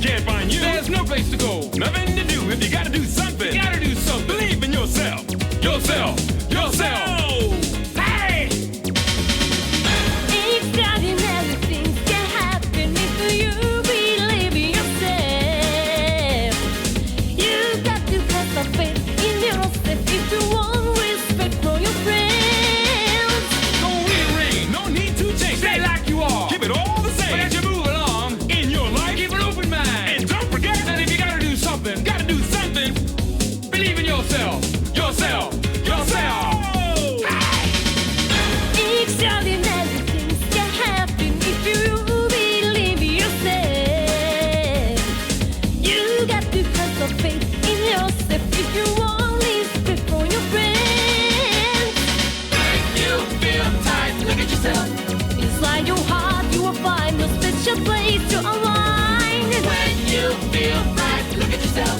Can't find you. There's no place to go, nothing to do. If you gotta do something, you gotta do something. Believe in yourself, yourself, yourself. Hey! Extraordinary things can happen if you believe in yourself. You got to have some faith in yourself if you want respect from your friends. Don't weary, no need to change. Stay like you are. Keep it all the same. But as you move along in your life, keep an open mind. And don't forget that if you gotta do something, believe in yourself, yourself, yourself. Extraordinary things can happen if you believe in yourself. You got to have some faith in yourself if you want respect from your friends. When you feel tight, look at yourself. Inside your heart, you will find a special place to align. When you feel right, look at yourself.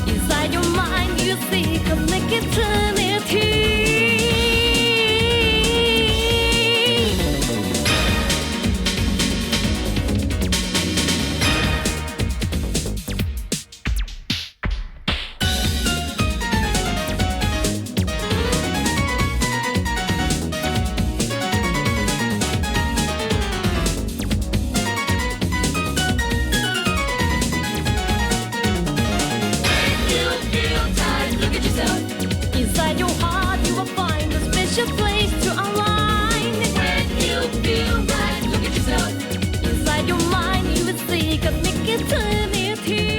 Inside your mind, you see connect eternity. Inside your heart, you will find a special place to align. When you feel right, look at yourself. Inside your mind, you will see connect eternity.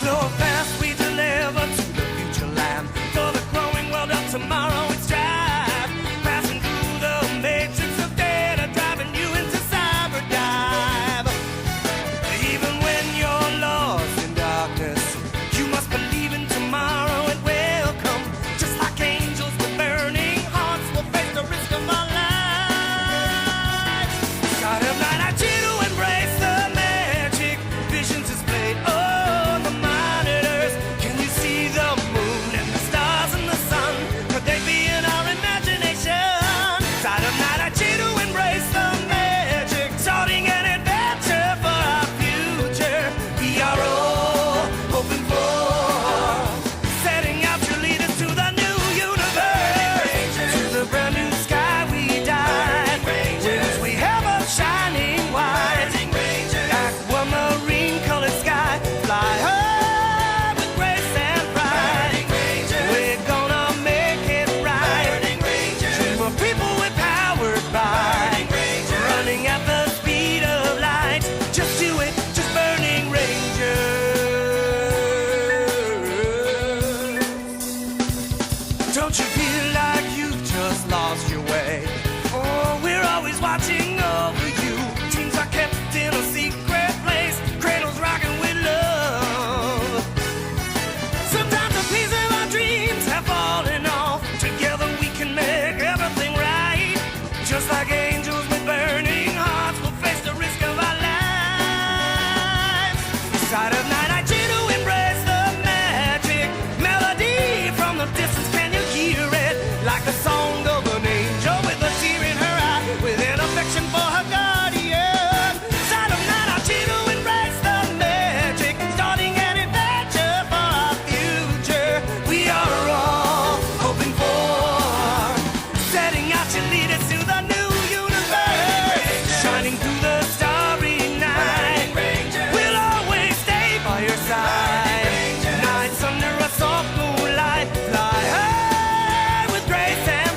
Flow fast, we deliver to the future land. For the growing world of tomorrow, we strive. Passing through the matrix of data, driving you into cyberdive. Even when you're lost in darkness, you must believe in tomorrow. It will come. Just like angels with burning hearts, will face the risk of our lives. Side of night, I cheer to embrace the magic. Visions displayed on the monitors. Can you see the moon and the stars and the sun? Could they be in our imagination? Side of night, I cheer to embrace the magic. Starting an adventure for our future. We are all hoping for. Setting out to lead us to the new universe. To the brand new sky we dive. Wings we have up shining wide. Aquamarine colored sky. Fly high with grace and pride. We're gonna make it right. Dream of people we're powered by. Running at the speed of light. Just do it, just Burning Rangers. Don't you feel like you've just lost your way? Oh, we're always watching over you. Teams are kept in a secret place. Cradles rocking with love. Sometimes a piece of our dreams have fallen off. Together we can make everything right. Just like angels with burning hearts, we'll face the risk of our lives. Side of night, I cheer to embrace the magic melody from the distance. Can you hear it? Like the song of an angel with a tear in her eye, with an affection for her guardian. Side of night, I cheer to embrace the magic, starting an adventure for our future. We are all hoping for. Setting out to lead us to the new universe. Shining through the starry night. We'll always stay by your side. Nights under a soft moonlight. Fly high with grace and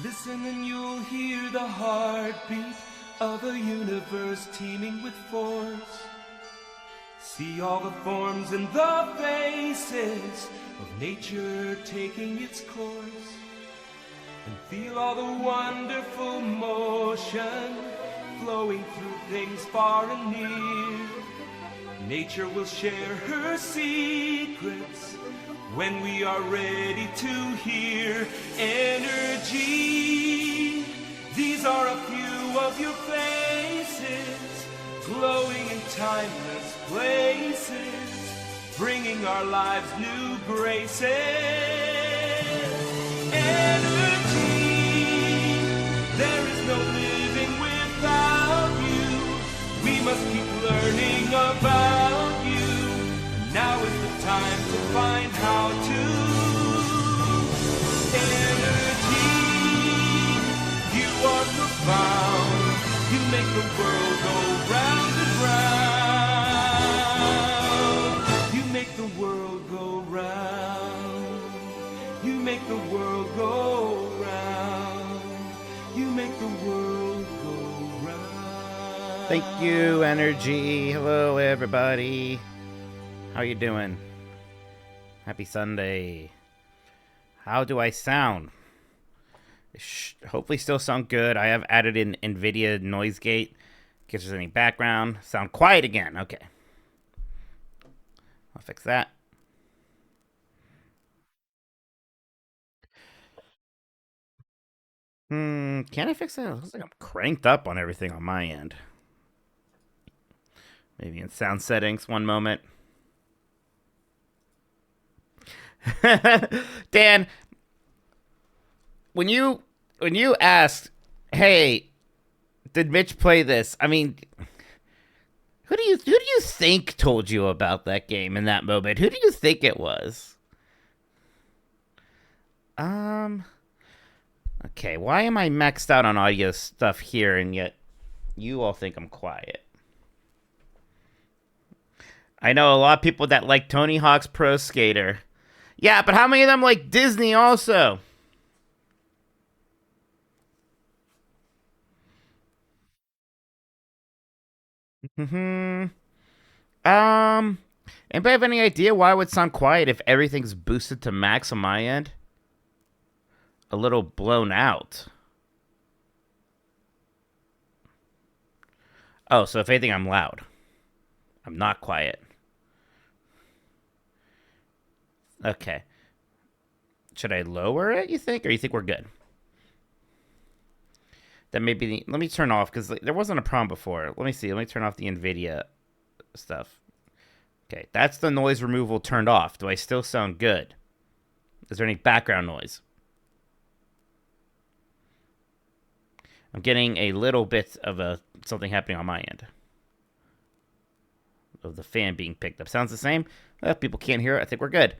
Listen and you'll hear the heartbeat of a universe teeming with force. See all the forms and the faces of nature taking its course. And feel all the wonderful motion flowing through things far and near. Nature will share her secrets when we are ready to hear. Energy, these are a few of your faces, glowing in timeless places, bringing our lives new graces. Energy, there is no living without you. We must keep learning about you. Now is the time to find how to. Energy, you are profound. You make the world go round and round. You make the world go round. You make the world go round. You make the world go round. Thank you, Energy. Hello, everybody. How you doing? Happy Sunday. How do I sound? Hopefully still sound good. I have added in NVIDIA noise gate. In case there's any background. Sound quiet again. Okay. I'll fix that. Can I fix that? It looks like I'm cranked up on everything on my end. Maybe in sound settings. One moment. Dan, when you asked, hey, did Mitch play this? I mean, who do you think told you about that game in that moment? Who do you think it was? Okay, why am I maxed out on audio stuff here and yet you all think I'm quiet? I know a lot of people that like Tony Hawk's Pro Skater. Yeah, but how many of them like Disney also? Anybody have any idea why it would sound quiet if everything's boosted to max on my end? A little blown out. Oh, so if anything, I'm loud. I'm not quiet. Okay. Should I lower it, you think? Or you think we're good? That may be... Let me turn off, because there wasn't a problem before. Let me see. Let me turn off the NVIDIA stuff. Okay, that's the noise removal turned off. Do I still sound good? Is there any background noise? I'm getting a little bit of something happening on my end. Of the fan being picked up. Sounds the same? Well, if people can't hear it, I think we're good.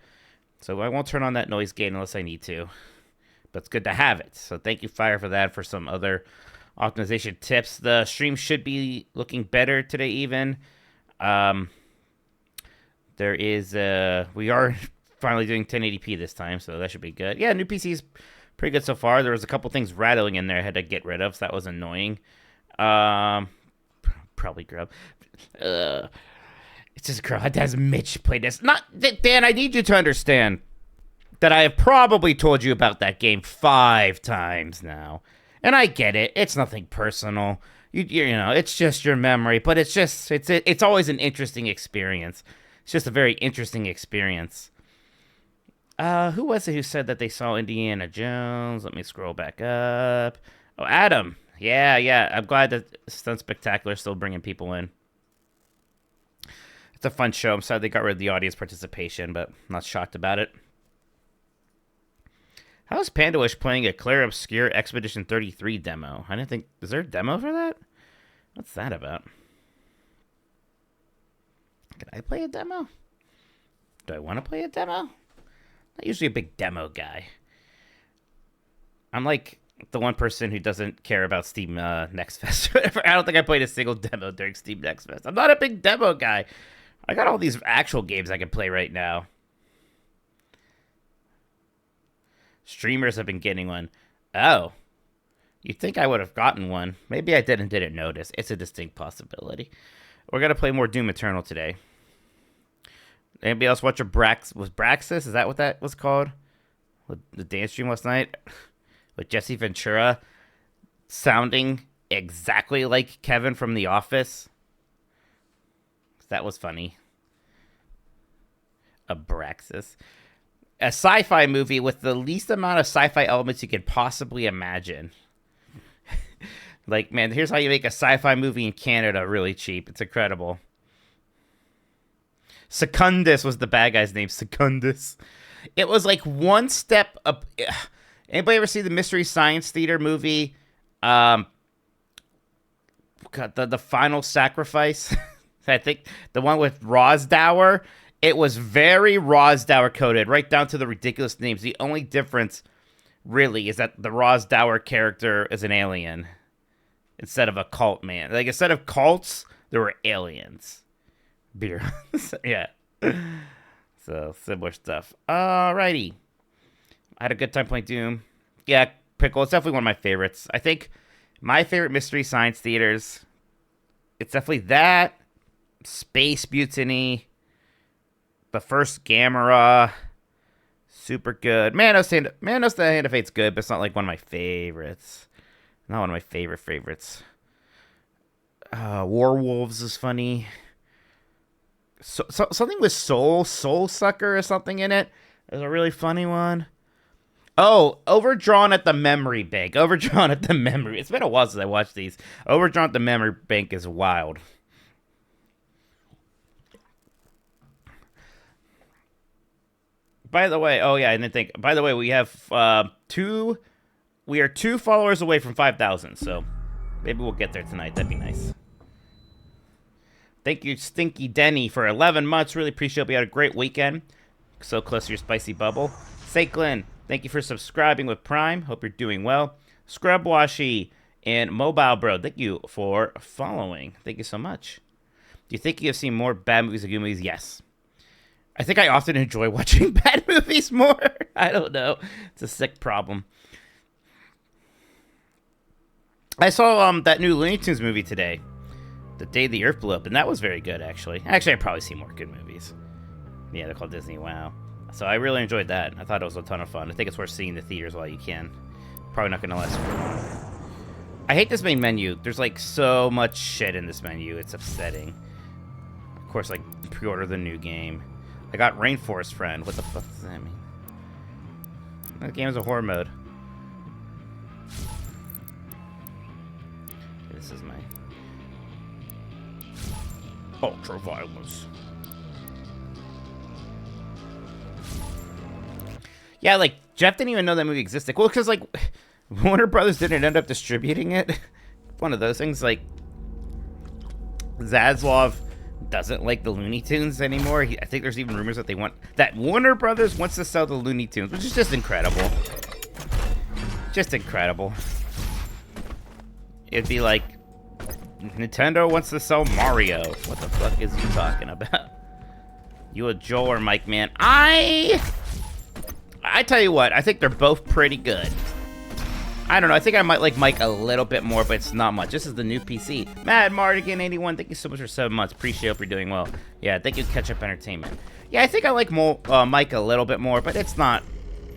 So I won't turn on that noise gate unless I need to. But it's good to have it. So thank you, Fire, for that. For some other optimization tips. The stream should be looking better today even. There is... we are finally doing 1080p this time, so that should be good. Yeah, new PC's pretty good so far. There was a couple things rattling in there I had to get rid of, so that was annoying. Probably Grub. It's just Grub. Has Mitch played this? Not Dan, I need you to understand that I have probably told you about that game 5 times now. And I get it. It's nothing personal. You know, it's just your memory, but it's always an interesting experience. It's just a very interesting experience. Who was it who said that they saw Indiana Jones? Let me scroll back up. Oh, Adam. Yeah. I'm glad that Stunt Spectacular is still bringing people in. It's a fun show. I'm sad they got rid of the audience participation, but I'm not shocked about it. How is Pandawish playing a Claire Obscure Expedition 33 demo? I didn't think... Is there a demo for that? What's that about? Can I play a demo? Do I want to play a demo? Not usually a big demo guy. I'm like the one person who doesn't care about Steam Next Fest or whatever. I don't think I played a single demo during Steam Next Fest. I'm not a big demo guy. I got all these actual games I can play right now. Streamers have been getting one. Oh, You'd think I would have gotten one. Maybe I didn't notice. It's a distinct possibility. We're going to play more Doom Eternal today. Anybody else watch was Braxis? Is that what that was called? The dance stream last night? With Jesse Ventura sounding exactly like Kevin from The Office. That was funny. Abraxas. A sci-fi movie with the least amount of sci-fi elements you could possibly imagine. Like, man, here's how you make a sci-fi movie in Canada really cheap. It's incredible. Secundus was the bad guy's name. Secundus. It was like one step up. Anybody ever see the Mystery Science Theater movie? God, the Final Sacrifice? I think the one with Rosdower. It was very Rosdower coded, right down to the ridiculous names. The only difference, really, is that the Rosdower character is an alien instead of a cult man. Like, instead of cults, there were aliens. Beer. Yeah. So, similar stuff. Alrighty. I had a good time playing Doom. Yeah, Pickle, it's definitely one of my favorites. I think my favorite Mystery Science Theaters, it's definitely that, Space Mutiny, the first Gamera, super good. Manos the Hand of Fate's good, but it's not like one of my favorites. Not one of my favorites. Warwolves is funny. So something with Soul Sucker or something in it. There's a really funny one. Oh, Overdrawn at the Memory Bank. Overdrawn at the Memory. It's been a while since I watched these. Overdrawn at the Memory Bank is wild. By the way, oh yeah, I didn't think. By the way, we have we are 2 followers away from 5,000, so maybe we'll get there tonight. That'd be nice. Thank you, Stinky Denny, for 11 months. Really appreciate it. We had a great weekend. So close to your spicy bubble. Saiklin, thank you for subscribing with Prime. Hope you're doing well. Scrubwashy and Mobile Bro, thank you for following. Thank you so much. Do you think you have seen more bad movies and good movies? Yes. I think I often enjoy watching bad movies more. I don't know. It's a sick problem. I saw that new Looney Tunes movie today. The Day the Earth Blew Up, and that was very good, actually. Actually, I'd probably see more good movies. Yeah, they're called Disney Wow. So I really enjoyed that. I thought it was a ton of fun. I think it's worth seeing in the theaters while you can. Probably not going to last for long. I hate this main menu. There's, like, so much shit in this menu. It's upsetting. Of course, like, pre-order the new game. I got Rainforest Friend. What the fuck does that mean? The game is a horror mode. This is my ultra violence. Yeah, like, Jeff didn't even know that movie existed. Well, because, like, Warner Brothers didn't end up distributing it. One of those things, like, Zaslav doesn't like the Looney Tunes anymore. I think there's even rumors that Warner Brothers wants to sell the Looney Tunes, which is just incredible. Just incredible. It'd be like, Nintendo wants to sell Mario. What the fuck is you talking about? You a Joel or Mike, man? I tell you what, I think they're both pretty good. I don't know, I think I might like Mike a little bit more, but it's not much. This is the new PC. Mad Mardigan 81, thank you so much for 7 months. Appreciate it, hope you're doing well. Yeah, thank you, Catch Up Entertainment. Yeah, I think I like Mike a little bit more, but it's not.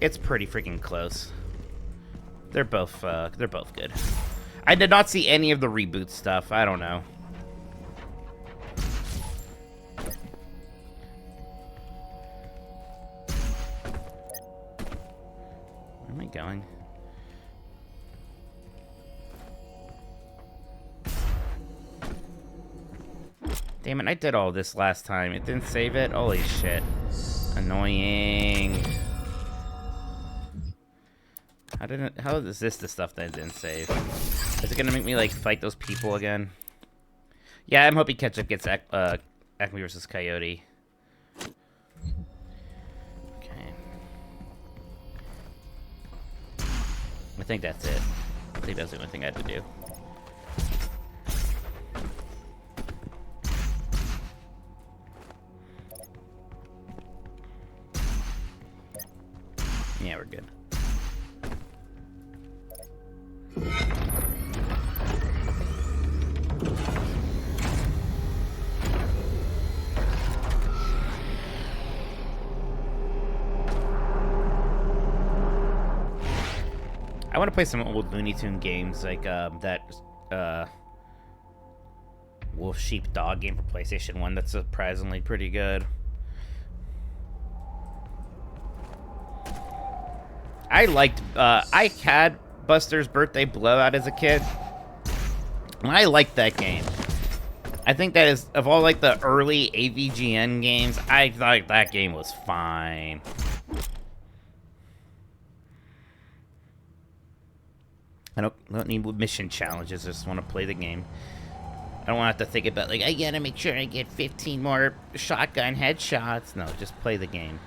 It's pretty freaking close. They're both good. I did not see any of the reboot stuff. I don't know. Where am I going? Damn it, I did all this last time. It didn't save it? Holy shit. Annoying. How is this the stuff that I didn't save? Is it gonna make me, like, fight those people again? Yeah, I'm hoping Ketchup gets Acme versus Coyote. Okay. I think that's it. I think that's the only thing I had to do. Yeah, we're good. I want to play some old Looney Tune games like that Wolf Sheep Dog game for PlayStation 1. That's surprisingly pretty good. I had Buster's Birthday Blowout as a kid. And I liked that game. I think that is, of all like the early AVGN games, I thought that game was fine. I don't need mission challenges, I just want to play the game. I don't want to have to think about, like, I gotta make sure I get 15 more shotgun headshots. No, just play the game.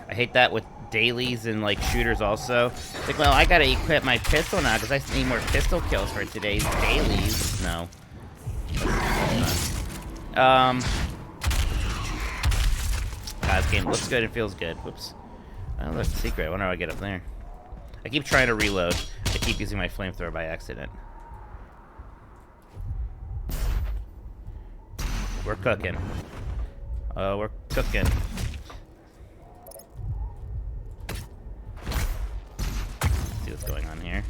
I hate that with dailies and, like, shooters also. It's like, well, I gotta equip my pistol now because I need more pistol kills for today's dailies. No. God, this game looks good and feels good. Whoops. Oh, that's a secret. I wonder how I get up there. I keep trying to reload. I keep using my flamethrower by accident. We're cooking. We're cooking. Let's see what's going on here.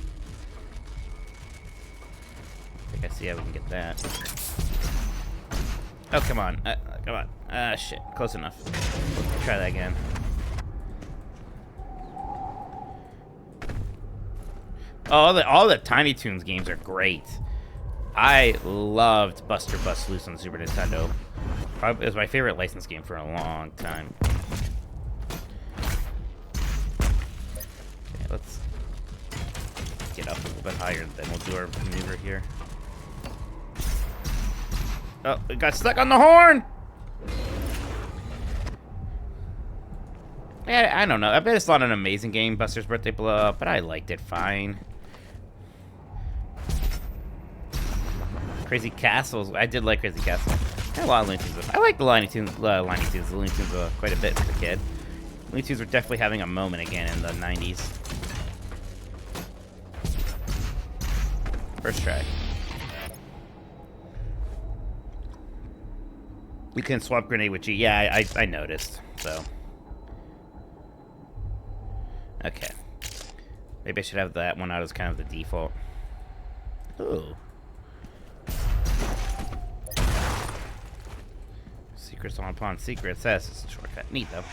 I think I see how we can get that. Oh, come on. Come on. Shit. Close enough. Try that again. Oh, all the Tiny Toons games are great. I loved Buster Bust Loose on Super Nintendo. It was my favorite licensed game for a long time. Okay, let's get up a little bit higher, and then we'll do our maneuver here. Oh, we got stuck on the horn! Yeah, I don't know. I bet it's not an amazing game, Buster's Birthday Blowout, but I liked it fine. Crazy Castles. I did like Crazy Castle. I had a lot of Looney Tunes. I like the Looney Tunes quite a bit as a kid. Looney Tunes were definitely having a moment again in the 90s. First try. We can swap grenade with G. Yeah, I noticed. So. Okay. Maybe I should have that one out as kind of the default. Ooh. Secrets on upon secrets. That's just a shortcut. Neat, though.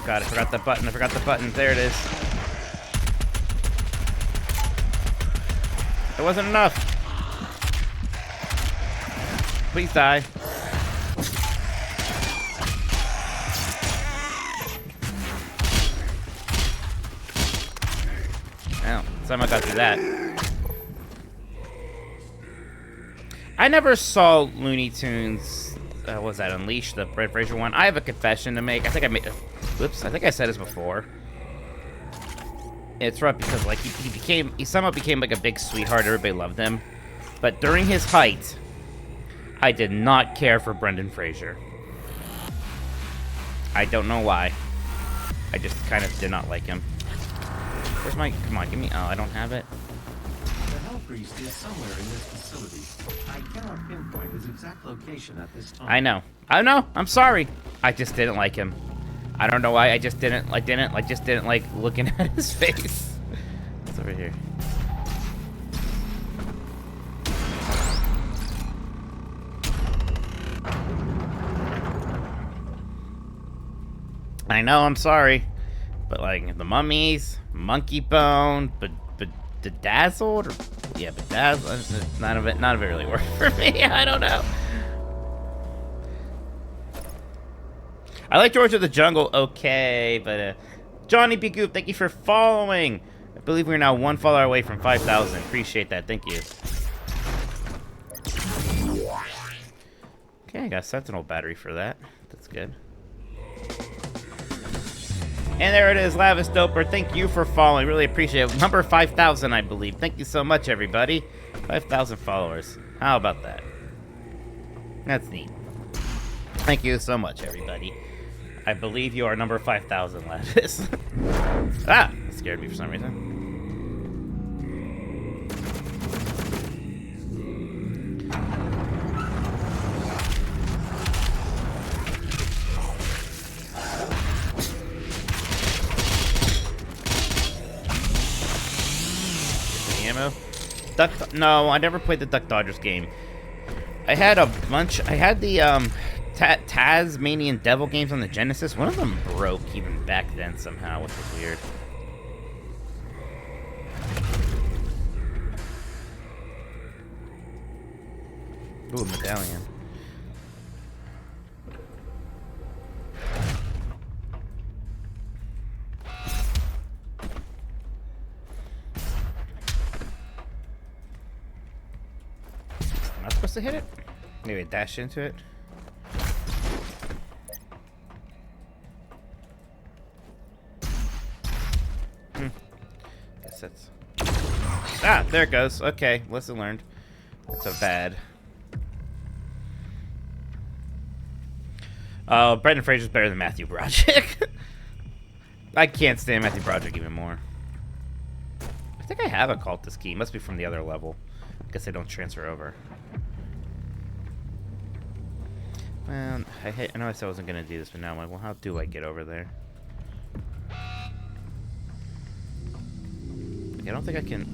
God, I forgot the button. I forgot the button. There it is. It wasn't enough. Please die. Well, somehow got through that. I never saw Looney Tunes. What was that? Unleash, the Brad Fraser one. I have a confession to make. I think I made. Whoops! I think I said this before. It's rough because like he somehow became like a big sweetheart. Everybody loved him, but during his height, I did not care for Brendan Fraser. I don't know why. I just kind of did not like him. Where's my? Come on, give me. Oh, I don't have it. The Hell Priest is somewhere in this facility. I cannot pinpoint his exact location at this time. I know. I'm sorry. I just didn't like him. I don't know why. I just didn't like looking at his face. It's over here. I know. I'm sorry, but like the Mummies, Monkey Bone, but Bedazzled, or yeah, Bedazzled. None of it really worked for me. I don't know. I like George of the Jungle, okay, but Johnny B. Goop, thank you for following. I believe we're now one follower away from 5,000. Appreciate that. Thank you. Okay, I got a Sentinel battery for that. That's good. And there it is, Lavis Doper. Thank you for following. Really appreciate it. Number 5,000, I believe. Thank you so much, everybody. 5,000 followers. How about that? That's neat. Thank you so much, everybody. I believe you are number 5,000, Lattice. Ah! That scared me for some reason. Ammo? No, I never played the Duck Dodgers game. I had a bunch. I had the Tasmanian Devil games on the Genesis. One of them broke even back then somehow, which was weird. Ooh, medallion. Am I supposed to hit it? Maybe dash into it. Guess that's... Ah, there it goes. Okay, lesson learned. That's so bad. Oh, Brendan Fraser's better than Matthew Broderick. I can't stand Matthew Broderick even more. I think I have a cultist key. Must be from the other level. I guess they don't transfer over. Well, I know I said I wasn't going to do this, but now I'm like, well, how do I get over there? I don't think I can...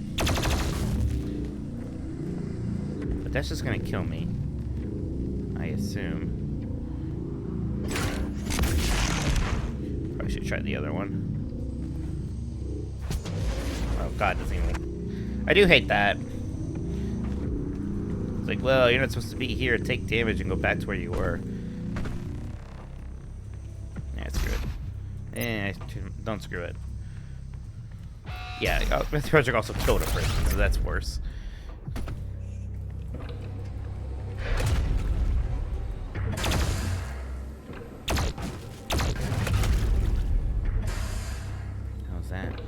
But that's just going to kill me. I assume. Probably should try the other one. Oh, God, doesn't even... I do hate that. It's like, well, you're not supposed to be here, take damage, and go back to where you were. Yeah, screw it. Eh, don't screw it. Yeah, Matthew Broderick also killed a person, so that's worse. How's that?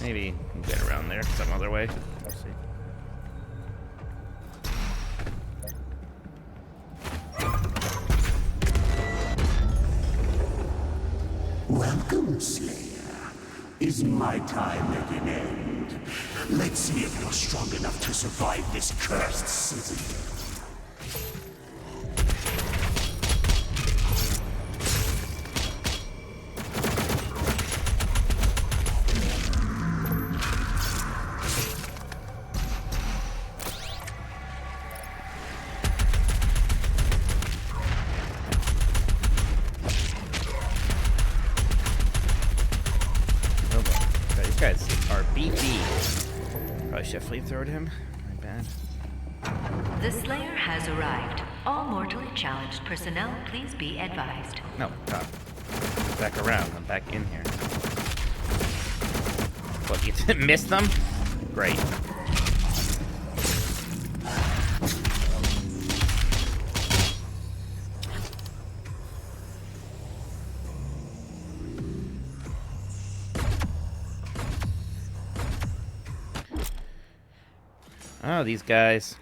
Maybe we'll get around there some other way. We'll see. Welcome, Slayer. Is my time at an end? Let's see if you're strong enough to survive this cursed season. Flamethrowered him. My bad. The Slayer has arrived. All mortally challenged personnel, please be advised. No, God. Back around. I'm back in here. What, you didn't miss them? Great. Oh, these guys.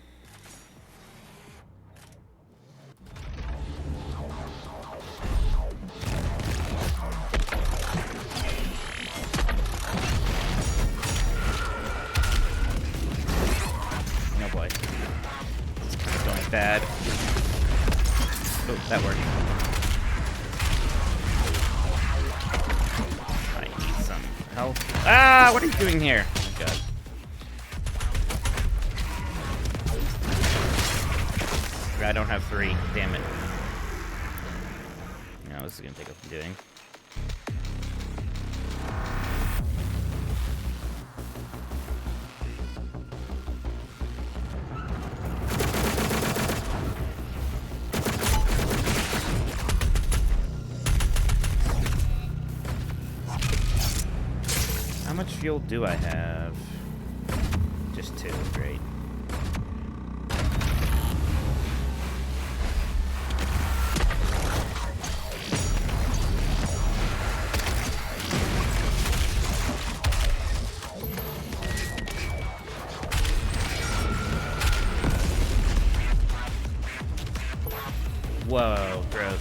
Oh boy. It's kind of going bad. Oh, that worked. I need some help. Ah, what are you doing here? Oh my God. I don't have 3. Damn it. No, this is gonna take up some doing. How much fuel do I have? Just 2. Great. Whoa, gross.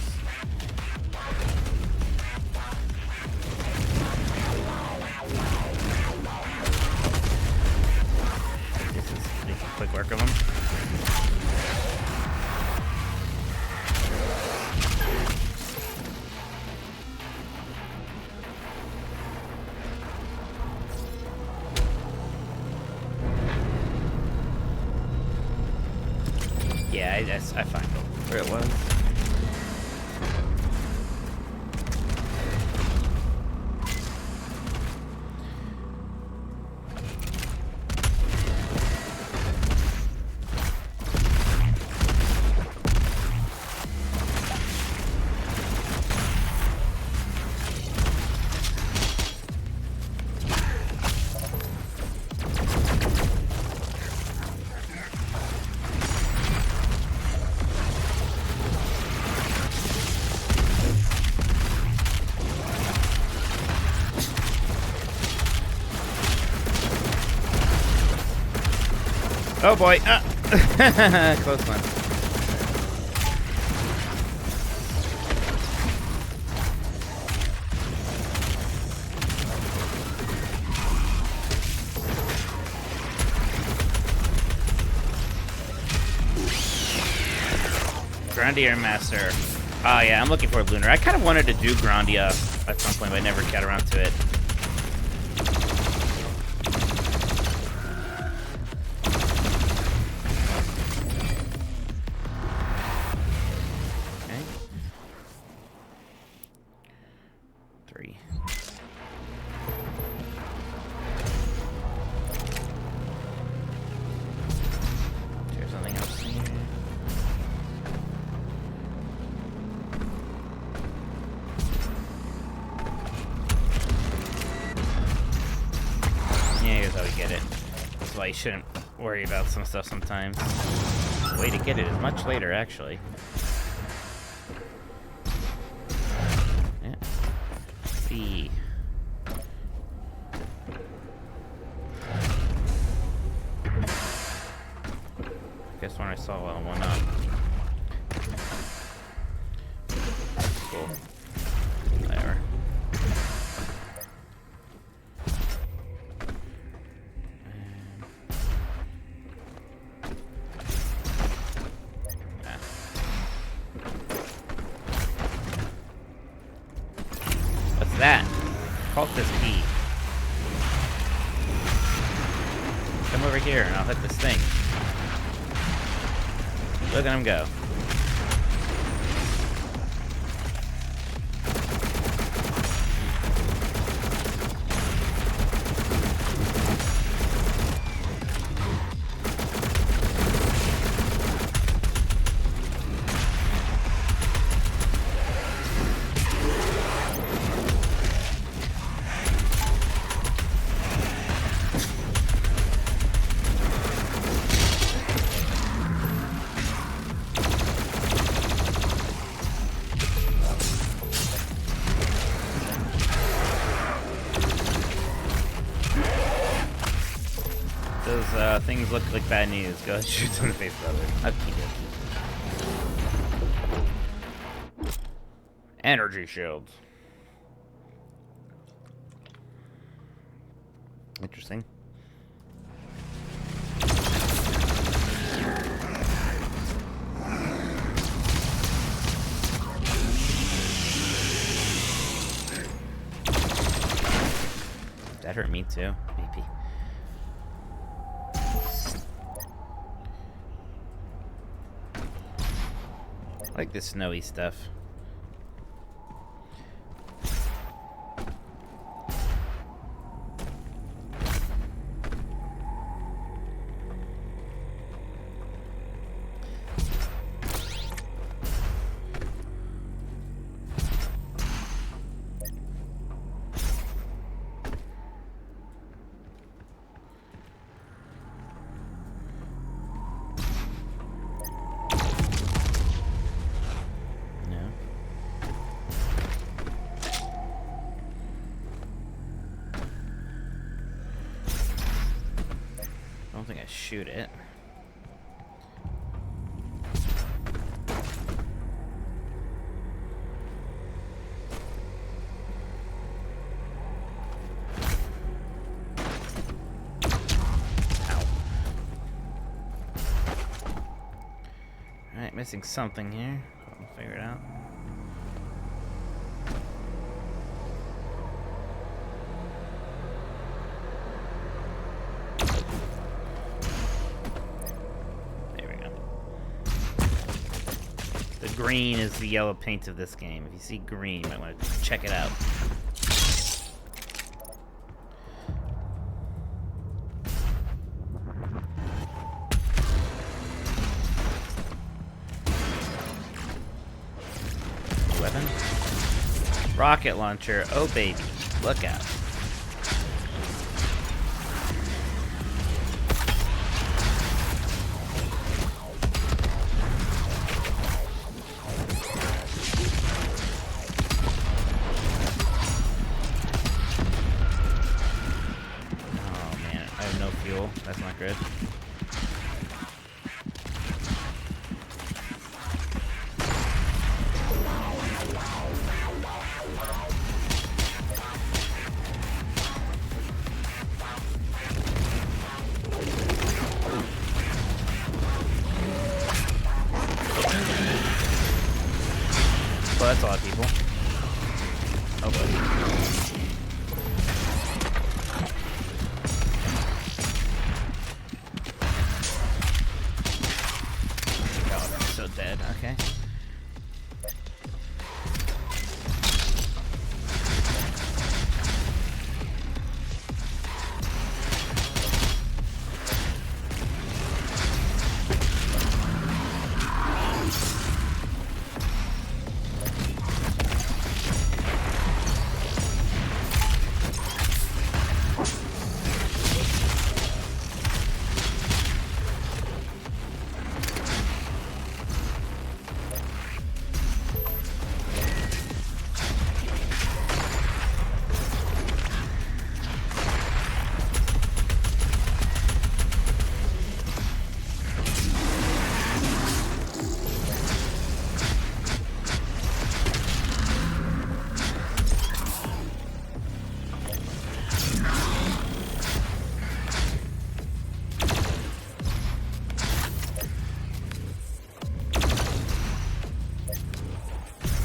This is quick work of them. Yeah, I find where it was. Oh boy. Close one. Grandier Master. Oh yeah, I'm looking for a Lunar. I kind of wanted to do Grandia at some point, but I never got around to it. You shouldn't worry about some stuff sometimes. The way to get it is much later, actually. Yeah. B. Guess when I saw one up. Cool. There. That cultist key. Come over here and I'll hit this thing. Look at him go. Things look like bad news. Go ahead and shoot them in the face, brother. I'll keep it. Energy shields. Interesting. That hurt me too, maybe. I like this snowy stuff. I don't think I shoot it. missing something here. I'll figure it out. There we go. The green is the yellow paint of this game. If you see green, you might want to check it out. Weapon. Rocket launcher. Oh, baby. Look out. Oh, man. I have no fuel. That's not good. Well, that's a lot of people. Oh, buddy. Oh, I'm so dead. Okay.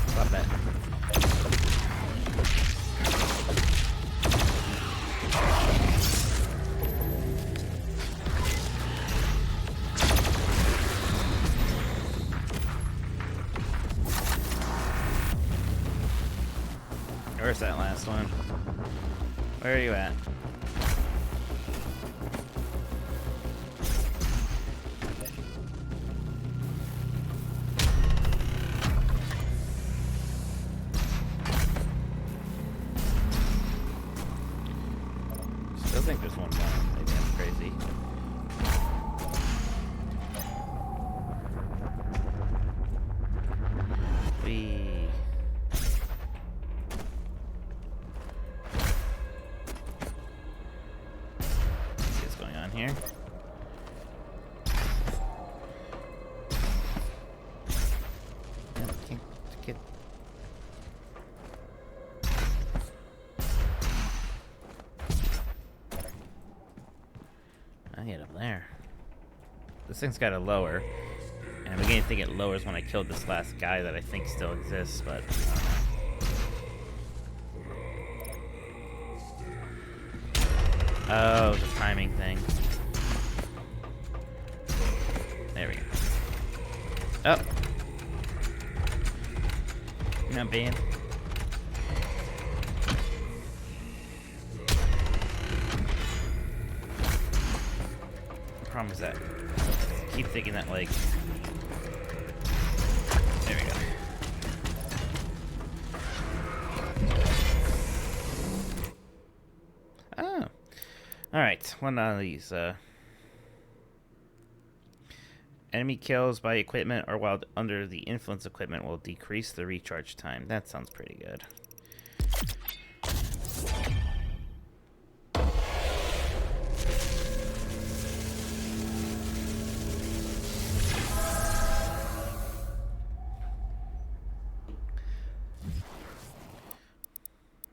Stop that. Where's that last one? Where are you at? Still think there's one more. Maybe I'm crazy. See what's going on here. Yeah, can't get. I hit up there. This thing's got a lower, and I'm beginning to think it lowers when I killed this last guy that I think still exists, but I don't know. Oh, the timing thing. There we go. Oh. You're not banned. The problem is that I keep thinking that, like, there we go. Oh. Alright, one of these, enemy kills by equipment or while under the influence equipment will decrease the recharge time. That sounds pretty good.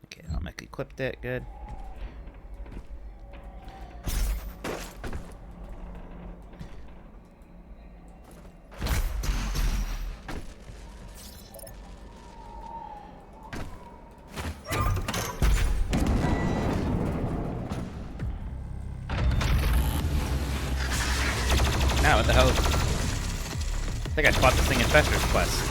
Okay, I'll make equipped it. Good. what the hell? I think I fought this thing in Fester's Quest.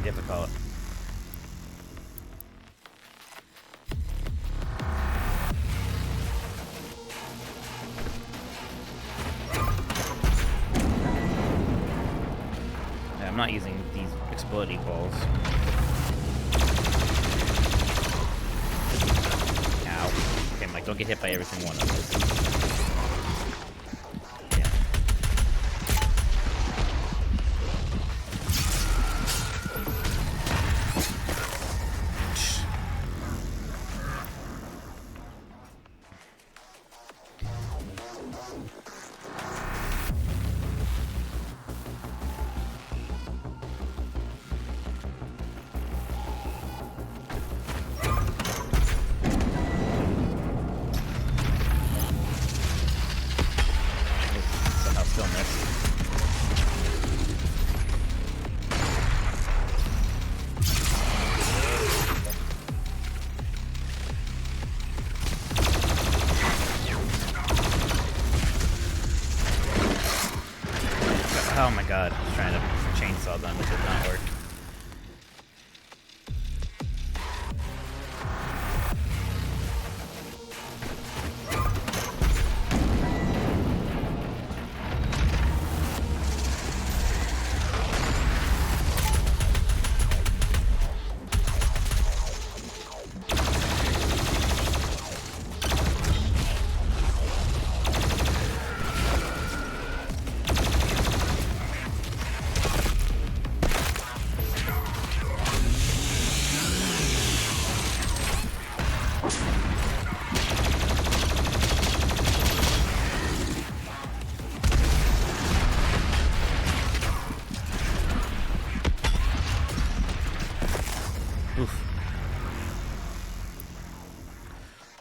Difficult. Yeah, I'm not using these exploding balls. Ow. Okay, Mike, don't get hit by every single one of those. Oh my god, I was trying to chainsaw them, it did not work.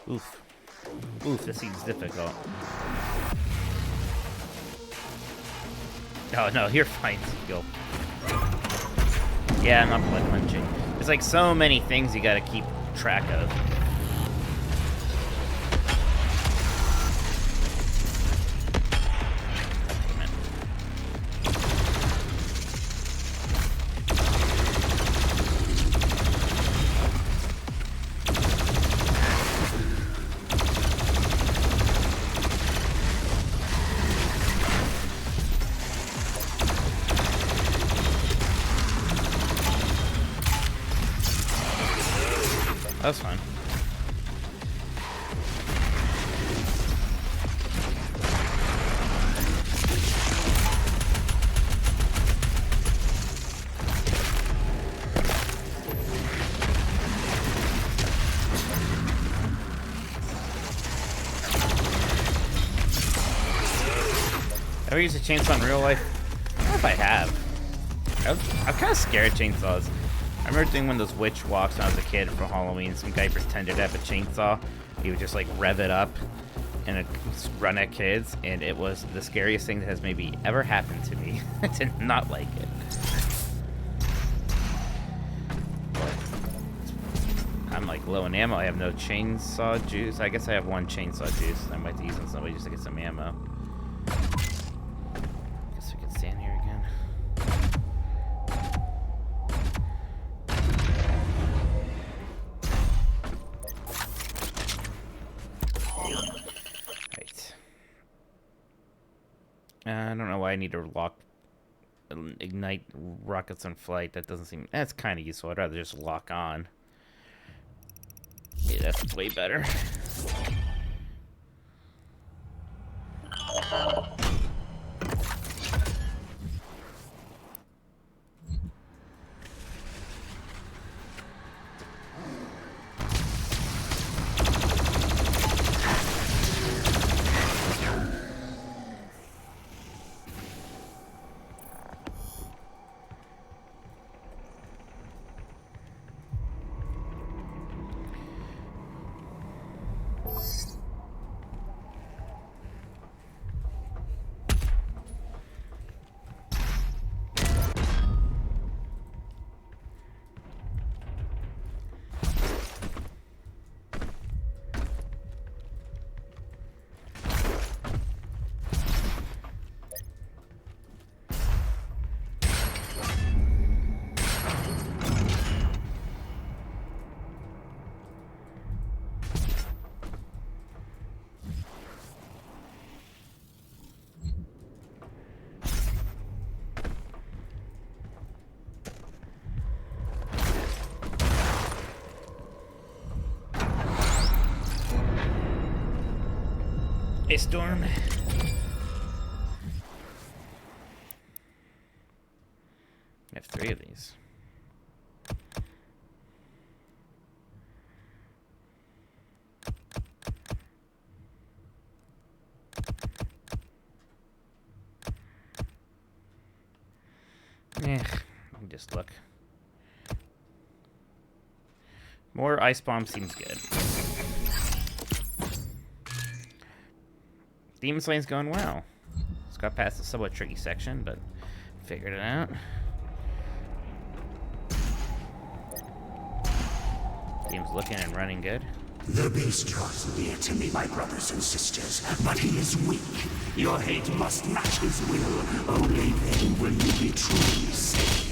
Oof. Oof, this seems difficult. Oh no, you're fine, Seagull. Yeah, I'm not blood punching. There's like so many things you gotta keep track of. That's fine. Ever used a chainsaw in real life? I don't know if I have. I'm kind of scared of chainsaws. I remember doing one of those witch walks when I was a kid for Halloween. Some guy pretended to have a chainsaw. He would just like rev it up and run at kids, and it was the scariest thing that has maybe ever happened to me. I did not like it. I'm like low in ammo. I have no chainsaw juice. I guess I have one chainsaw juice. I might use on somebody just to get some ammo. Guess we can stand here again. I don't know why I need to ignite rockets on flight. That doesn't seem... That's kind of useful. I'd rather just lock on. Yeah, that's way better. Hey, Storm. I have 3 of these. Let me just look. More ice bomb seems good. Demon Slaying's going well. Just got past the somewhat tricky section, but figured it out. Game's looking and running good. The beast draws near to me, my brothers and sisters, but he is weak. Your hate must match his will. Only then will you be truly safe.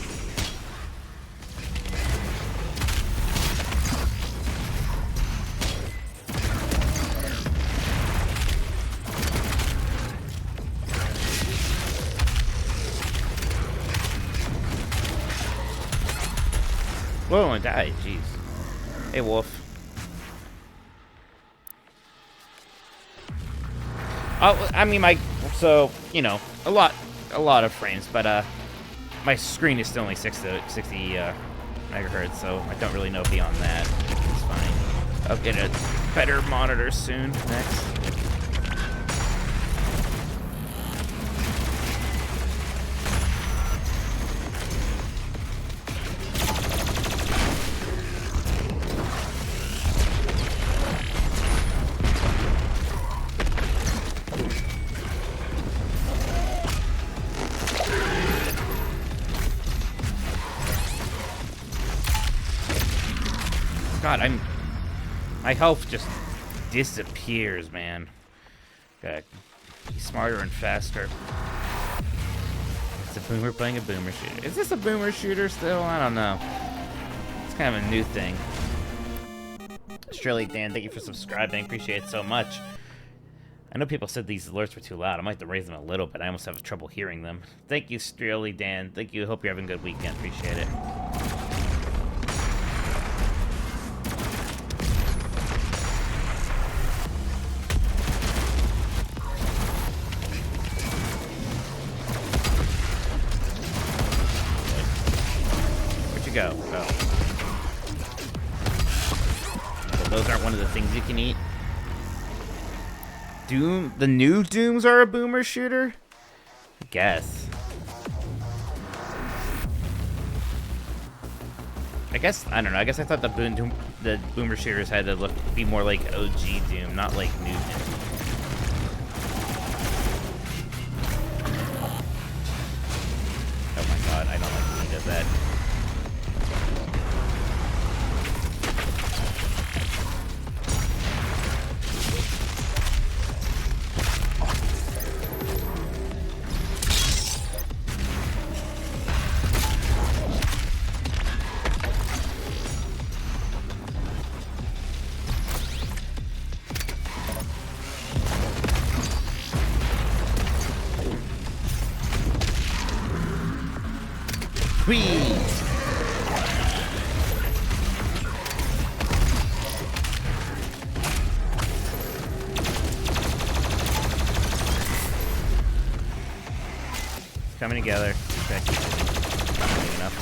Whoa, I died, jeez. Hey, Wolf. Oh, I mean, so, you know, a lot of frames, but, my screen is still only 60 megahertz, so I don't really know beyond that. It's fine. I'll get a better monitor soon, next. God, my health just disappears, man. Gotta be smarter and faster. It's a boomer playing a boomer shooter. Is this a boomer shooter still? I don't know. It's kind of a new thing. Australia Dan, thank you for subscribing. Appreciate it so much. I know people said these alerts were too loud. I might have to raise them a little bit. I almost have trouble hearing them. Thank you, Australia Dan. Thank you. Hope you're having a good weekend. Appreciate it. Go. Oh. Well, those aren't one of the things you can eat. Doom? The new Dooms are a boomer shooter? I guess. I don't know. I guess I thought the boomer shooters had to be more like OG Doom, not like new Doom. Oh my god, I don't like when he does that. Coming together. Okay. Not big enough.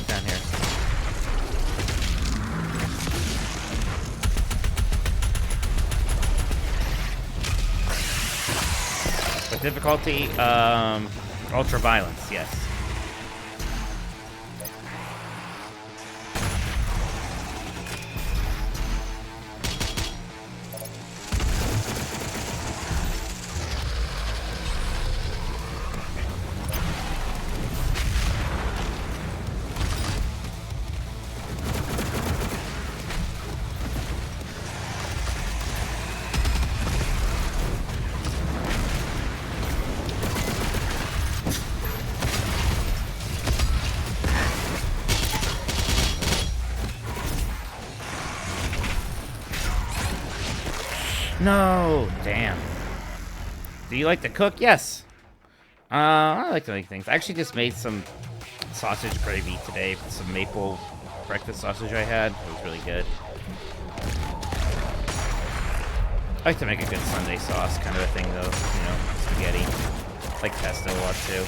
Down here. Difficulty, ultra violence, yes. no! Damn. Do you like to cook? Yes. I like to make things. I actually just made some sausage gravy today. Some maple breakfast sausage I had. It was really good. I like to make a good Sunday sauce kind of a thing, though. You know, spaghetti. I like pesto a lot, too.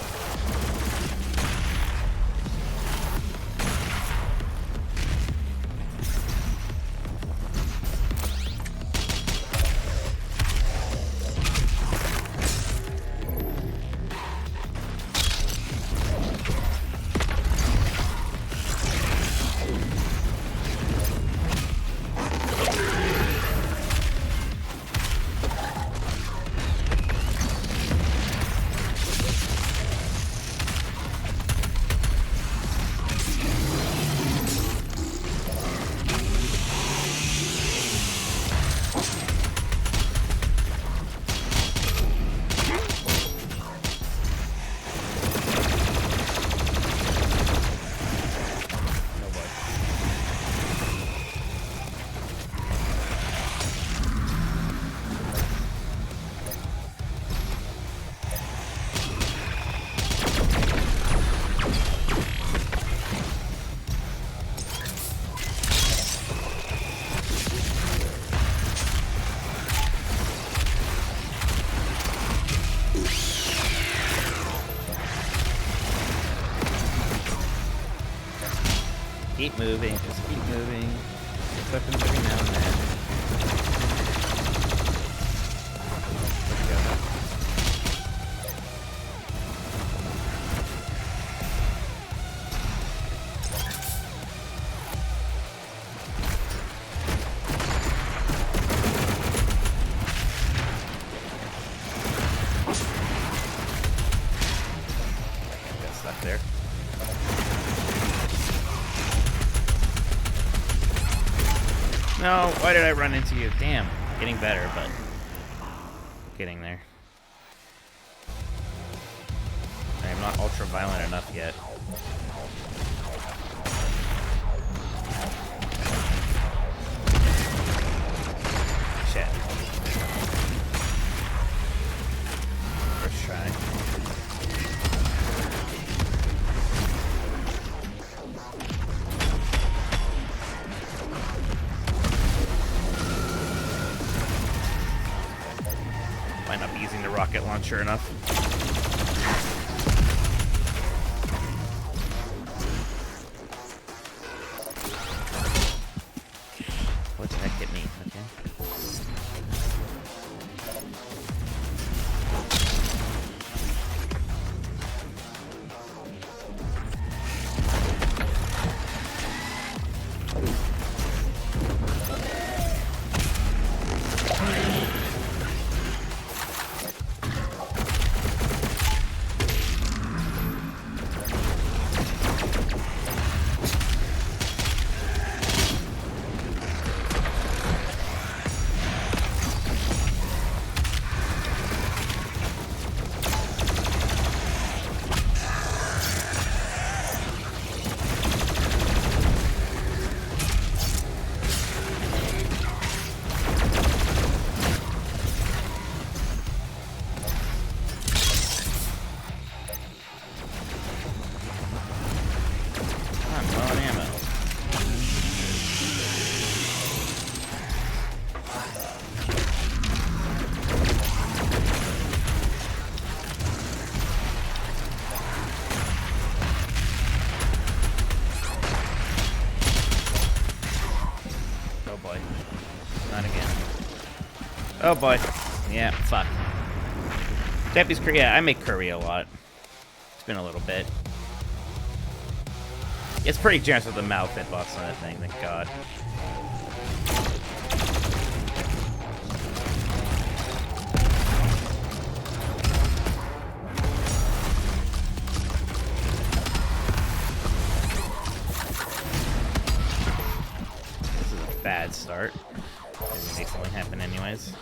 Keep moving, just keep moving. Get weapons every now and then. Got stuck there. No, why did I run into you? Damn, getting better, but getting there. I am not ultra violent enough yet. Shit. First try. Might not be using the rocket launcher enough. What the heck hit me? Okay. Oh boy. Yeah, fuck. Japanese curry, yeah, I make curry a lot. It's been a little bit. It's pretty generous with the mouth hitbox on that thing, thank God. This is a bad start. Maybe make something happen anyways.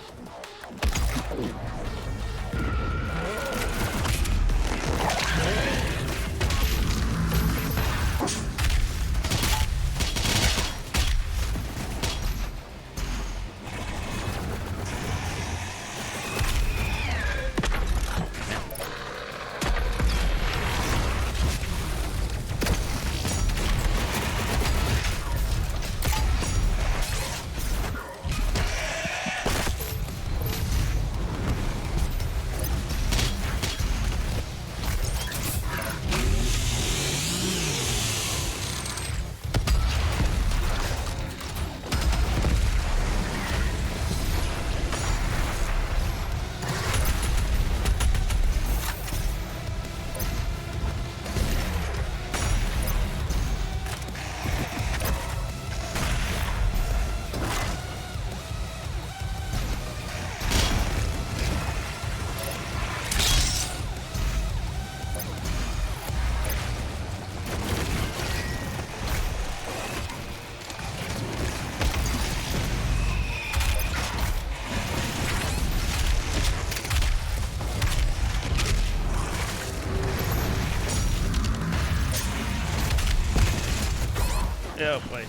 Oh boy.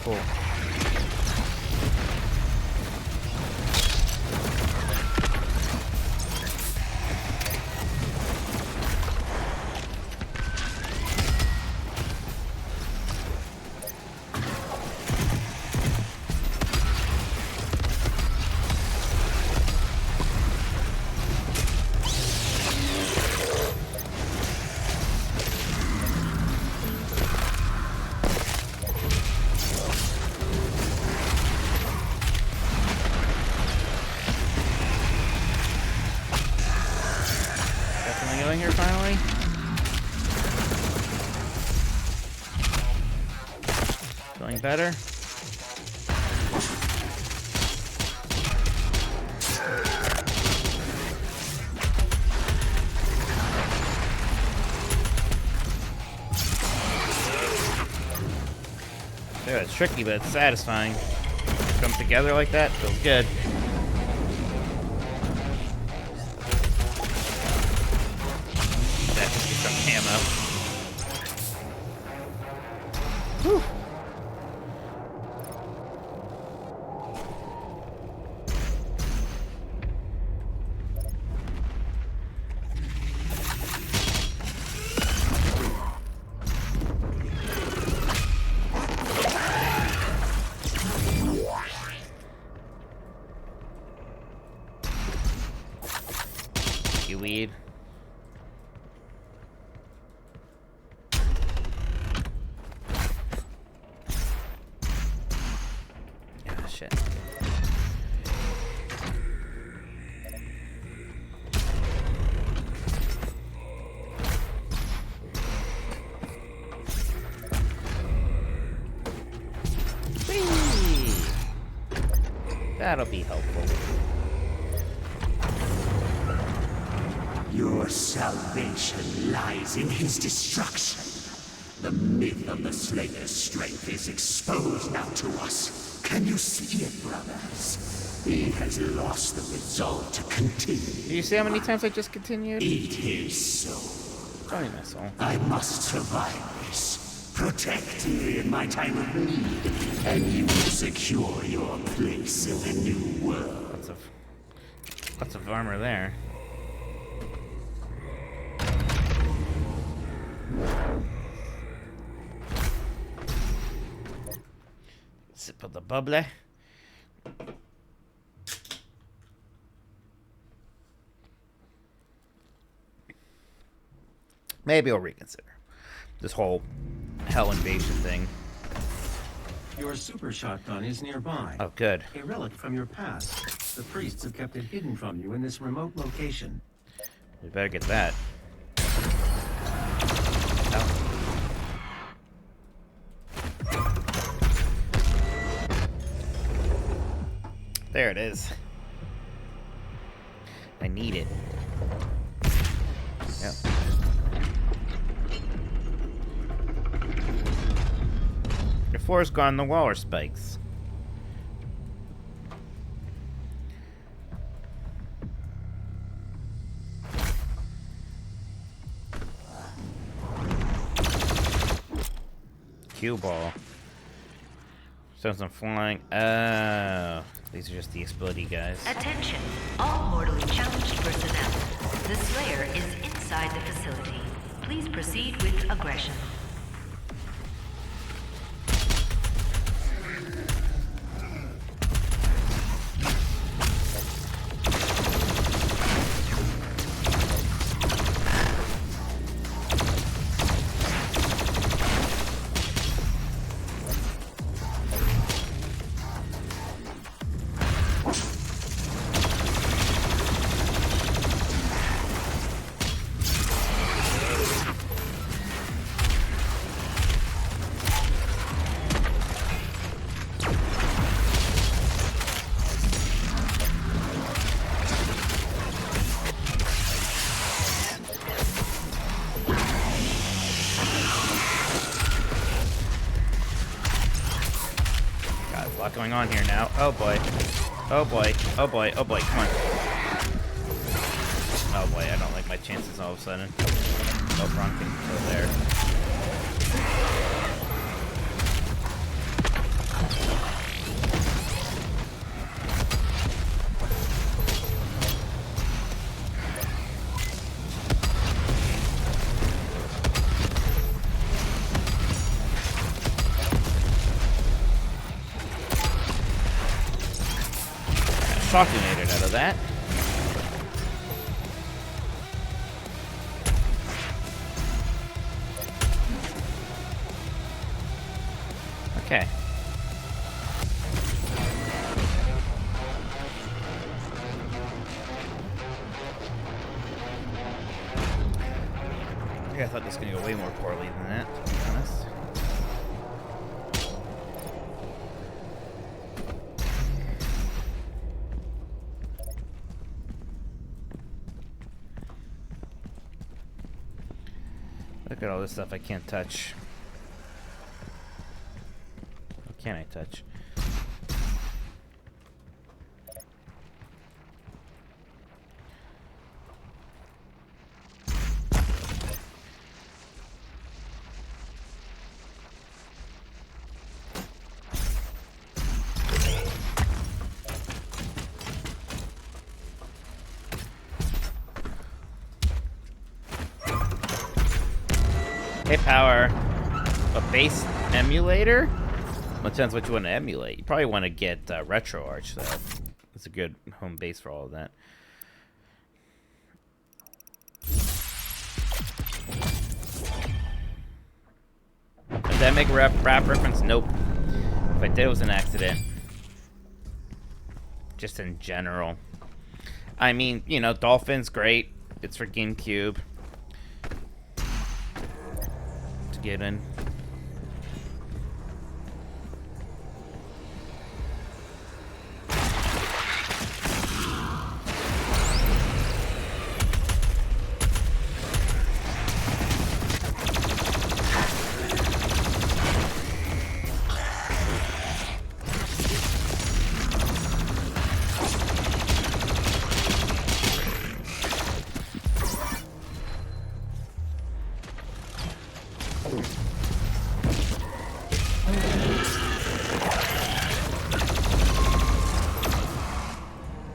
Cool. Going here finally. Feeling better. Yeah, it's tricky, but it's satisfying. Come together like that, feels good. Ammo. Whew. You weed. Shit. Whee! That'll be helpful. Your salvation lies in his destruction. The myth of the Slayer's strength is exposed now to us. Can you see it, brothers? He has lost the resolve to continue. Do you see how many times I just continued? Eat his soul. Johnny Missile. I must survive this. Protect me in my time of need, and you will secure your place in the new world. Lots of armor there. Sip of the bubbly. Maybe I'll reconsider this whole hell invasion thing. Your super shotgun is nearby. Oh, good. A relic from your past. The priests have kept it hidden from you in this remote location. We better get that. There it is. I need it. Yep. The floor's gone, the wall are spikes. Cue ball. Shows them flying. Oh. These are just the explodey guys. Attention, all mortally challenged personnel. The Slayer is inside the facility. Please proceed with aggression. going on here now. Oh boy. Oh boy. Oh boy. Oh boy. Come on. Oh boy, I don't like my chances all of a sudden. Oh, Bronk can go there. Shocking-ated out of that. Okay. I thought this was gonna go way more poorly than that, to be honest. Look at all this stuff I can't touch. What can I touch? Hey, Power. A base emulator? Well, it depends what you want to emulate. You probably want to get Retro Arch, though. It's a good home base for all of that. Did that make a rap reference? Nope. If I did, it was an accident. Just in general. I mean, you know, Dolphin's great. It's for GameCube. Get in.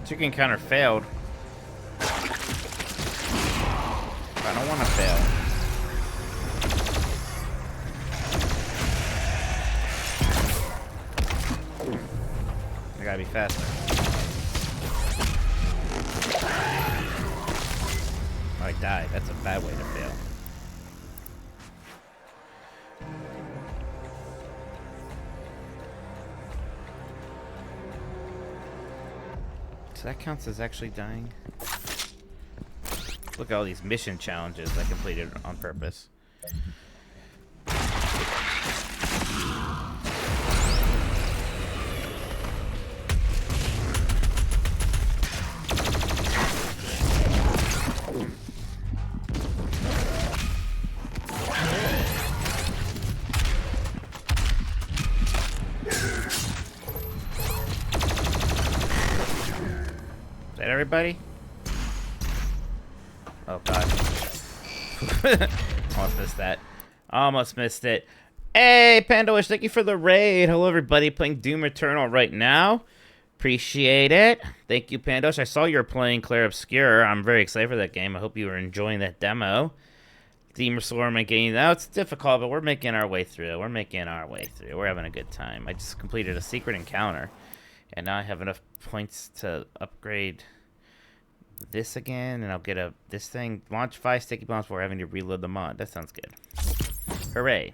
Chicken encounter failed. I don't want to fail. I gotta be faster. Oh, I died. That's a bad way to fail. So that counts as actually dying. Look at all these mission challenges I completed on purpose. Everybody? Oh god. Almost missed that. Almost missed it. Hey, Pandoish, thank you for the raid. Hello, everybody. Playing Doom Eternal right now. Appreciate it. Thank you, Pandoish. I saw you were playing Clair Obscur. I'm very excited for that game. I hope you were enjoying that demo. Demon Storm making now it's difficult, but we're making our way through. We're making our way through. We're having a good time. I just completed a secret encounter, and now I have enough points to upgrade this again, and I'll get this thing. Launch 5 sticky bombs before having to reload the mod. That sounds good. Hooray.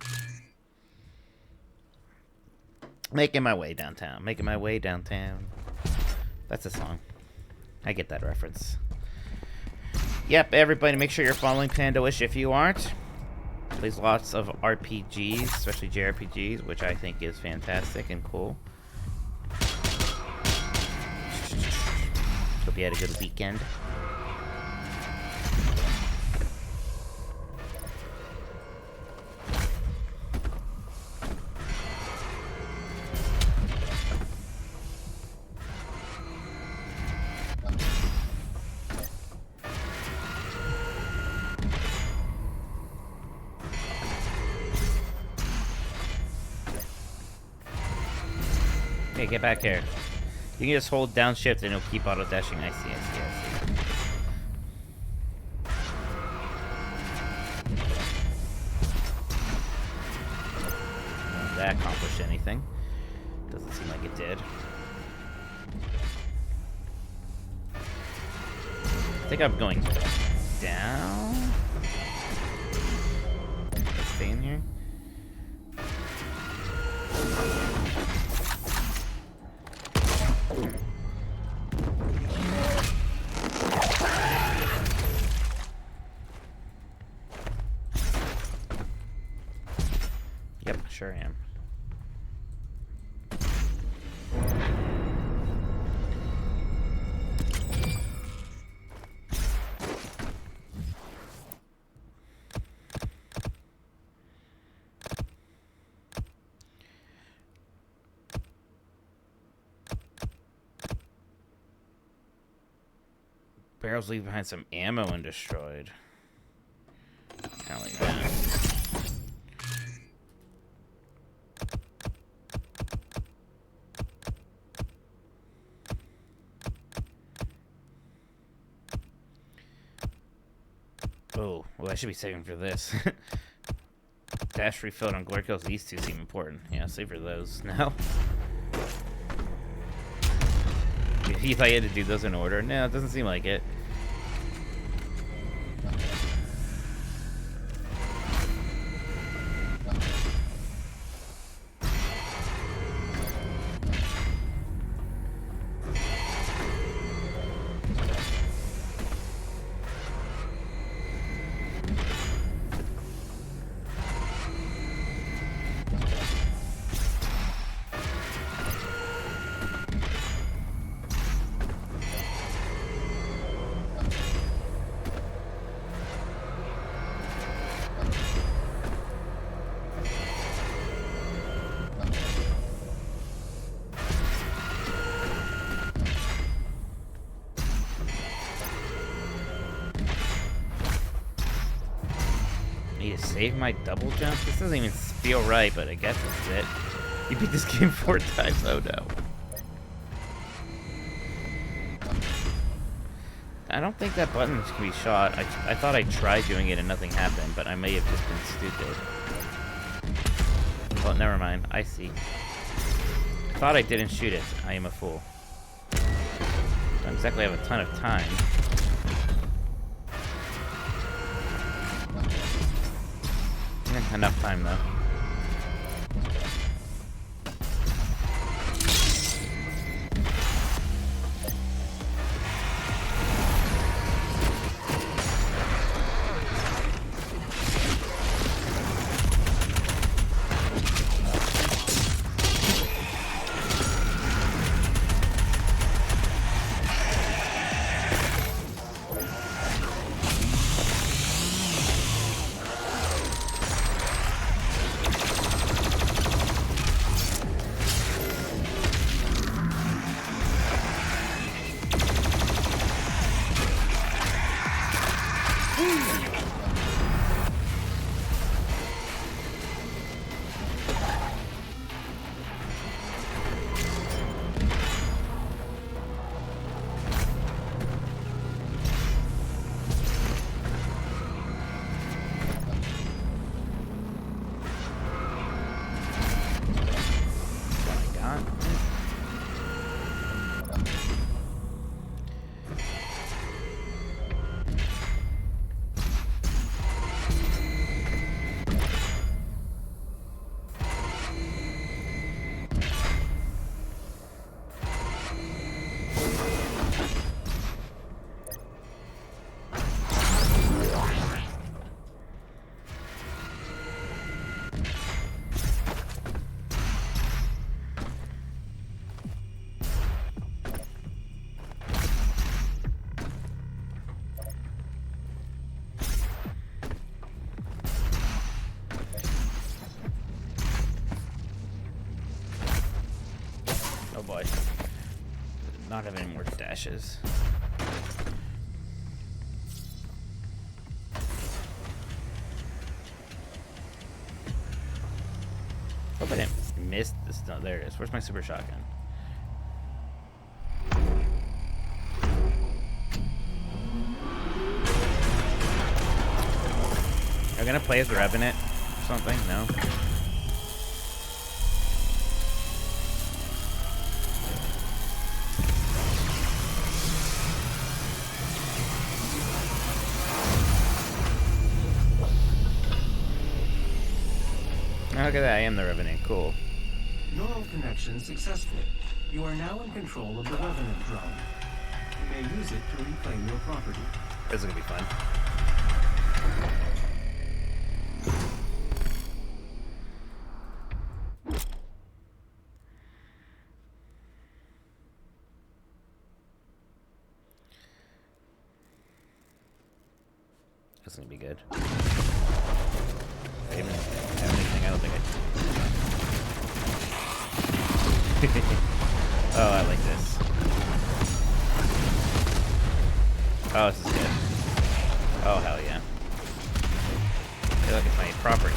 Making my way downtown. Making my way downtown. That's a song. I get that reference. Yep, everybody make sure you're following Pandoish if you aren't. Plays lots of RPGs, especially JRPGs, which I think is fantastic and cool. Hope you had a good weekend. Okay, get back here. You can just hold down shift and it'll keep auto dashing. I see. Did that accomplish anything? Doesn't seem like it did. I think I'm going down. Stay in here. Yep, sure am. Barrels leave behind some ammo and destroyed. Kind of like that. Oh, well, I should be saving for this. Dash refilled on glory kills. These two seem important. Yeah, save for those now. If I had to do those in order, no, it doesn't seem like it. Need to save my double jump? This doesn't even feel right, but I guess this is it. You beat this game 4 times. Oh no. I don't think that button can be shot. I thought I tried doing it and nothing happened, but I may have just been stupid. Well, never mind. I see. I thought I didn't shoot it. I am a fool. Don't exactly have a ton of time. Enough time, though. Oh boy. Not have any more dashes. Hope I didn't miss this. No, there it is. Where's my super shotgun? we gonna play as the Revenant or something? No. Oh, look at that, I am the Revenant, cool. Neural connection successful. You are now in control of the Revenant drone. You may use it to reclaim your property. This is gonna be fun. This is gonna be good. I even have anything, I don't think I... Oh, I like this. Oh, this is good. Oh, hell yeah. Hey, look, it's my property.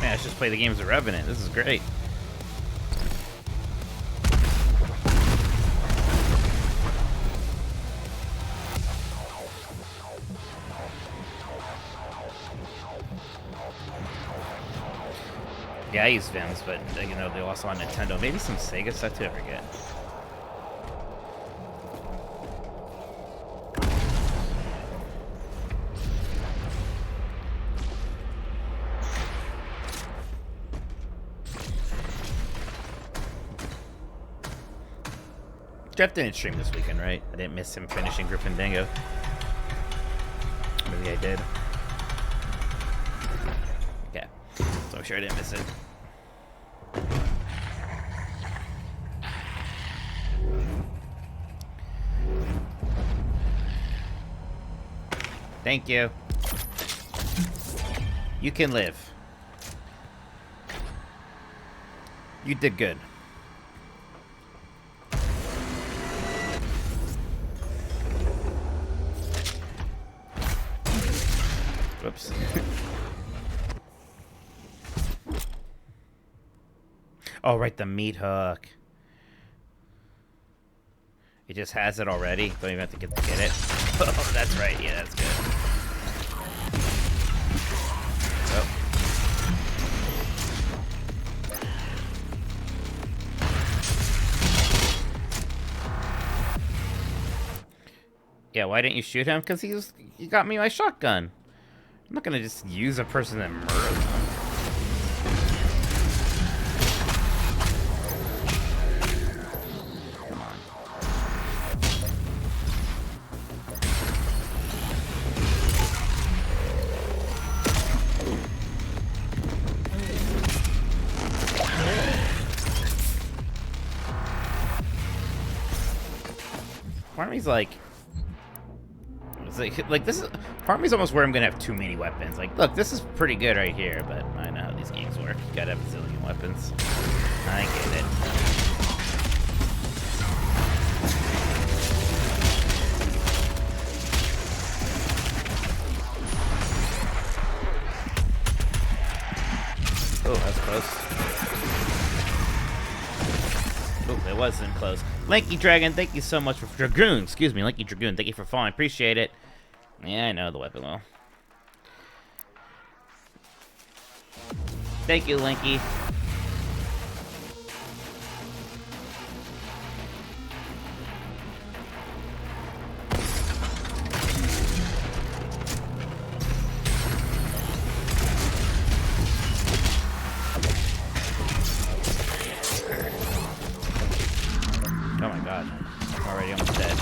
Let's just play the games of Revenant. This is great. Yeah, I use Vims, but you know, they're also on Nintendo. Maybe some Sega stuff too, I forget. Jeff didn't stream this weekend, right? I didn't miss him finishing Griffin Dingo. Maybe I did. Okay. So I'm sure I didn't miss it. Thank you. You can live. You did good. Whoops. Oh, right, the meat hook. It just has it already. Don't even have to get it. Oh, that's right. Yeah, that's good. Oh. Yeah, why didn't you shoot him? Because he got me my shotgun. I'm not gonna just use a person that murdered them. Come on. Part of me's like this is part of me's almost where I'm gonna have too many weapons. Like, look, this is pretty good right here, but I know how these games work. You gotta have a zillion weapons. I get it. Oh, that's close. Oh, it wasn't close. Lanky Dragon, thank you so much for Dragoon. Excuse me, Lanky Dragoon. Thank you for following. Appreciate it. Yeah, I know the weapon well. Thank you, Lanky. Oh my god. I'm already almost dead.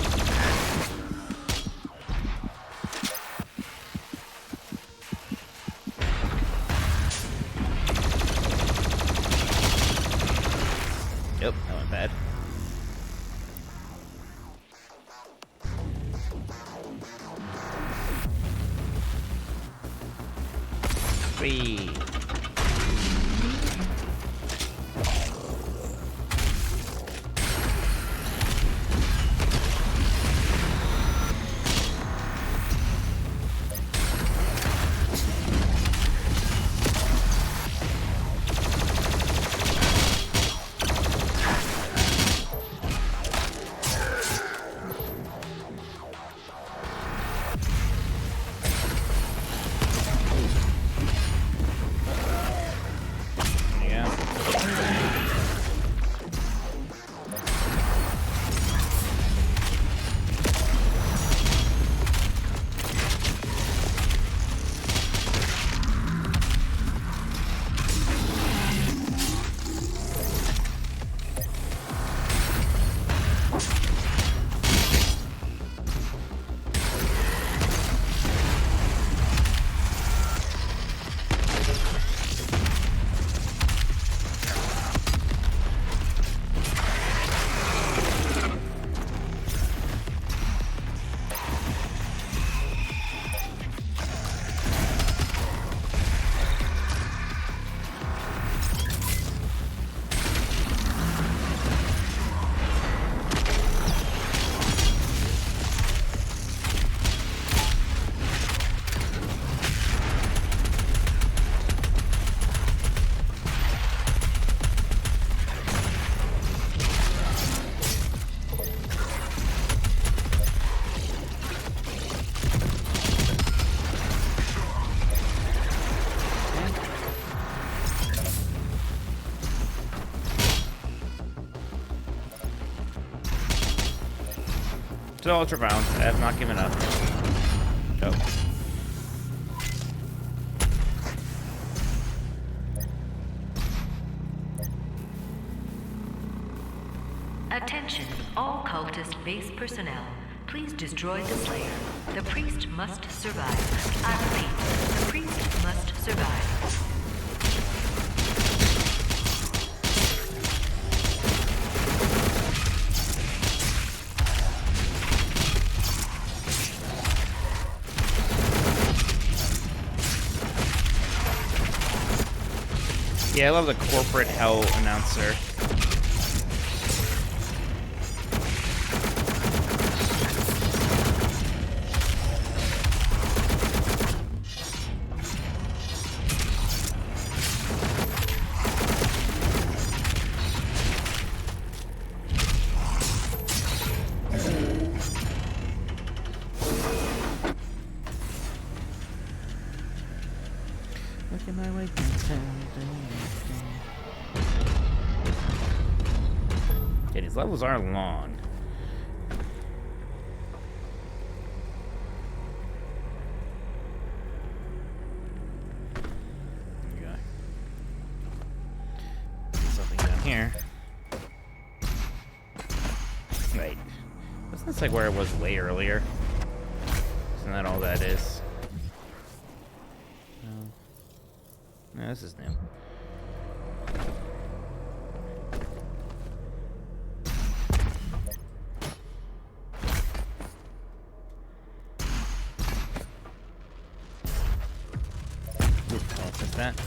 Sweet. Still ultrabound. I have not given up. Nope. Attention, all cultist base personnel. Please destroy the Slayer. The priest must survive. I repeat, the priest must survive. Yeah, I love the corporate hell announcer. Look at my way downtown. Yeah, these levels are long. Okay. Something down here. Wait. Wasn't this like where it was way earlier? Isn't that all that is? No, this is new. What's that?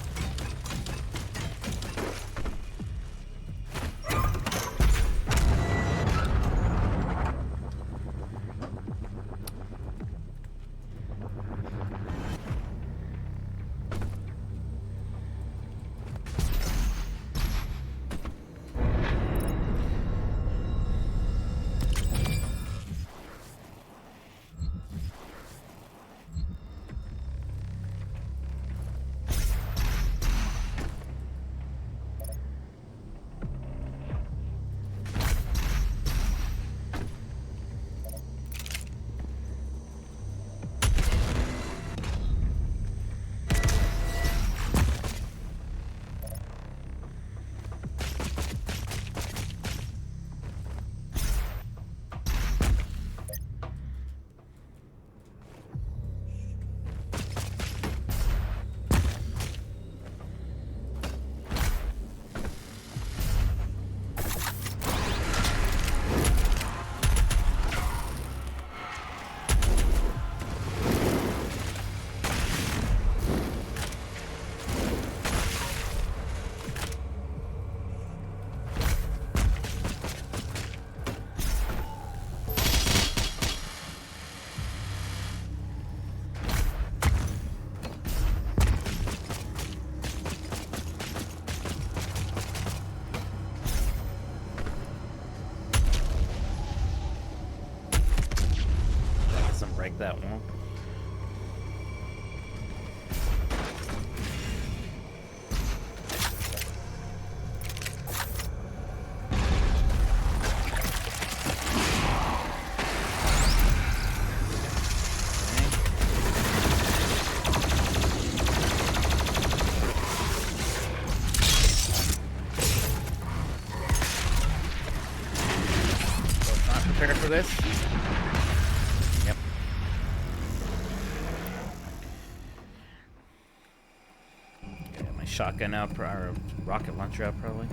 shotgun out, or rocket launcher out, probably.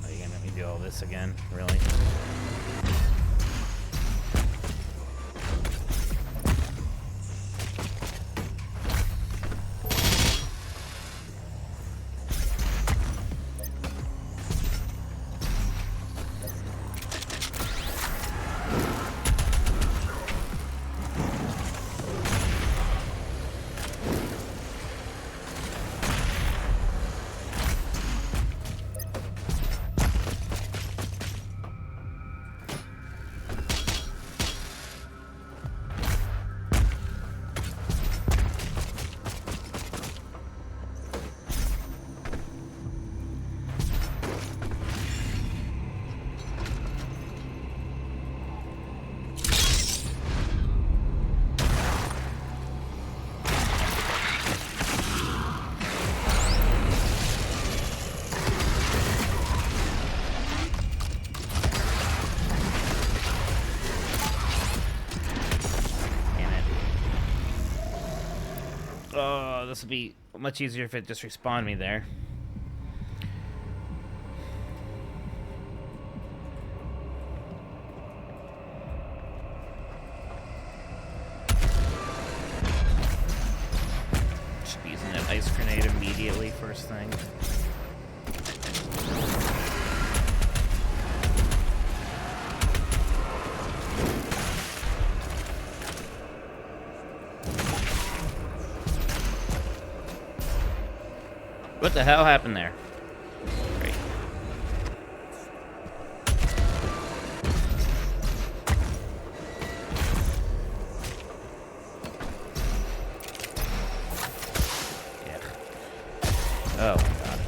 Are you gonna let me do all this again? Really? Oh, this would be much easier if it just respawned me there. Should be using that ice grenade immediately first thing. What the hell happened there? Great. Yeah. Oh my god.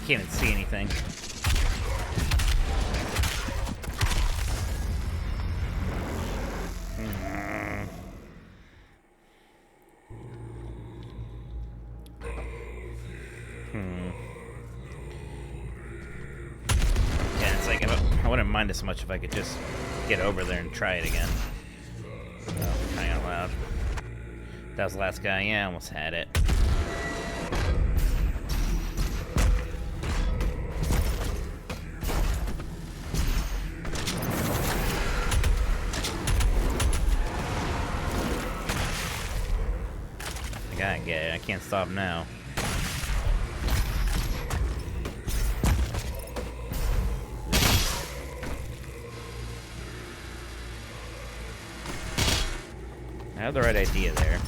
Can't even see anything. Yeah, it's like I wouldn't mind as much if I could just get over there and try it again. Oh, crying out loud. That was the last guy. Yeah, I almost had it. I get it. I can't stop now. I have the right idea there.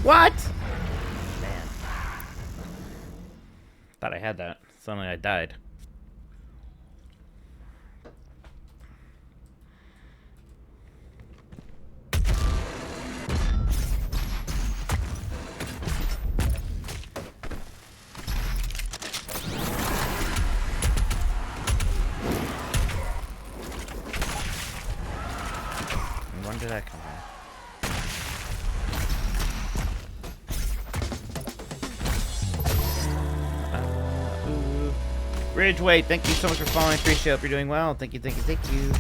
What? Man. Thought I had that. Suddenly I died. When did that come from? Ridgeway, thank you so much for following. Appreciate it. Hope you're doing well. Thank you, thank you, thank you.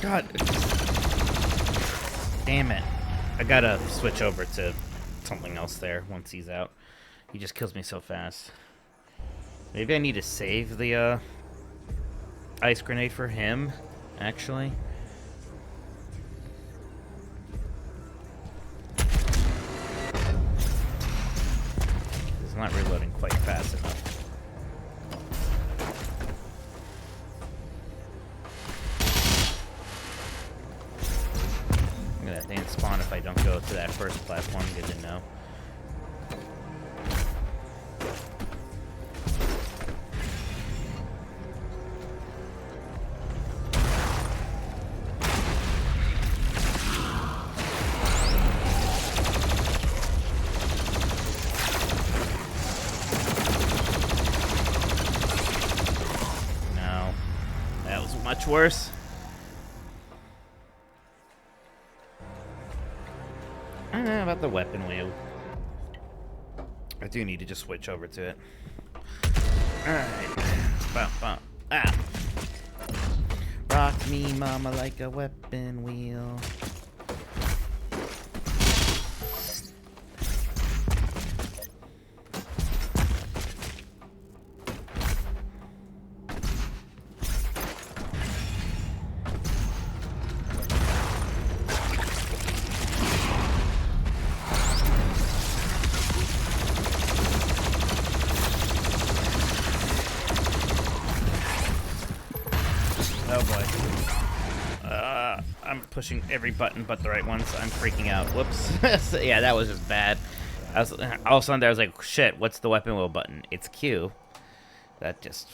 God. Damn it. I gotta switch over to something else there once he's out. He just kills me so fast. Maybe I need to save the ice grenade for him, actually. It's not reloading quite fast enough. I'm gonna dance spawn if I don't go to that first platform. Good to know. Much worse. I don't know about the weapon wheel. I do need to just switch over to it. Alright. Bum, bum. Ah. Rock me, mama, like a weapon wheel. Pushing every button but the right ones. I'm freaking out. Whoops. So, yeah, that was just bad. All of a sudden I was like, shit, what's the weapon wheel button? It's Q. That just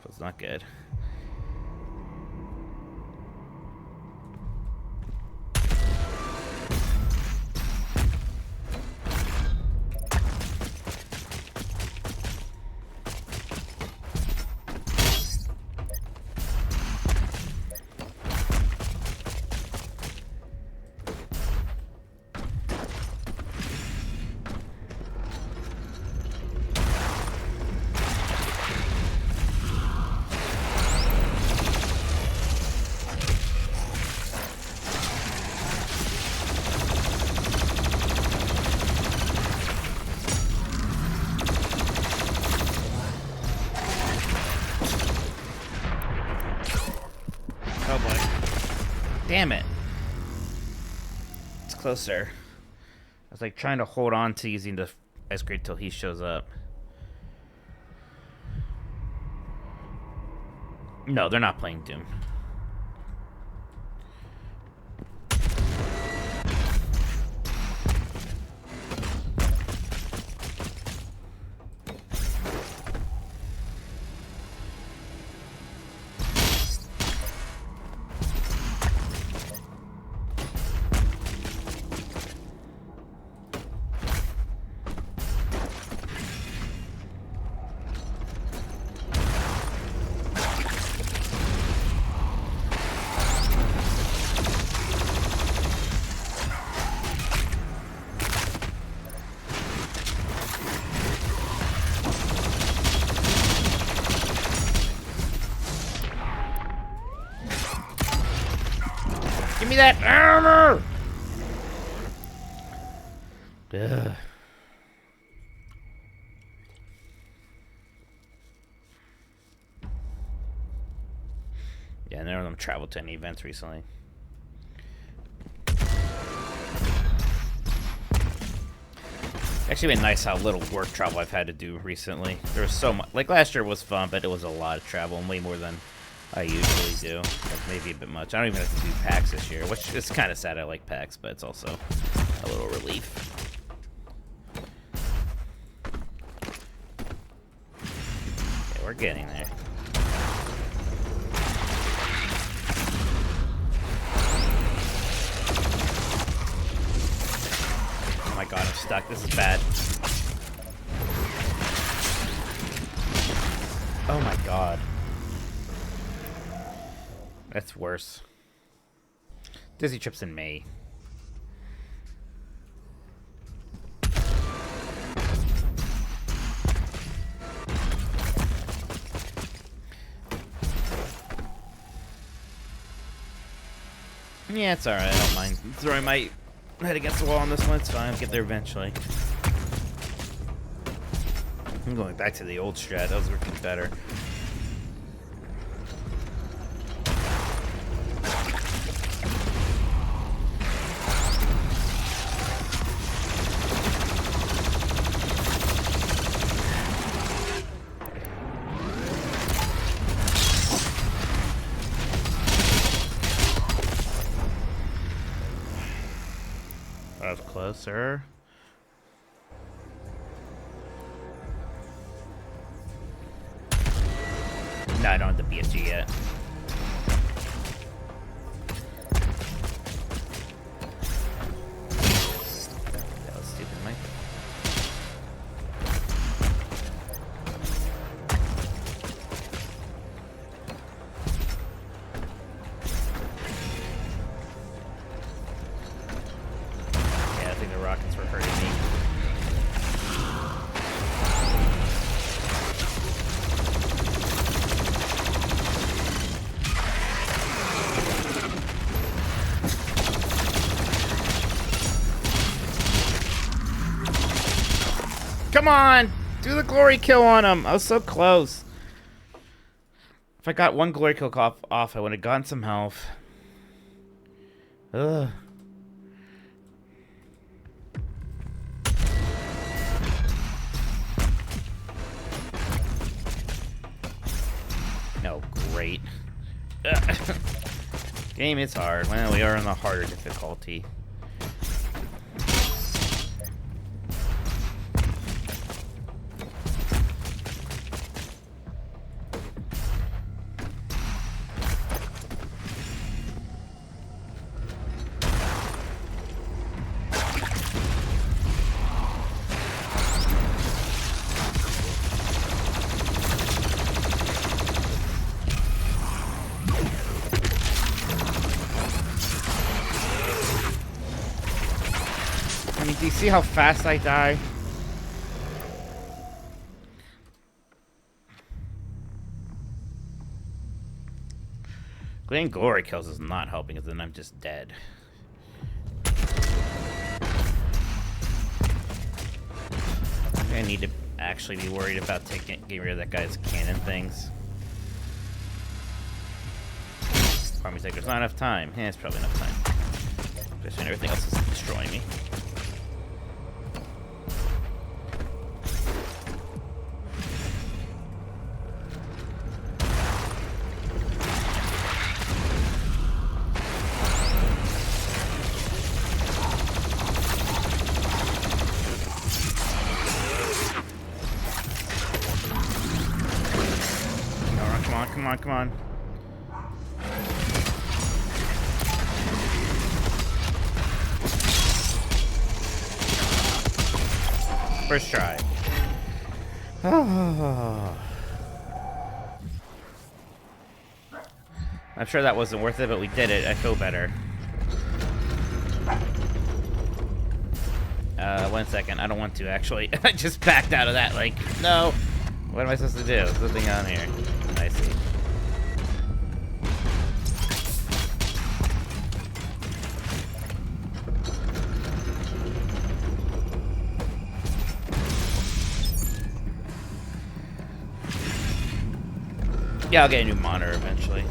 was not good. Damn it. It's closer. I was like trying to hold on to using the ice grenade till he shows up. No, they're not playing Doom. Give me that armor! Ugh. Yeah, none of them traveled to any events recently. Actually been nice how little work travel I've had to do recently. There was so much. Like last year was fun, but it was a lot of travel and way more than I usually do. Like maybe a bit much. I don't even have to do PAX this year, which is kind of sad. I like PAX, but it's also a little relief. Okay, we're getting there. Oh my god, I'm stuck. This is bad. Oh my god. That's worse. Disney trips in May. Yeah, it's alright. I don't mind throwing my head against the wall on this one. It's fine. I'll get there eventually. I'm going back to the old strat. That was working better. That was closer. No, I don't have the BSG yet. That was stupid, Mike. Yeah, I think the rockets were hurting me. Come on! Do the glory kill on him! I was so close. If I got one glory kill off, I would have gotten some health. Ugh. No, great. Game is hard. Well, we are on the harder difficulty. Do you see how fast I die? Getting glory kills is not helping, because then I'm just dead. I need to actually be worried about getting rid of that guy's cannon things. Army's like, there's not enough time. Yeah, it's probably enough time. Especially when everything else is destroying me. Come on. First try. Oh. I'm sure that wasn't worth it, but we did it. I feel better. 1 second. I don't want to, actually. I just backed out of that, like, no. What am I supposed to do? There's nothing on here. I see. Yeah, I'll get a new monitor eventually.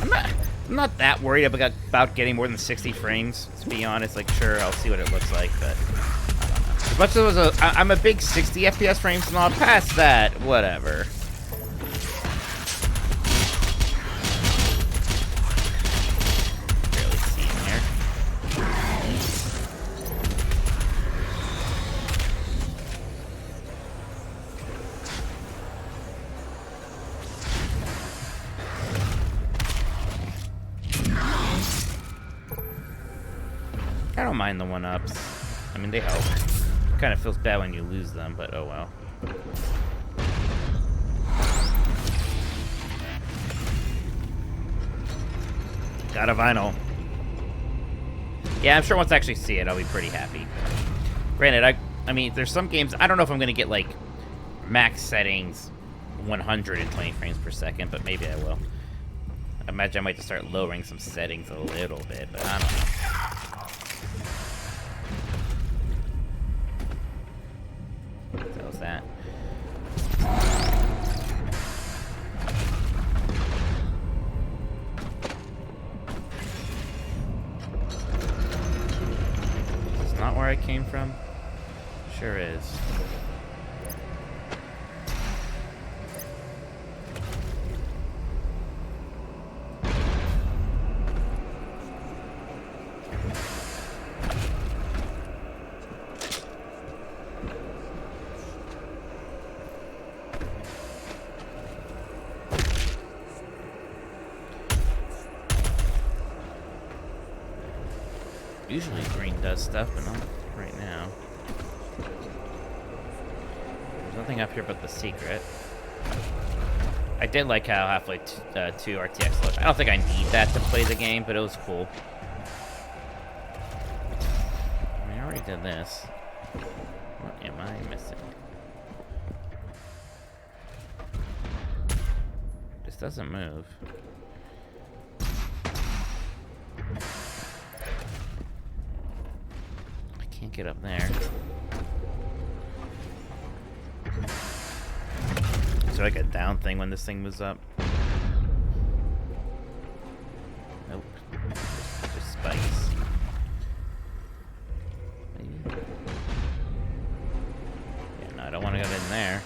I'm not that worried about getting more than 60 frames, to be honest. Like, sure, I'll see what it looks like, but I don't know. As much as I'm a big 60 FPS frames and all, past that, whatever. Barely see him here. I don't mind the 1-ups. I mean, they help. Kind of feels bad when you lose them, but oh well. Got a vinyl. Yeah, I'm sure once I actually see it, I'll be pretty happy. Granted, I mean, there's some games, I don't know if I'm going to get, like, max settings 120 frames per second, but maybe I will. I imagine I might just start lowering some settings a little bit, but I don't know. What was that? Is this not where I came from? Sure is. Usually green does stuff, but not right now. There's nothing up here but the secret. I did like how Half-Life 2 RTX looked. I don't think I need that to play the game, but it was cool. I mean, I already did this. What am I missing? This doesn't move. Can't get up there. Is there like a down thing when this thing moves up? Nope. Just spikes. Maybe. Yeah, no, I don't want to go in there.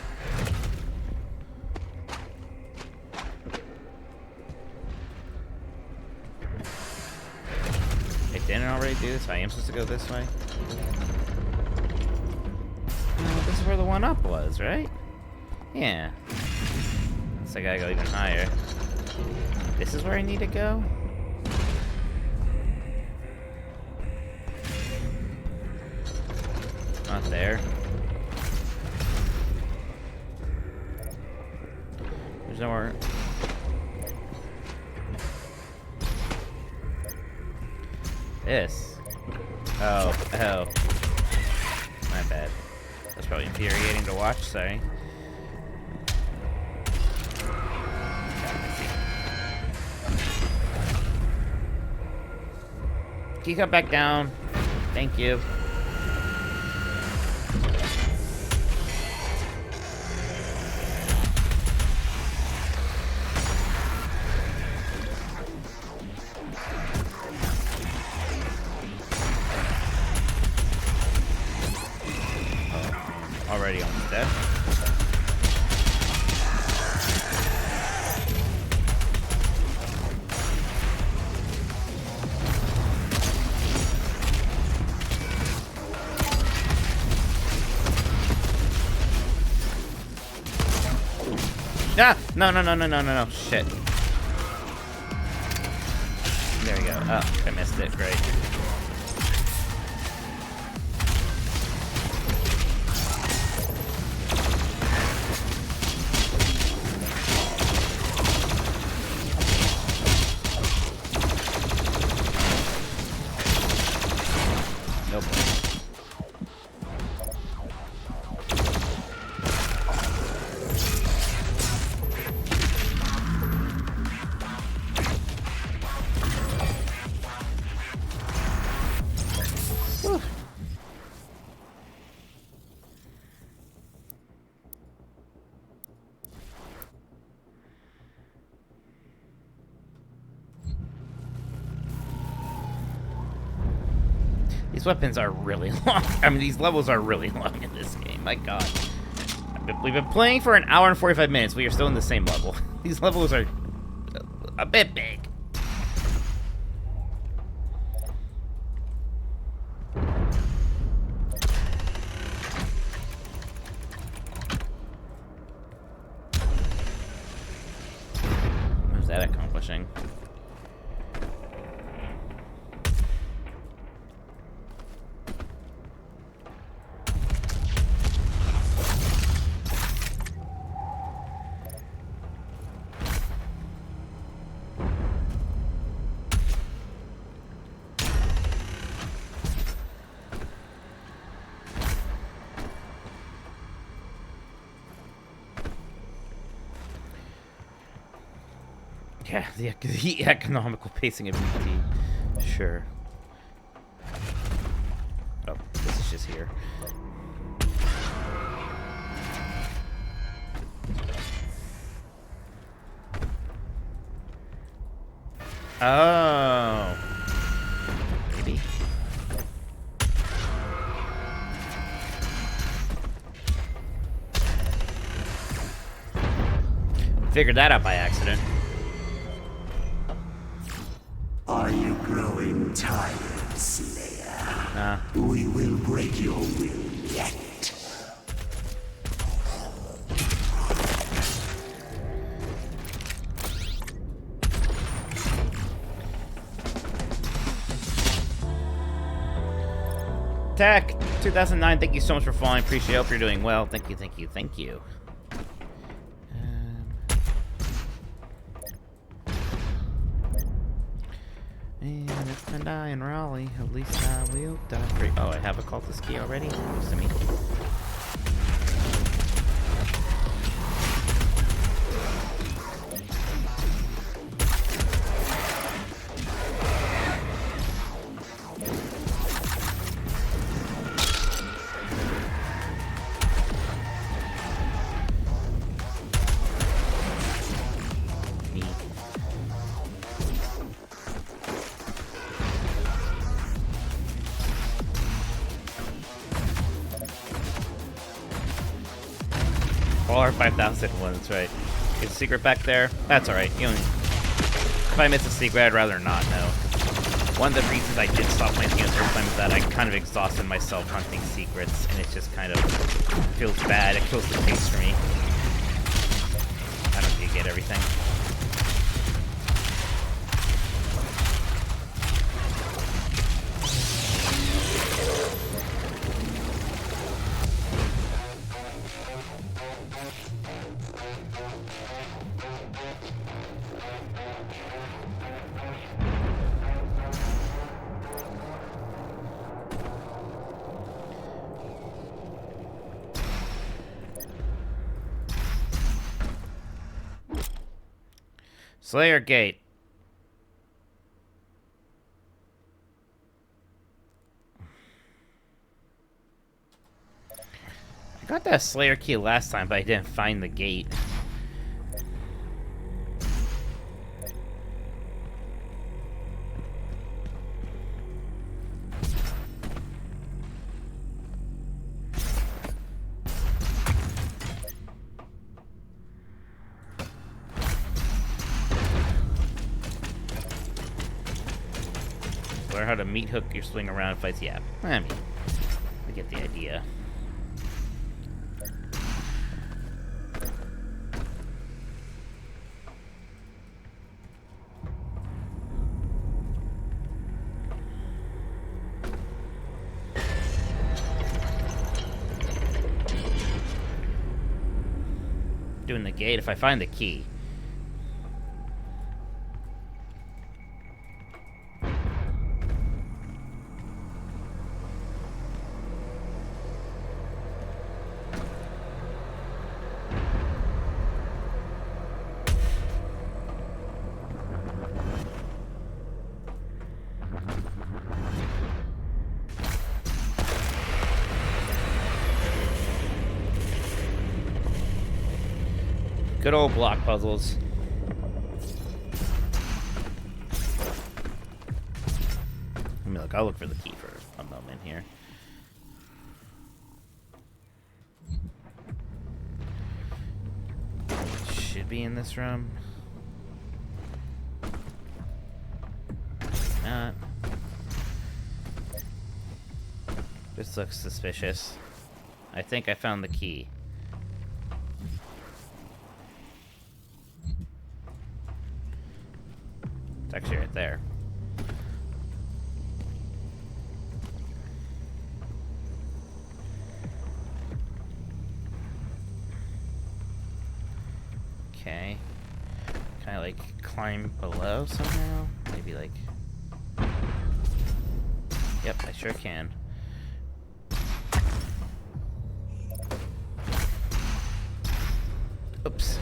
It didn't already do this? I am supposed to go this way? No, this is where the one up was, right? Yeah. So I gotta go even higher. This is where I need to go? Not there. There's nowhere. This. Oh. My bad. That's probably infuriating to watch, sorry. Can you come back down? Thank you. Already almost dead. Ah! No. Shit. There we go. Oh, I missed it. Great. Nope. Whew. These weapons are really long. I mean, these levels are really long in this game. My God. We've been playing for an hour and 45 minutes. We are still in the same level. These levels are a bit big. What is that accomplishing? Okay, the economical pacing of ET. Sure. Oh, this is just here. Oh. Maybe. Figured that out by accident. Are you growing tired, Slayer? We will break your will yet. Tech 2009, thank you so much for following. Appreciate it. Hope you're doing well. Thank you, thank you, thank you. And if I die in Raleigh, at least I will die free. Oh, I have a cultist key already? News to me. Or 5,001, that's right. Is a secret back there? That's alright. If I miss a secret, I'd rather not know. One of the reasons I did stop playing the first time is that I kind of exhausted myself hunting secrets, and it just kind of feels bad. It kills the taste for me. I don't think you get everything. Slayer Gate. I got that Slayer key last time, but I didn't find the gate. Learn how to meat hook your swing around fights. Yeah, I mean, I get the idea. Doing the gate if I find the key. Good old block puzzles. Let me look. I'll look for the key for a moment here. Should be in this room. Not. This looks suspicious. I think I found the key. It's actually right there. Okay. Can I like climb below somehow? Maybe like... Yep, I sure can. Oops.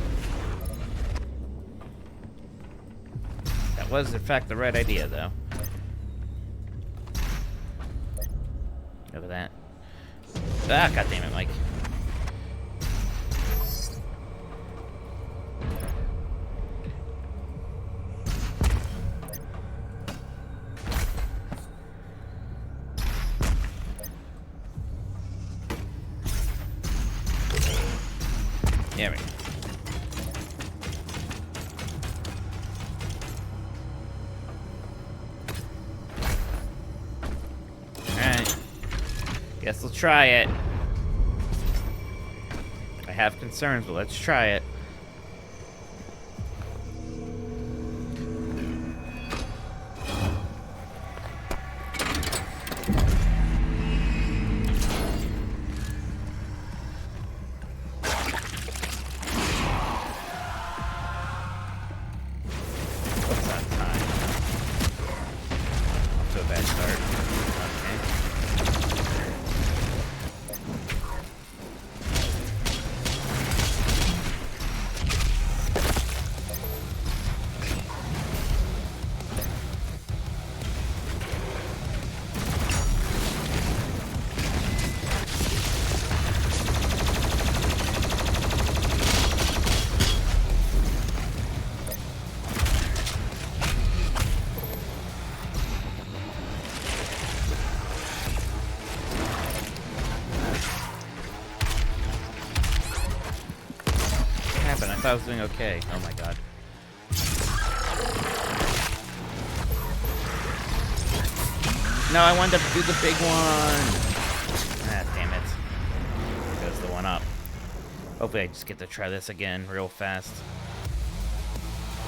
That was, in fact, the right idea, though. Over that. Ah, goddammit, Mike. There we go. Alright. Guess we'll try it. I have concerns, but let's try it. What's that time? Off to a bad start. I thought I was doing okay. Oh my god. No, I wanted to do the big one. Ah, damn it. There goes the one up. Hopefully I just get to try this again real fast.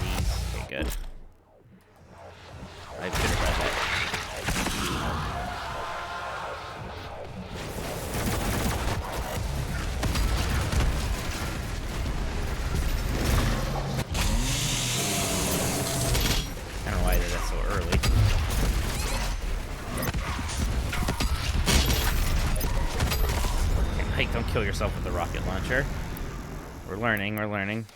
Please. Okay, good. I should have read that. I don't know why I did that so early. Okay, Mike, don't kill yourself with the rocket launcher. We're learning, we're learning.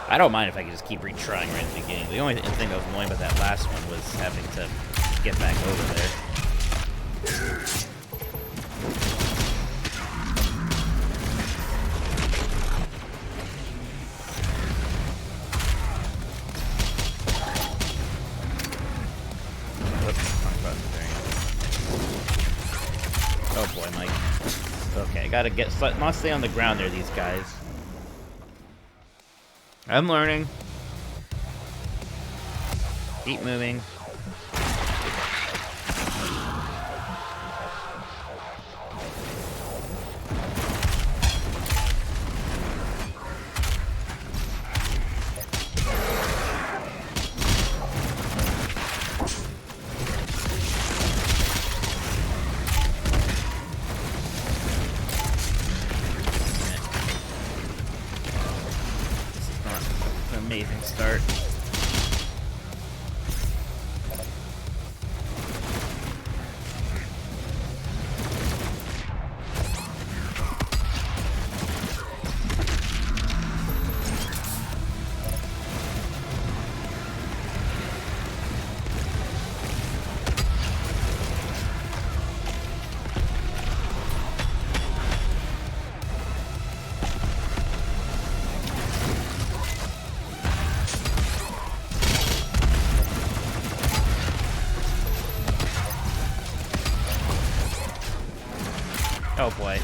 I don't mind if I can just keep retrying right at the beginning. The only thing that was annoying about that last one was having to get back over there. Oh boy, Mike. Okay, gotta get. Must stay on the ground there, these guys. I'm learning. Keep moving. Amazing start. Oh boy.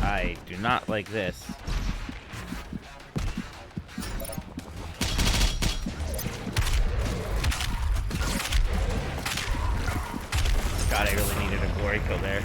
I do not like this. God, I really needed a glory kill there.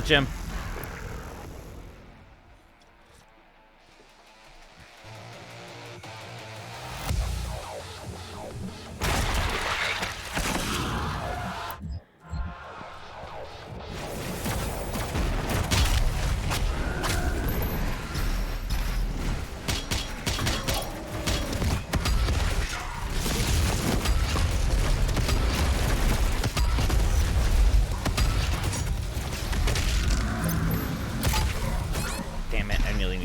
punch him.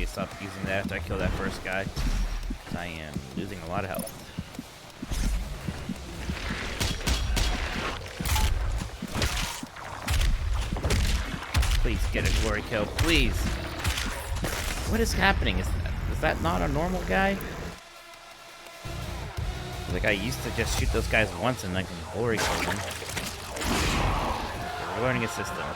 Stop using that after I kill that first guy. I am losing a lot of health. Please get a glory kill, please. What is happening? Is that not a normal guy? Like I used to just shoot those guys once and I can glory kill them. We're learning a system.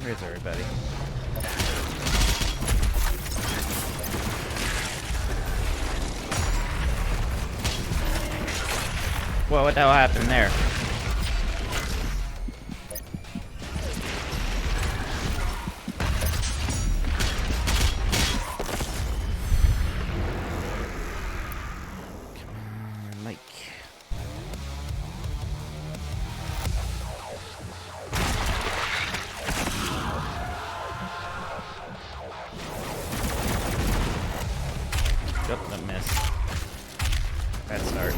Where's everybody? Well, what the hell happened there? Come on, Mike. Oh, that missed. Bad start.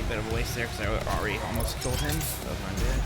Bit of a waste there because I already almost killed him. That was not good.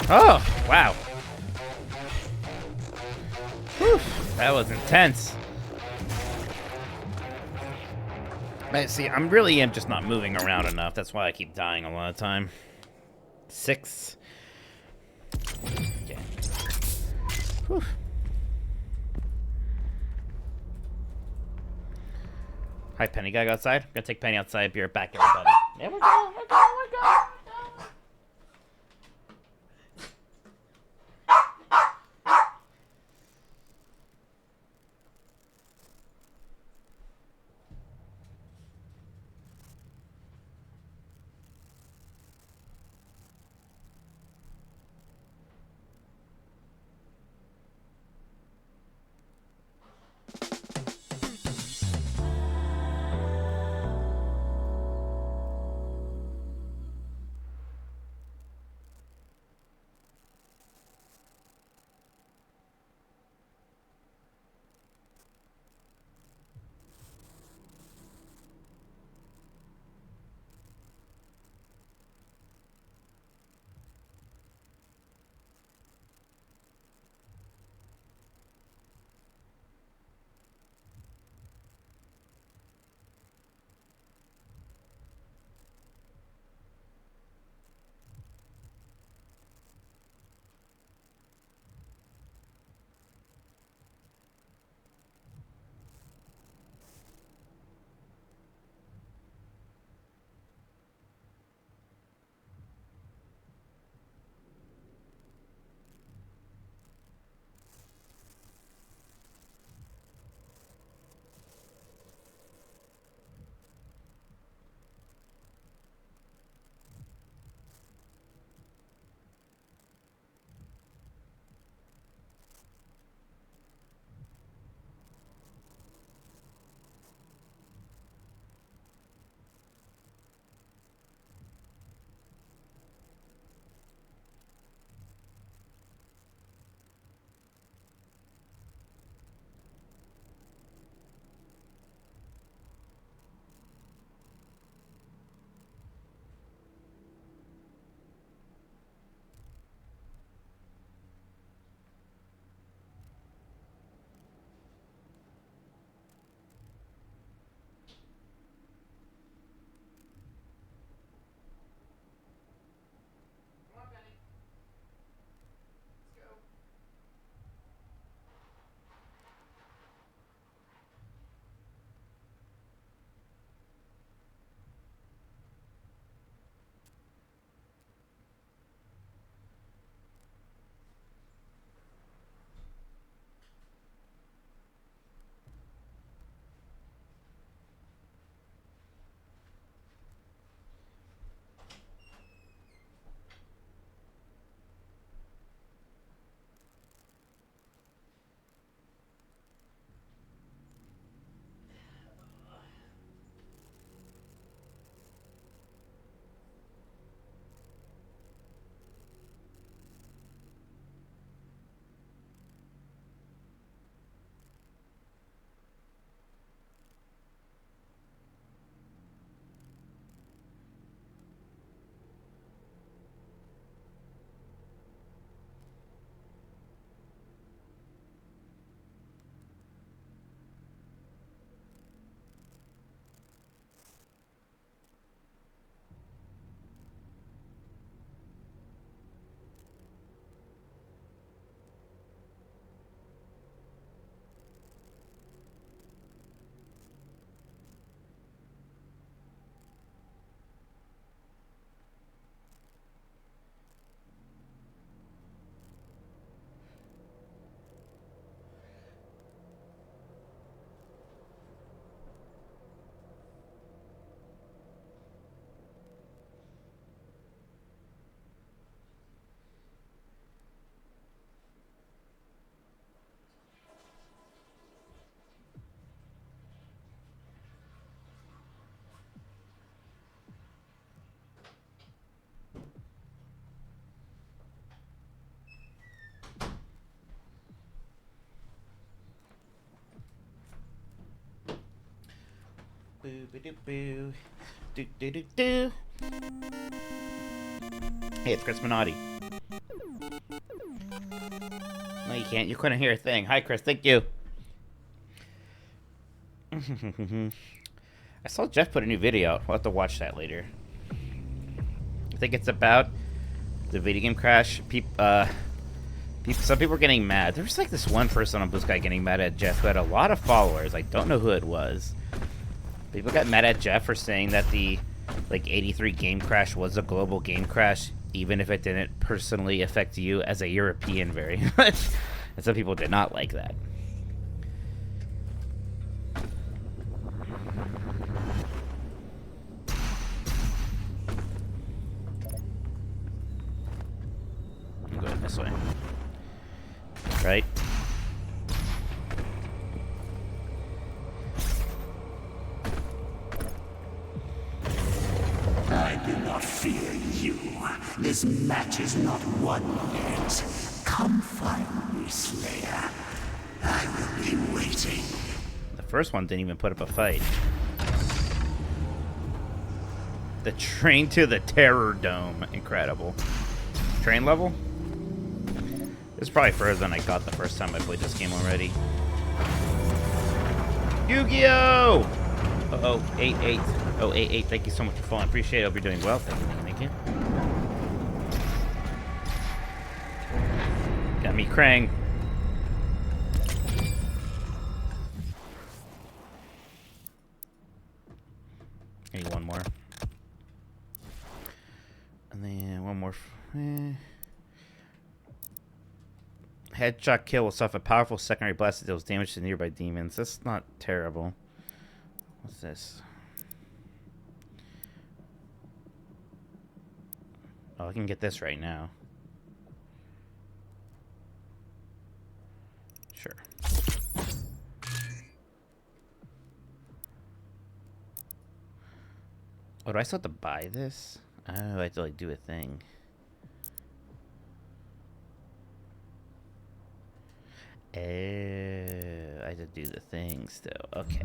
Oh, wow. Whew, that was intense. See, I'm really am just not moving around enough. That's why I keep dying a lot of time. 6. Okay. Whew. Hi, Penny. Gotta go outside? I'm gonna take Penny outside. Be right back, everybody. Yeah, we're going, we're going, we're going. Boo, boo, doo, boo. Do, do, do, do. Hey, it's Chris Minotti. can't. You couldn't hear a thing. Hi, Chris. Thank you. I saw Jeff put a new video out. We'll have to watch that later. I think it's about the video game crash. Some people are getting mad. There was like this one person on Blue Sky getting mad at Jeff who had a lot of followers. I don't know who it was. People got mad at Jeff for saying that the like 83 game crash was a global game crash, even if it didn't personally affect you as a European very much. And some people did not like that. I'm going this way. Right? I do not fear you. This match is not won yet. Come find me, Slayer. I will be waiting. The first one didn't even put up a fight. The train to the Terror Dome. Incredible. Train level? This is probably further than I got the first time I played this game already. Yu-Gi-Oh! Uh-oh, 88. Oh, 88, thank you so much for following. Appreciate it. Hope you're doing well. Thank you. Got me Krang. I need one more. And then one more. Headshot kill will suffer powerful secondary blast that deals damage to nearby demons. That's not terrible. What's this? Oh, I can get this right now. Sure. Oh, do I still have to buy this? Oh, I have to like do a thing. I have to do the thing still. Okay.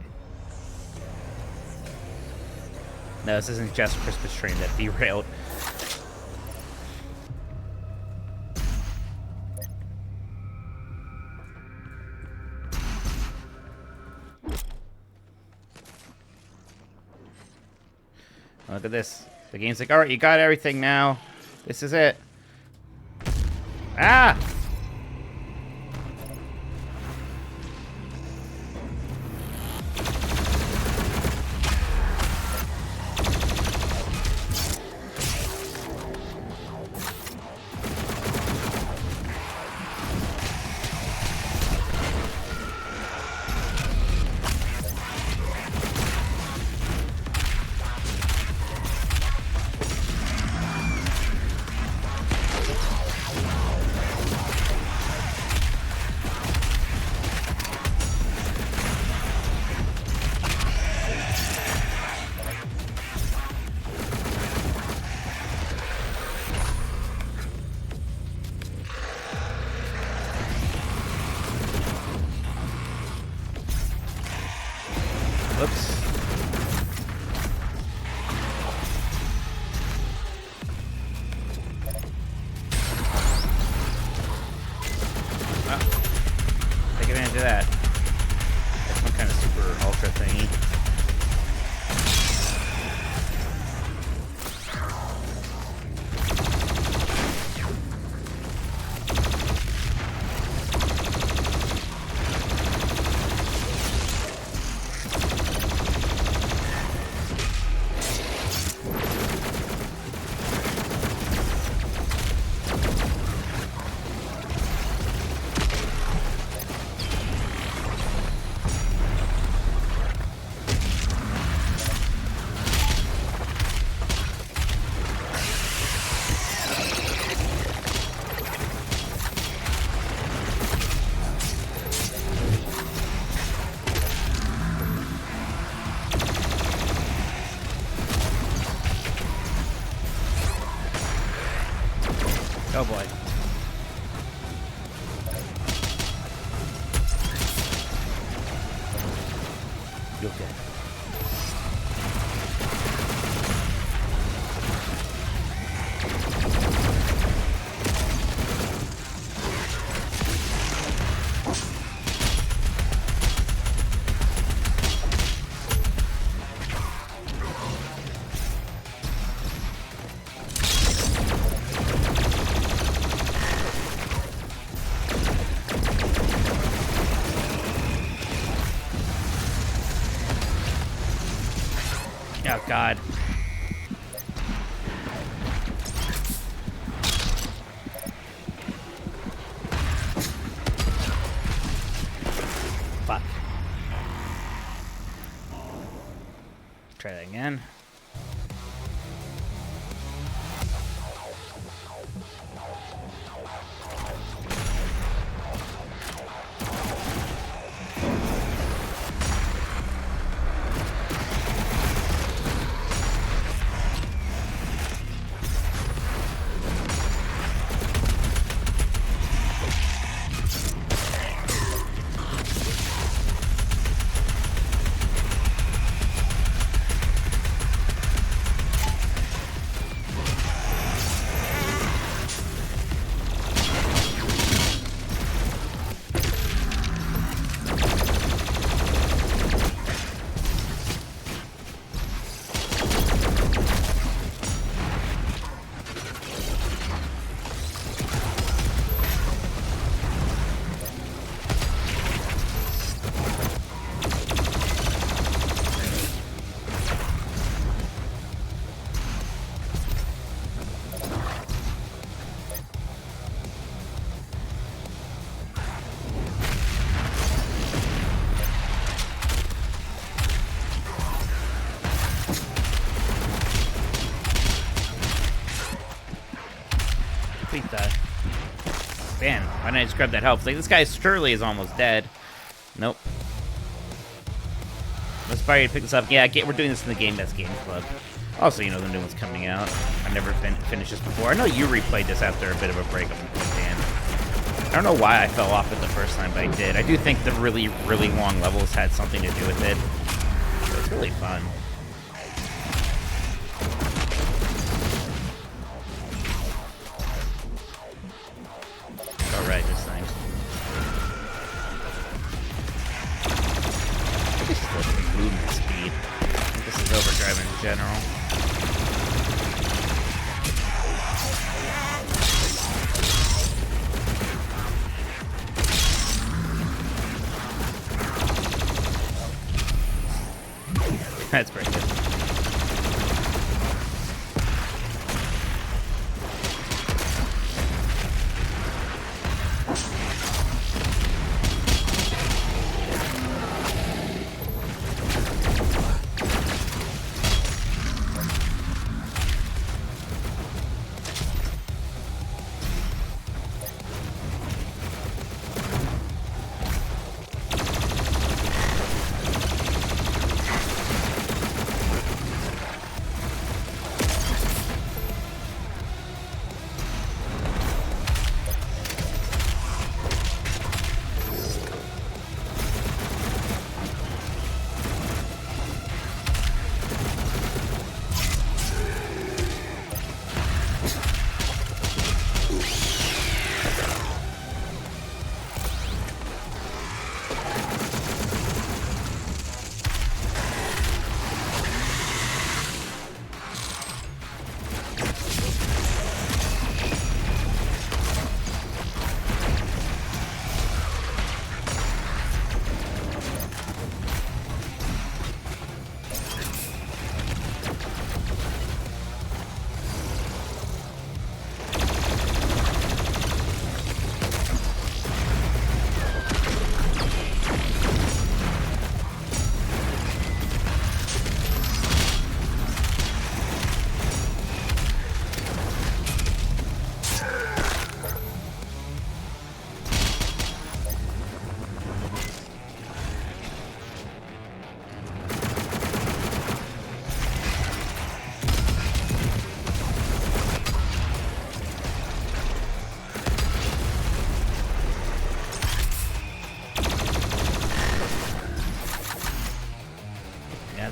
No, this isn't just Christmas train that derailed. Look at this. The game's like, alright, you got everything now. This is it. Ah! Oh boy. You okay? Oh, God. Fuck. Try that again. Beat that. Man, why didn't I just grab that help? Like, this guy surely is almost dead. Nope. Let's fire you to pick this up. Yeah, we're doing this in the Game Best Games Club. Also, you know, the new one's coming out. I've never finished this before. I know you replayed this after a bit of a break up in Dan. I don't know why I fell off it the first time, but I did. I do think the really, really long levels had something to do with it. So it's really fun. Alright, this thing. This is supposed to be movement speed. I think this is overdrive in general. That's pretty good.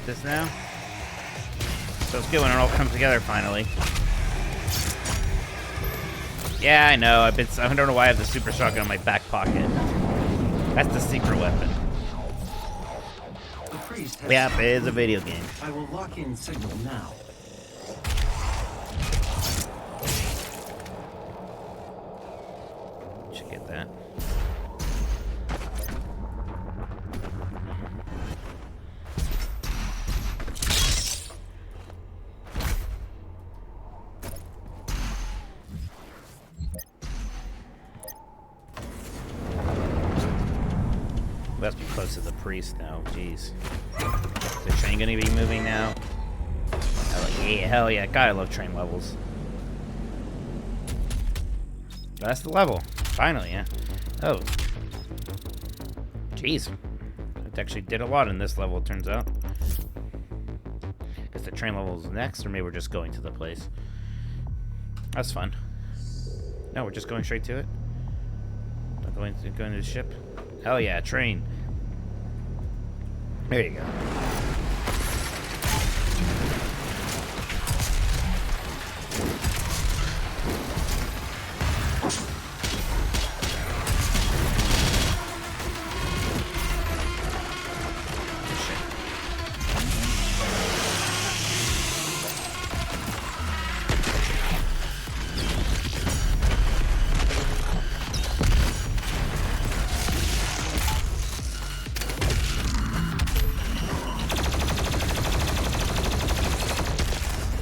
This now. So it's good when it all comes together finally. Yeah, I know. I don't know why I have the super shotgun in my back pocket. That's the secret weapon. The priest has Yeah, it's a video game. I will lock in signal now. Should get that. close to the priest now. Jeez. Is the train gonna be moving now? Hell yeah. God, I love train levels. That's the level. Finally, yeah. Oh. Jeez. It actually did a lot in this level, it turns out. Guess the train level is next, or maybe we're just going to the place. That's fun. No, we're just going straight to it. Not going to the ship. Hell yeah, train. There you go.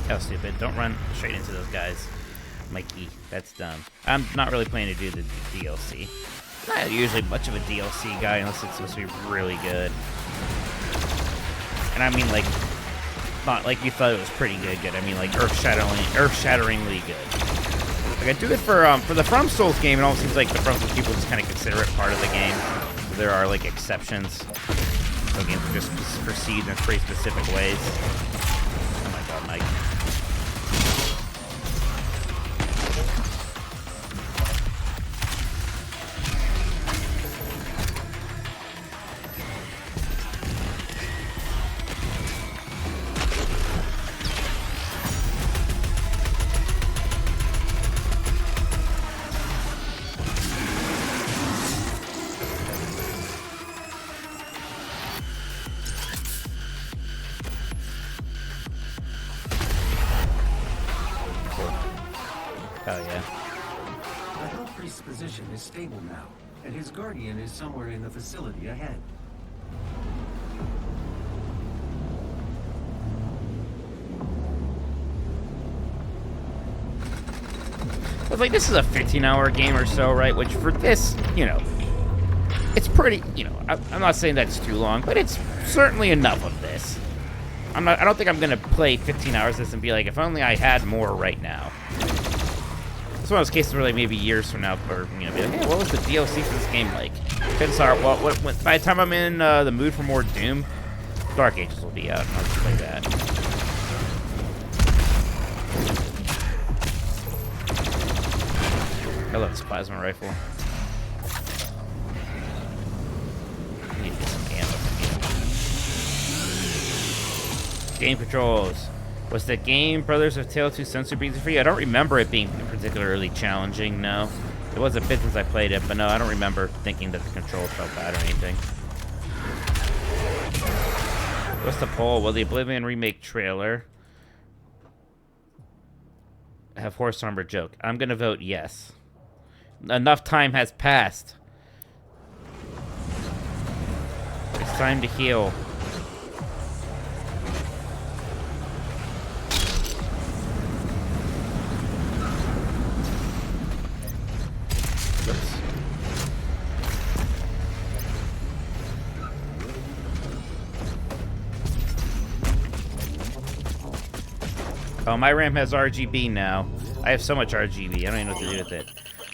How stupid. Don't run straight into those guys. Mikey, that's dumb. I'm not really planning to do the DLC. Not usually much of a DLC guy unless it's supposed to be really good. And I mean like, not like you thought it was pretty good. I mean like earth-shatteringly good. Like I do it for the From Souls game. It almost seems like the From Souls people just kind of consider it part of the game. There are like exceptions. So games are just perceived in pretty specific ways. Oh my god, Mike. Oh yeah. The Hell Priest's position is stable now, and his guardian is somewhere in the facility ahead. But like this is a 15-hour game or so, right? Which for this, you know, it's pretty. You know, I'm not saying that's too long, but it's certainly enough of this. I don't think I'm gonna play 15 hours of this and be like, if only I had more right now. It's one of those cases where like maybe years from now, or you know, be like, hey, what was the DLC for this game like? By the time I'm in the mood for more Doom, Dark Ages will be out, and I'll just play that. I love this plasma rifle. I need to get some ammo from you. Game controls. Was the game Brothers of Tale 2 sensor easy for you? I don't remember it being particularly challenging, no. It was a bit since I played it, but no, I don't remember thinking that the controls felt bad or anything. What's the poll? Will the Oblivion remake trailer have horse armor joke? I'm gonna vote yes. Enough time has passed. It's time to heal. Oh, my RAM has RGB now. I have so much RGB, I don't even know what to do with it.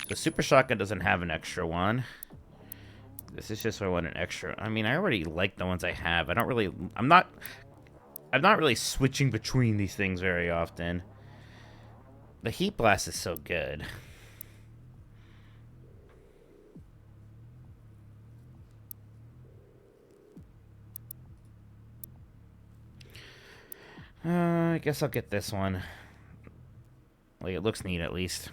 The Super Shotgun doesn't have an extra one. This is just what I want an extra. I mean, I already like the ones I have. I'm not really switching between these things very often. The Heat Blast is so good. I guess I'll get this one. Like, it looks neat, at least.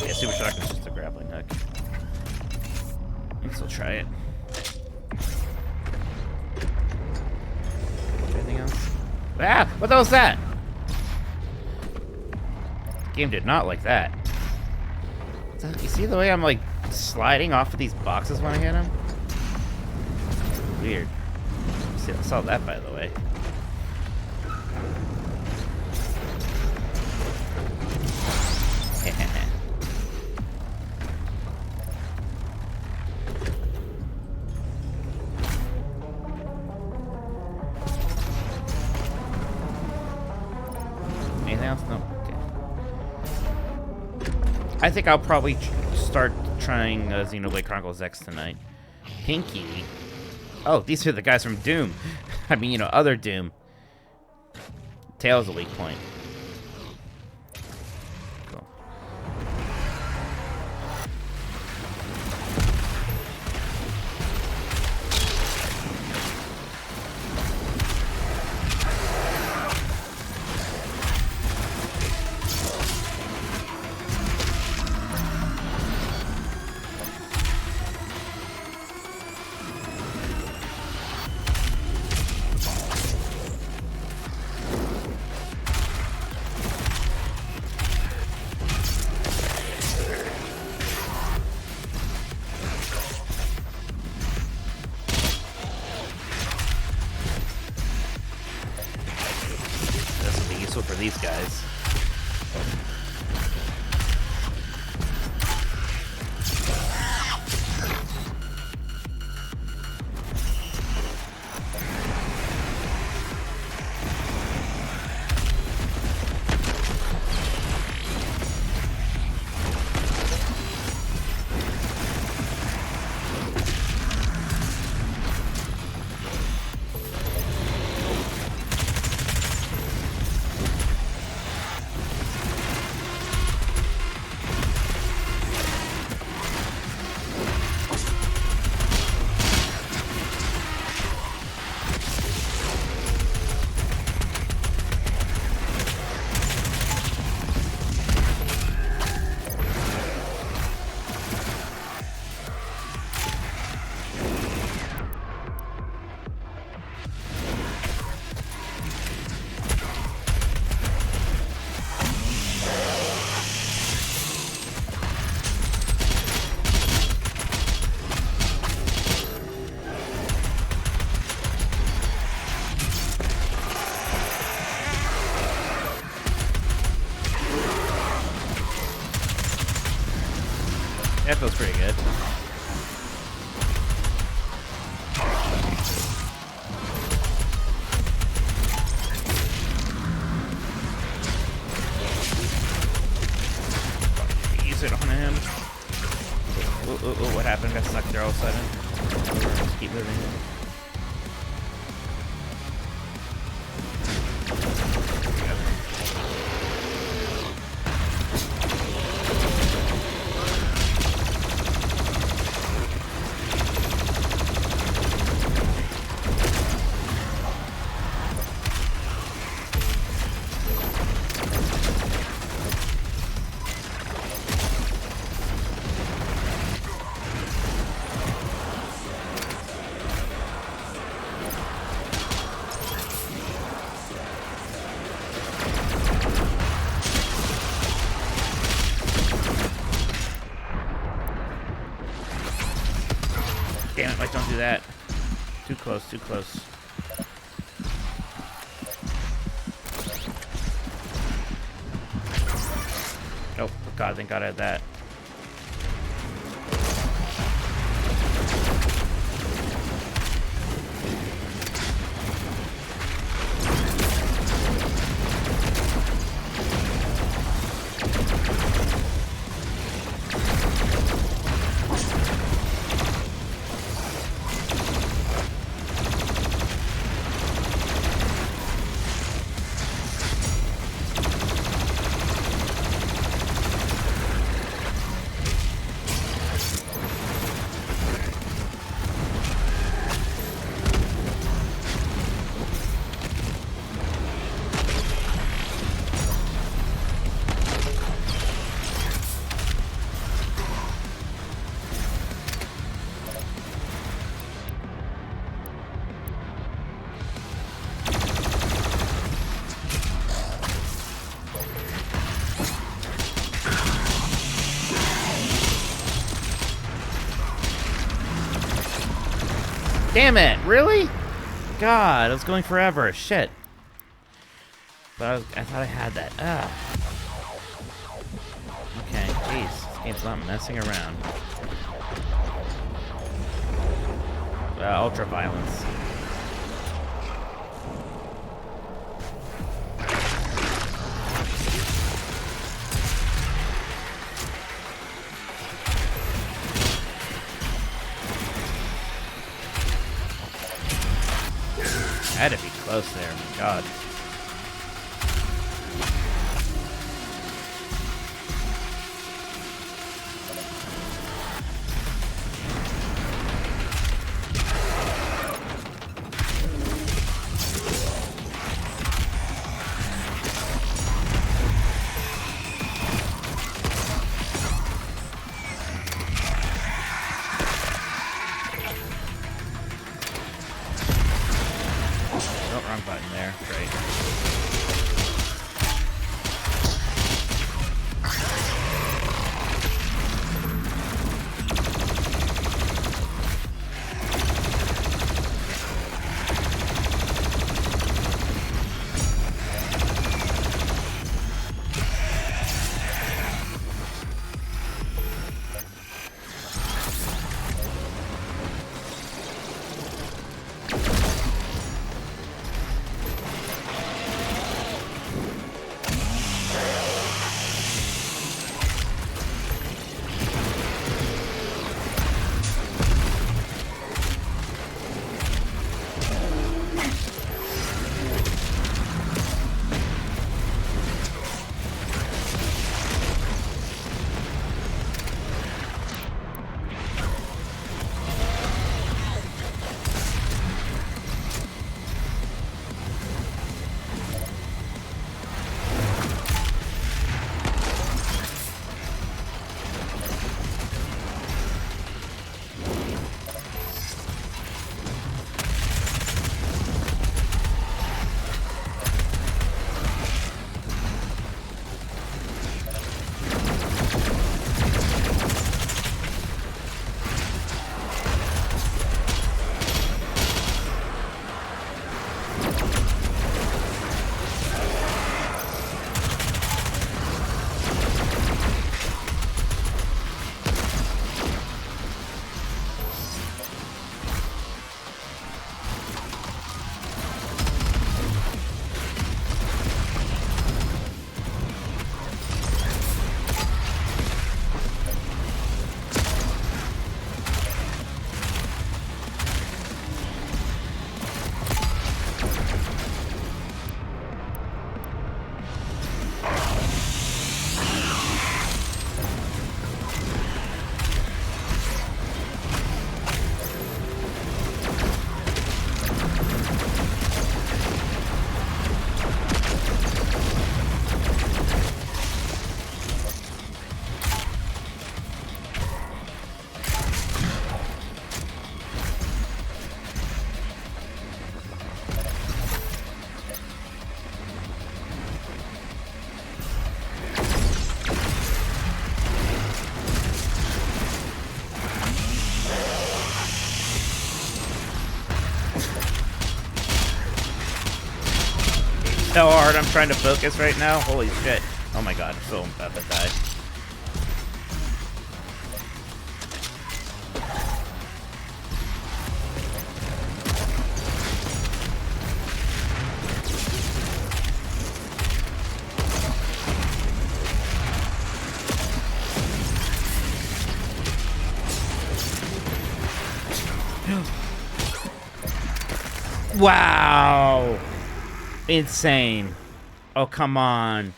Yeah, Super Shotgun's just a grappling hook. I guess I'll try it. Anything else? Ah! What the hell was that? The game did not like that. You see the way I'm, like, sliding off of these boxes when I hit them? Weird. See, I saw that, by the way. I think I'll probably start trying Xenoblade Chronicles X tonight. Pinky. Oh, these are the guys from Doom. I mean, other Doom. Tails a weak point. Cool. For these guys. That feels pretty good. Use it on him. Ooh, what happened? Got stuck there all of a sudden. Just keep moving. Damn it, Mike, don't do that. Too close, too close. Oh, God, thank God I had that. Damn it, really? God, I was going forever. Shit. But I thought I had that. Ah. Okay, jeez. This game's not messing around. Ultra violence. Had to be close there. Oh my God. Wrong button there. Great. How hard I'm trying to focus right now. Holy shit. Oh my God, I'm so about to die. Wow. Insane. Oh, come on.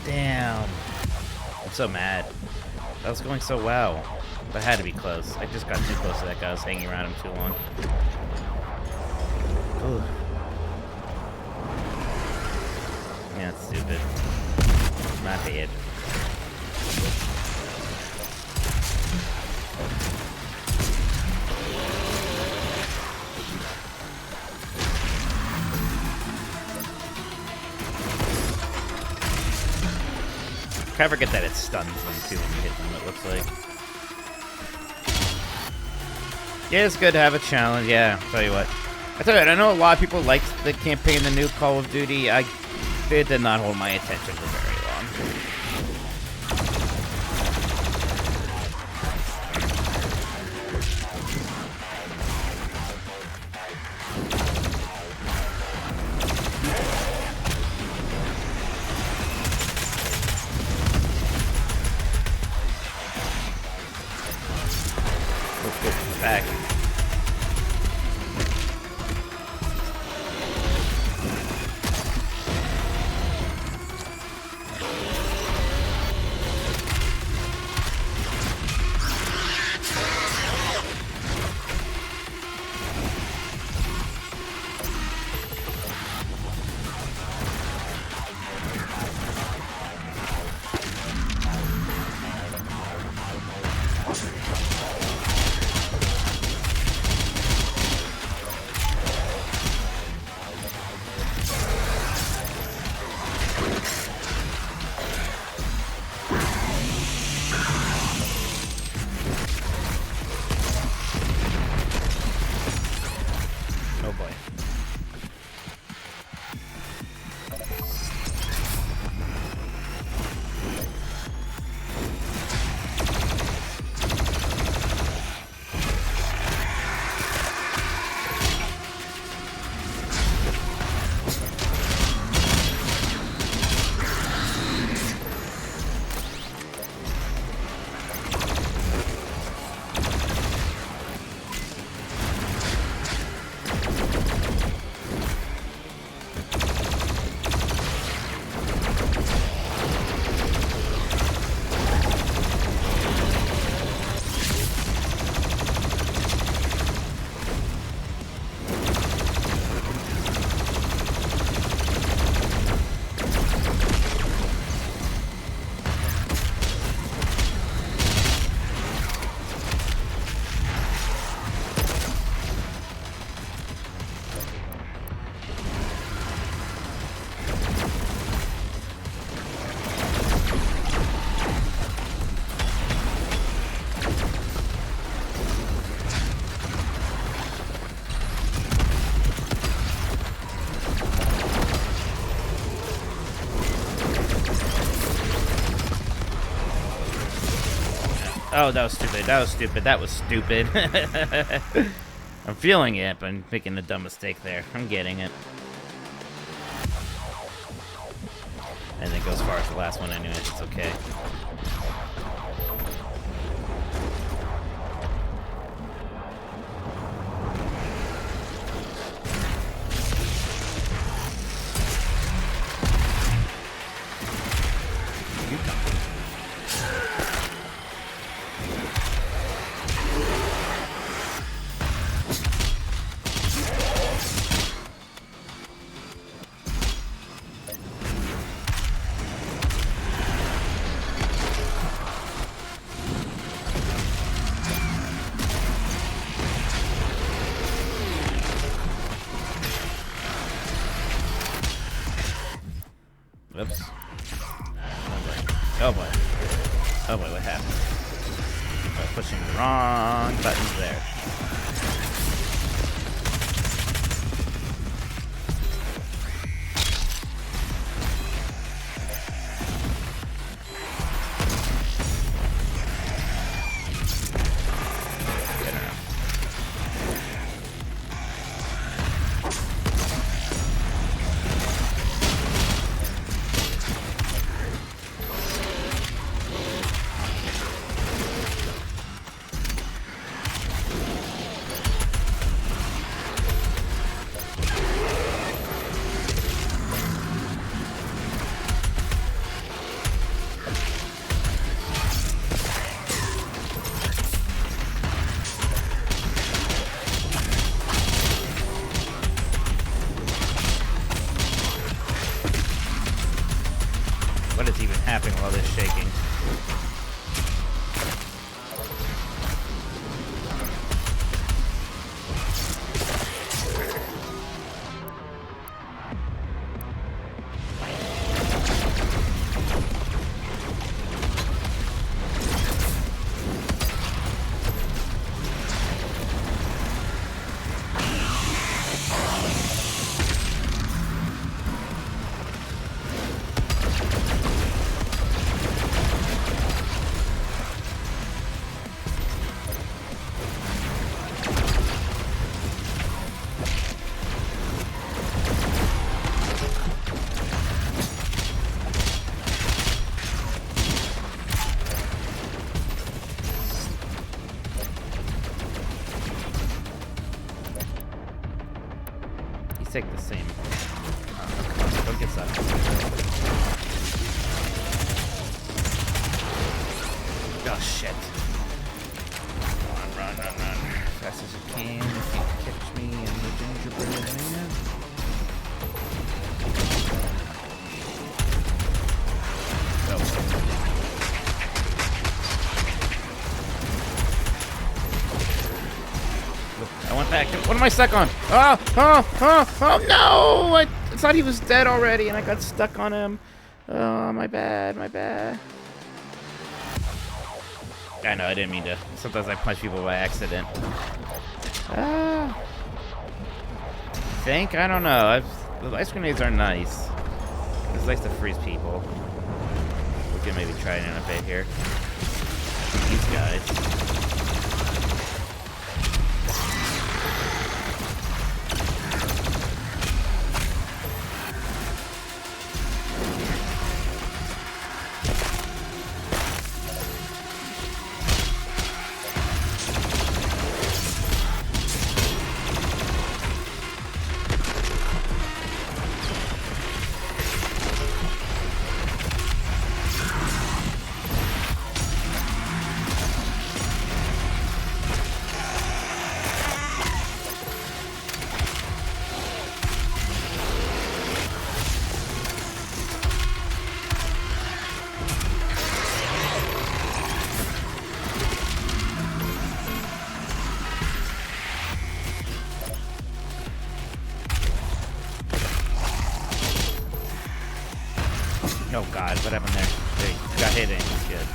Damn. I'm so mad. That was going so well. That had to be close. I just got too close to that guy. I was hanging around him too long. Ooh. Yeah, it's stupid. My bad. I forget that it stuns them too when you hit them, it looks like. Yeah, it's good to have a challenge, yeah, I'll tell you what. I know a lot of people liked the campaign, the new Call of Duty. It did not hold my attention for very long. Back. Oh, that was stupid. That was stupid. That was stupid. I'm feeling it, but I'm making a dumb mistake there. I'm getting it. And it goes as far as the last one anyway. It's okay. Whoops. Oh boy. Oh boy, what happened? I was pushing the wrong buttons there. What is even happening while this is shaking? Take the same. Don't get stuck. Oh shit. Run. Fast as you can. If you catch me in the gingerbread man. I went back. What am I stuck on? Oh no! I thought he was dead already and I got stuck on him. Oh, my bad. I know, I didn't mean to. Sometimes I punch people by accident. I don't know. The ice grenades are nice. It's nice to freeze people. We can maybe try it in a bit here. These guys. Oh god, what happened there? They got hit in. He's good.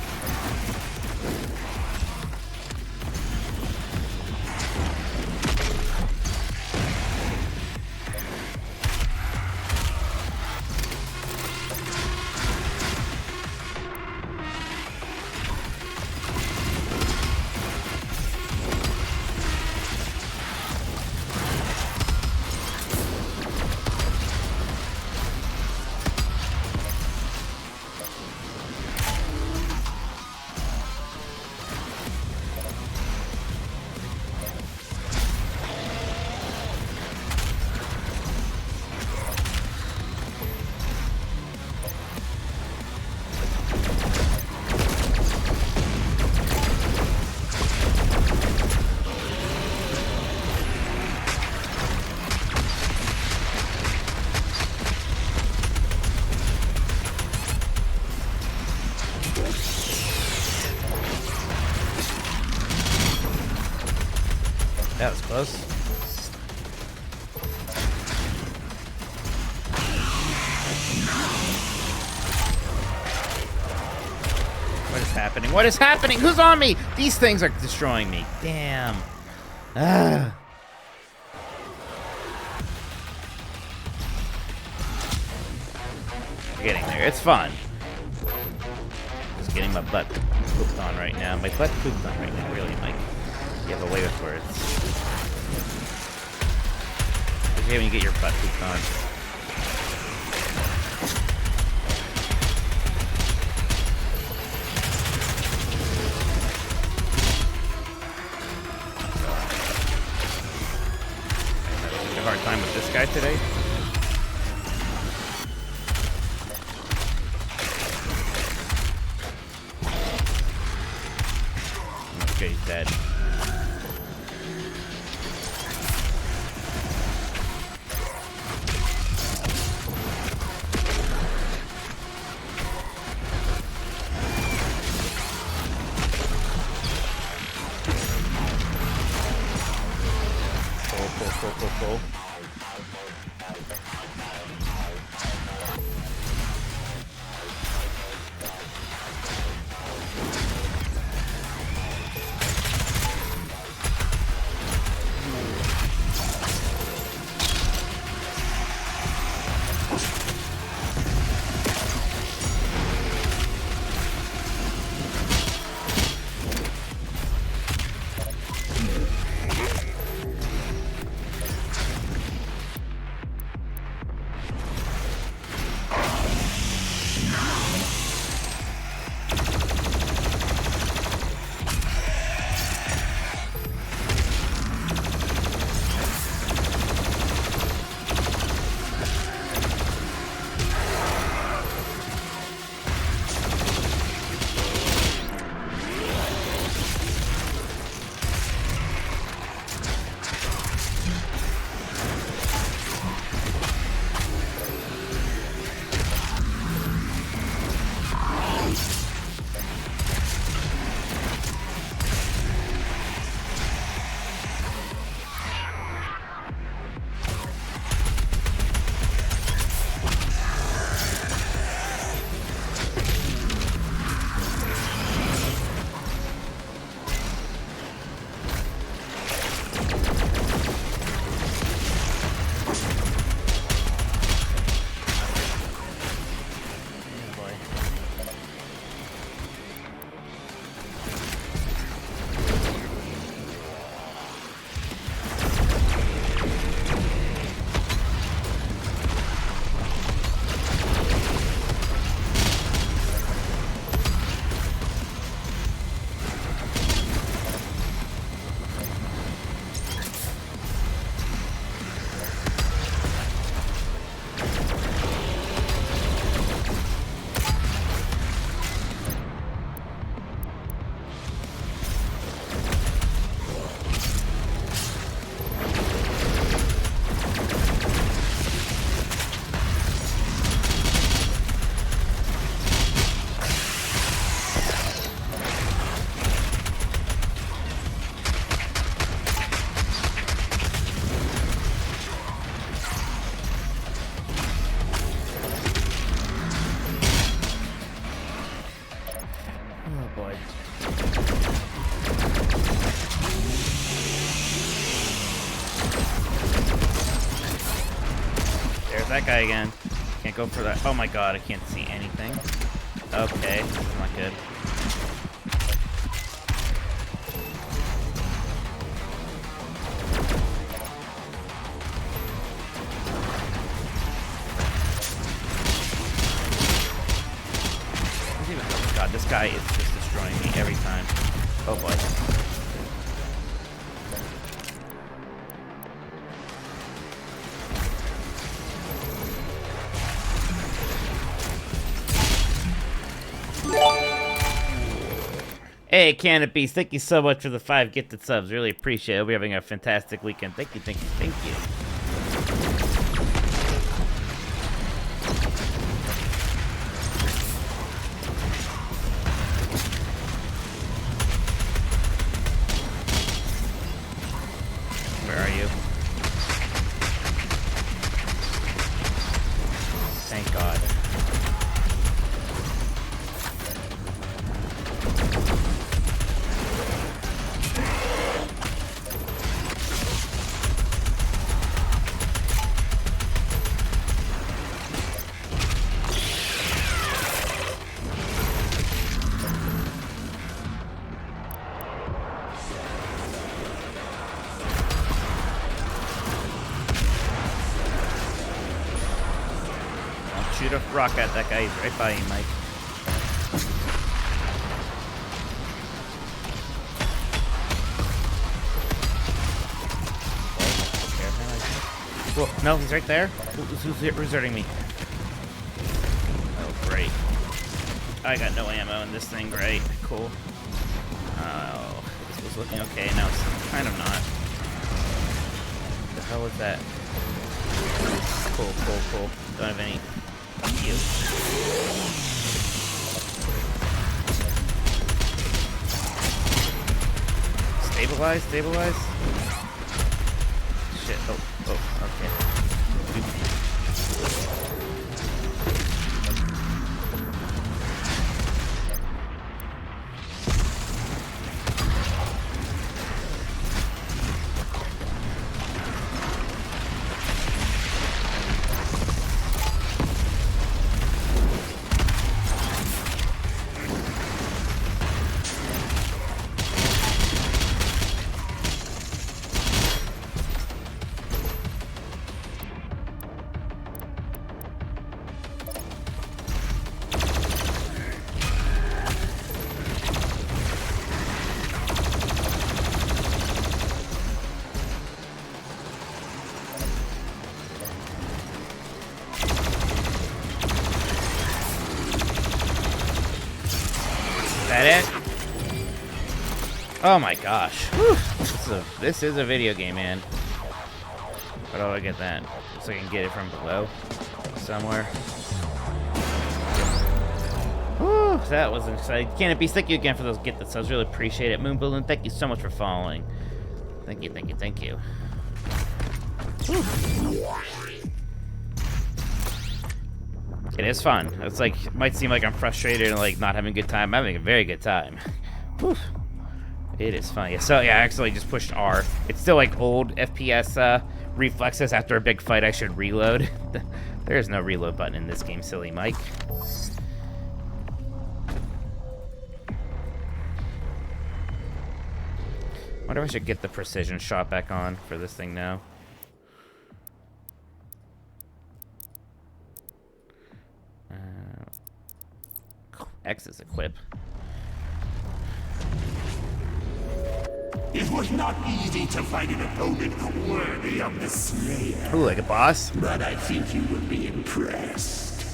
That was close. What is happening? What is happening? Who's on me? These things are destroying me. Damn. Ah. We're getting there. It's fun. Just getting my butt pooped on right now. My butt pooped on right now. Really, Mike. You have a way with words. It's okay when you get your butt pooped on. A hard time with this guy today. Okay, he's dead. Pull. That guy again. Can't go for that. Oh my god, I can't see anything. Okay, that's not good. Oh god, this guy is just destroying me every time. Oh boy. Hey, Canopy, thank you so much for the 5 gifted subs. Really appreciate it. Hope you're having a fantastic weekend. Thank you. shoot a rock at that guy. He's right by you, Mike. Whoa, no, he's right there. Who's hurting me? Oh, great. I got no ammo in this thing. Great. Cool. Oh, this was looking okay. Now it's kind of not. What the hell was that? Cool. Don't have any heals. Stabilize. Shit. Oh, okay. That it? Oh my gosh. Whew. This is a video game, man. How do I get that? So I can get it from below somewhere. Whew, that was exciting. Can't be thank you again for those gift subs. Really appreciate it. Moon Balloon, thank you so much for following. Thank you. Whew. It is fun. It's like, it might seem like I'm frustrated and like not having a good time. I'm having a very good time. Whew. It is fun. Yeah, so yeah, I actually just pushed R. It's still like old FPS reflexes. After a big fight, I should reload. There is no reload button in this game, silly Mike. Wonder if I should get the precision shot back on for this thing now. X is equip. It was not easy to find an opponent worthy of the Slayer. Ooh, like a boss? But I think you will be impressed.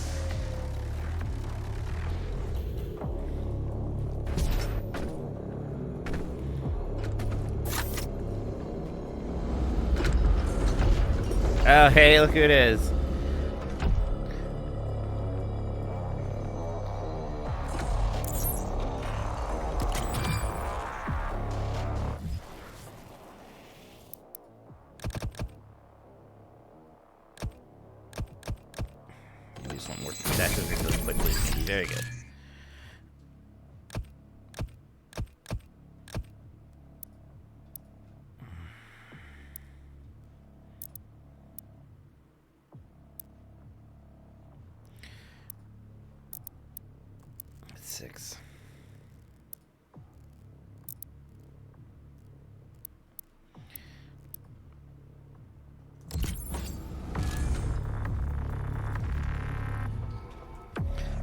Oh, hey, look who it is. Very good. That's 6.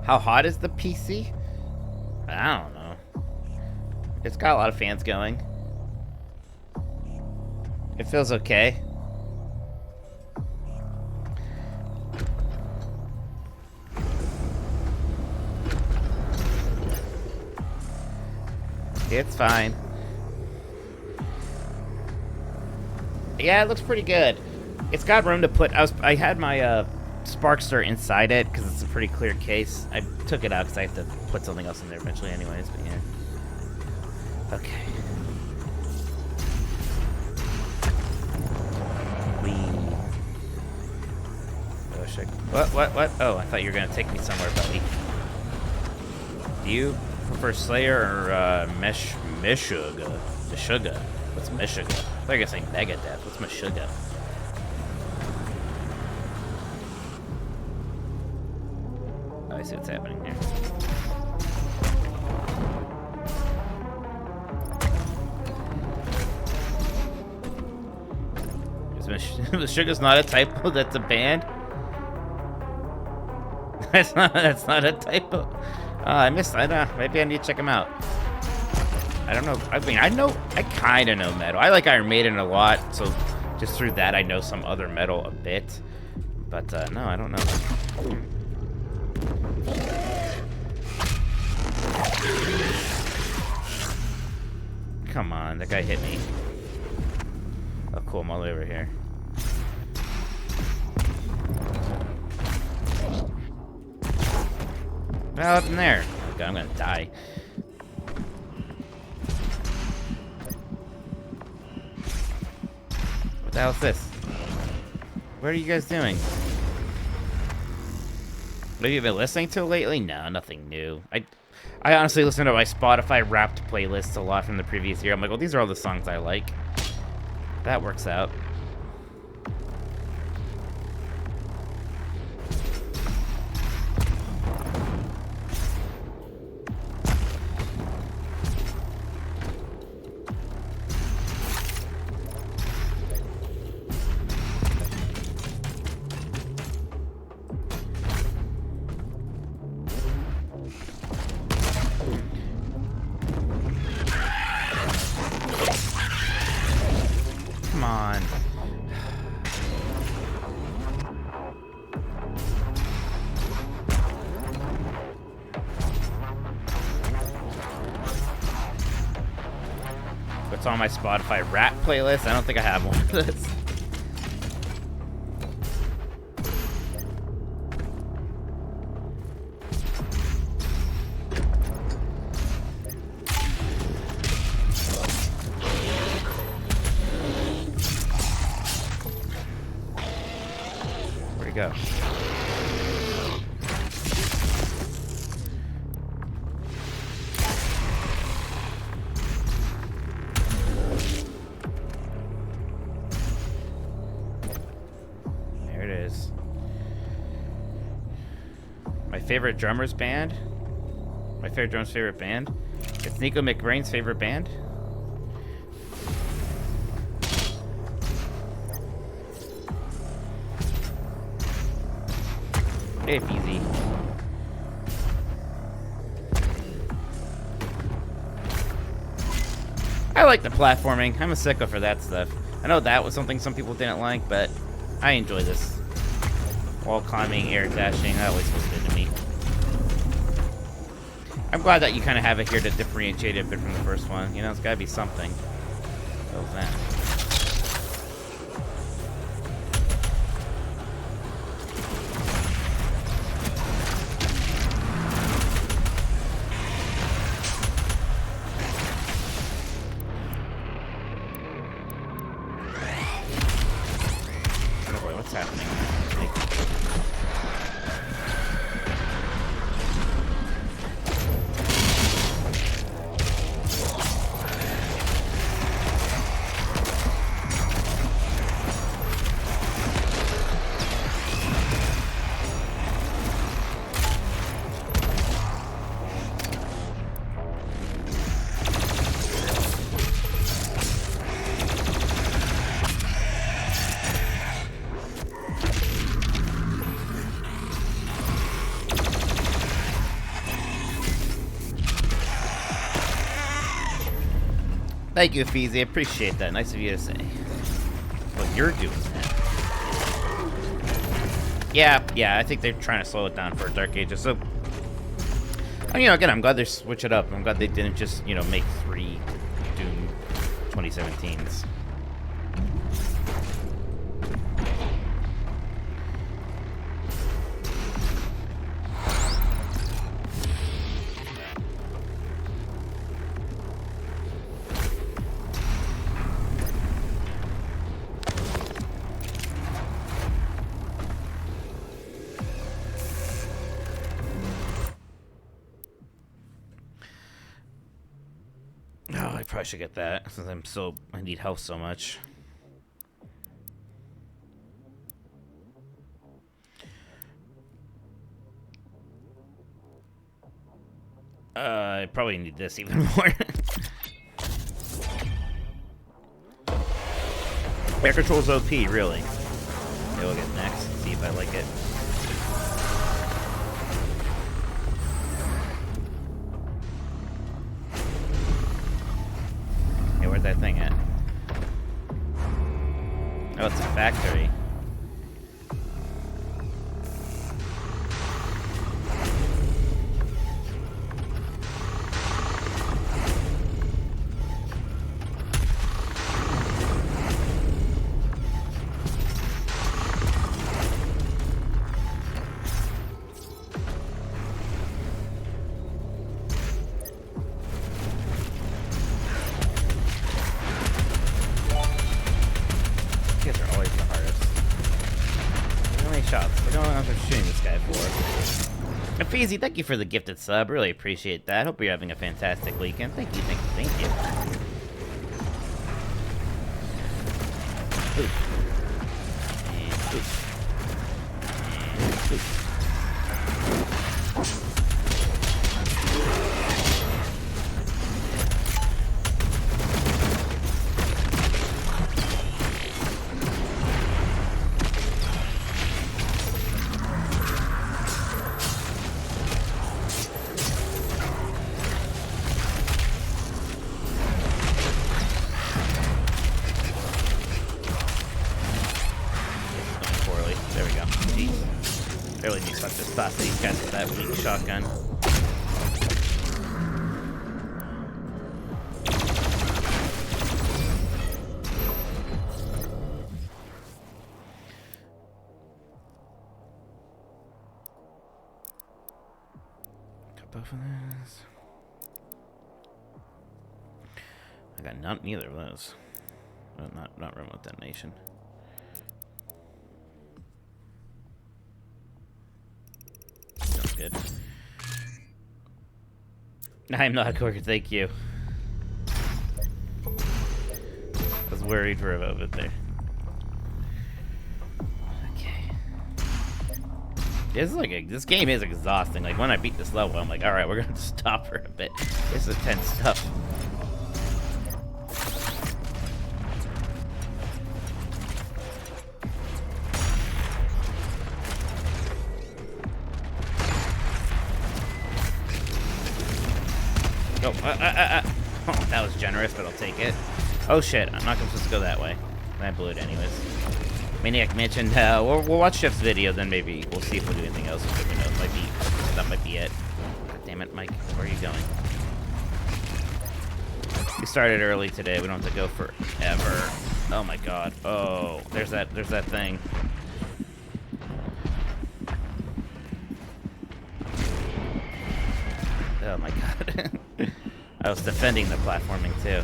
How hot is the PC? I don't know. It's got a lot of fans going. It feels okay. It's fine. Yeah, it looks pretty good. It's got room to put. I had my Sparkster inside it because it's a pretty clear case. I took it out because I have to put something else in there eventually anyways, but yeah. Okay. Oh, shit. What? Oh, I thought you were going to take me somewhere, buddy. Do you prefer Slayer or Meshuggah? Meshuggah? What's Meshuggah? I thought you were going to say Megadeth. What's Meshuggah? I see what's happening here. Meshuggah's not a typo, that's a band? That's not a typo. I missed. Maybe I need to check them out. I don't know. I mean, I kind of know metal. I like Iron Maiden a lot, so just through that, I know some other metal a bit. But no, I don't know. Come on, that guy hit me. Oh, cool. I'm all the way over here. Well, up in there. Okay, I'm gonna die. What the hell is this? What are you guys doing? What have you been listening to lately? No, nothing new. I honestly listen to my Spotify Wrapped playlists a lot from the previous year. I'm like, well, these are all the songs I like. That works out. Come on. What's on my Spotify Rap playlist? I don't think I have one of those. Go. There it is. My favorite drummer's band. My favorite drummer's favorite band. It's Nico McBrain's favorite band. If easy. I like the platforming. I'm a sicko for that stuff. I know that was something some people didn't like, but I enjoy this. Wall climbing, air dashing, that always feels good to me. I'm glad that you kind of have it here to differentiate it a bit from the first one. You know, it's gotta be something. What was that? Happening. Thank you, Feezy. I appreciate that. Nice of you to say. Well, you're doing that. Yeah, I think they're trying to slow it down for Dark Ages. So, you know, again, I'm glad they switch it up. I'm glad they didn't just, you know, make 3 Doom 2017s. I probably should get that since I need health so much. I probably need this even more. Air control's OP, really. Okay, we'll get next. See if I like it. Where's that thing at? Oh, it's a factory. Feezy, thank you for the gifted sub. Really appreciate that. Hope you're having a fantastic weekend. Thank you, thank you, thank you. Oof. And oof. And oof. That weak shotgun. Cut off of this. I got neither of those. Well, not remote detonation. Good. I'm not a corker, thank you. I was worried for a moment there. Okay. This game is exhausting. Like when I beat this level, I'm like, alright, we're gonna stop for a bit. This is intense stuff. Oh, that was generous, but I'll take it. Oh shit, I'm not supposed to go that way. I blew it anyways. Maniac mentioned, we'll watch Chef's video, then maybe we'll see if we'll do anything else. Who knows, that might be it. God damn it, Mike, where are you going? We started early today, we don't have to go forever. Oh my god, oh, there's that thing. Oh my god. I was defending the platforming too.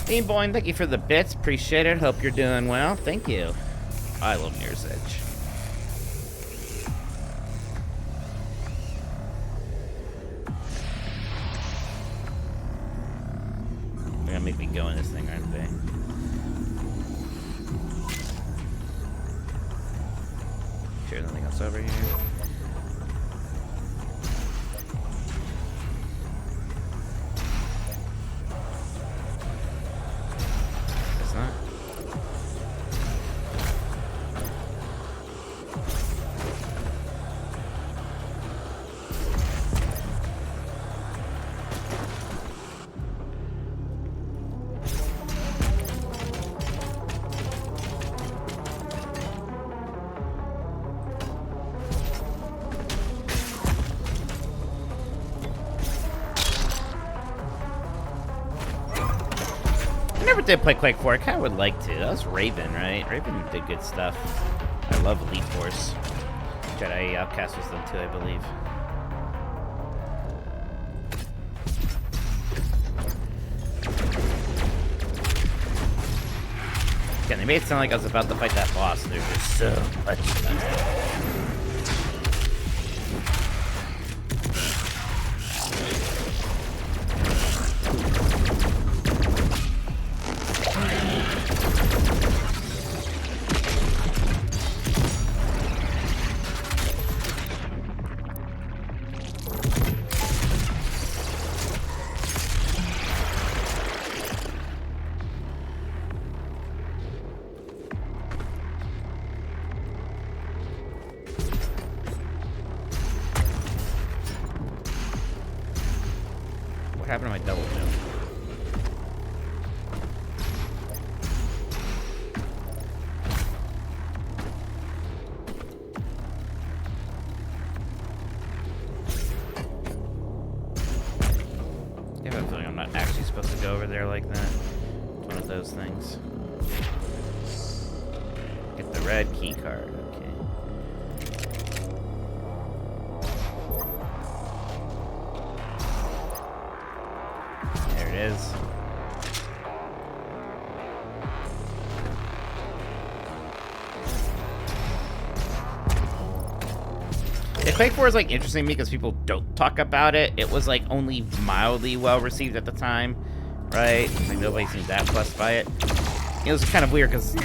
Beanboy, thank you for the bits. Appreciate it. Hope you're doing well. Thank you. I love Mirror's Edge. They're gonna make me go in this thing, aren't they? Sure, nothing else over here. never did play Quake 4. I kind of would like to. That was Raven, right? Raven did good stuff. I love Elite Force. Jedi Outcast was them too, I believe. Yeah, they made it sound like I was about to fight that boss. There's just so much stuff. What happened to my double jump? I have a feeling I'm not actually supposed to go over there like that. It's one of those things. Get the red key card. Okay. There it is. Yeah, Quake 4 is like interesting to me because people don't talk about it. It was like only mildly well received at the time, right? Like nobody seemed that fussed by it. It was kind of weird because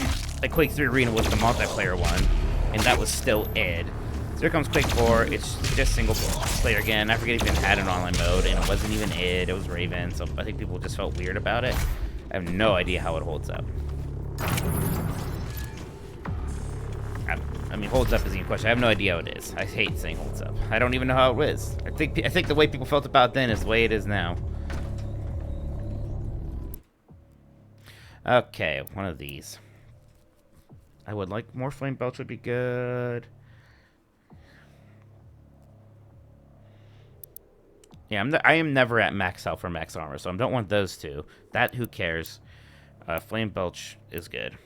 like Quake 3 Arena was the multiplayer one, and that was still id. So here comes Quake 4. It's just single player again. I forget if it even had an online mode, and it wasn't even id. It was Raven, so I think people just felt weird about it. I have no idea how it holds up. I mean, holds up isn't a question. I have no idea how it is. I hate saying holds up. I don't even know how it is. I think the way people felt about it then is the way it is now. Okay, one of these. I would like more flame belch would be good. Yeah, I am never at max health or max armor, so I don't want those two. That, who cares? Flame belch is good.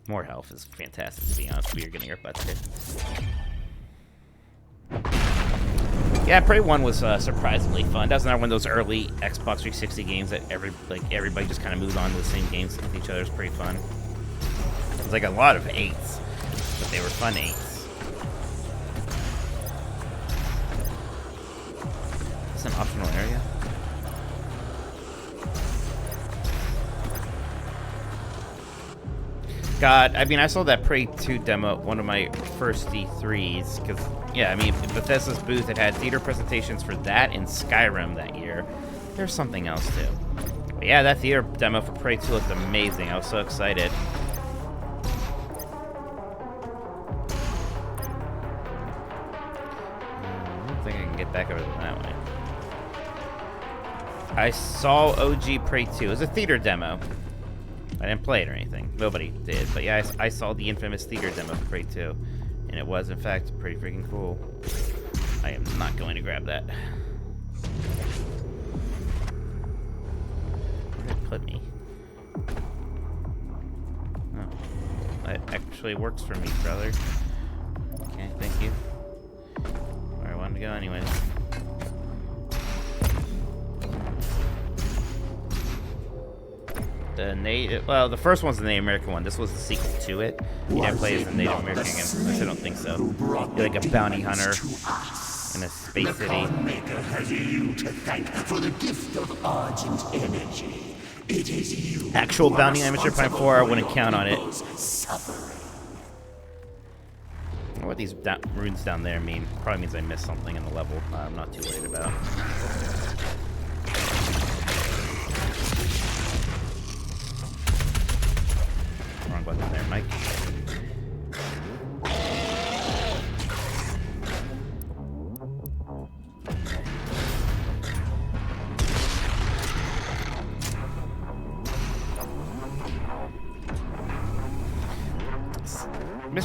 More health is fantastic, to be honest. We are getting our butts hit. Yeah, Prey 1 was surprisingly fun. That was another one of those early Xbox 360 games that everybody just kind of moved on to the same games with each other. It was pretty fun. It was like a lot of 8s, but they were fun 8s. Is this an optional area? God, I mean, I saw that Prey 2 demo at one of my first E3s, because, yeah, I mean, Bethesda's booth, it had theater presentations for that and Skyrim that year. There's something else, too. But yeah, that theater demo for Prey 2 looked amazing. I was so excited. I don't think I can get back over that way. I saw OG Prey 2. It was a theater demo. I didn't play it or anything. Nobody did. But yeah, I saw the infamous theater demo for Prey 2. And it was, in fact, pretty freaking cool. I am not going to grab that. Where did it put me? Oh. That actually works for me, brother. Okay, thank you. Where I wanted to go anyways. Well, the first one's the Native American one. This was the sequel to it. You didn't play as a Native American again. At least I don't think so. You're like a bounty hunter in a space city. Maker has you to thank for the gift of argent energy. It is you. Actual bounty amateur Prime 4, I wouldn't count on it. What these runes down there mean? Probably means I missed something in the level. I'm not too worried about. Wrong button there, Mike.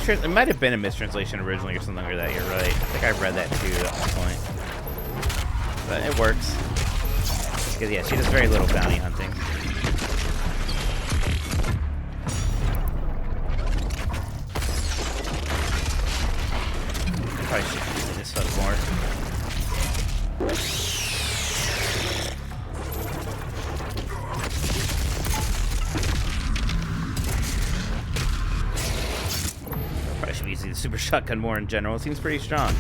It might have been a mistranslation originally or something like that. You're right. I think I read that too at one point. But it works. Because, yeah, she does very little bounty hunting. Probably should use this hook more. Probably should be using the super shotgun more in general. It seems pretty strong.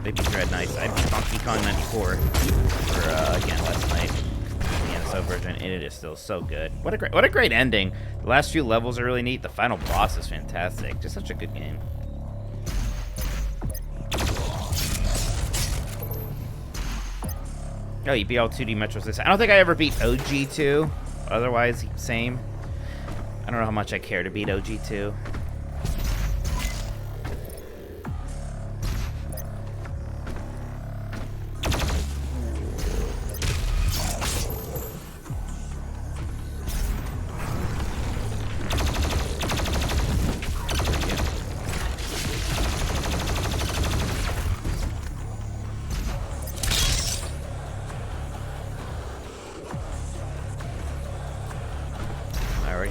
Baby Dread, nice. I beat Donkey Kong 94 for again last night. The NSO version, and it is still so good. What a great ending. The last few levels are really neat. The final boss is fantastic. Just such a good game. Oh, you beat all 2D Metro 6. I don't think I ever beat OG 2. Otherwise, same. I don't know how much I care to beat OG 2.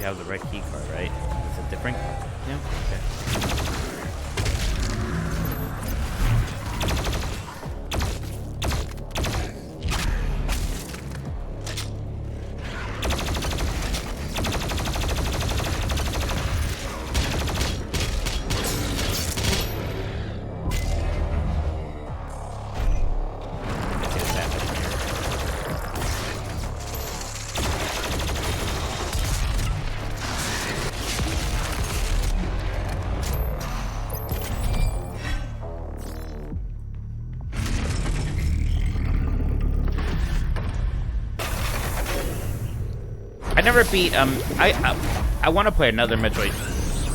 Have the right key card, right? Is it different? Yeah. Okay. I never beat I want to play another Metroid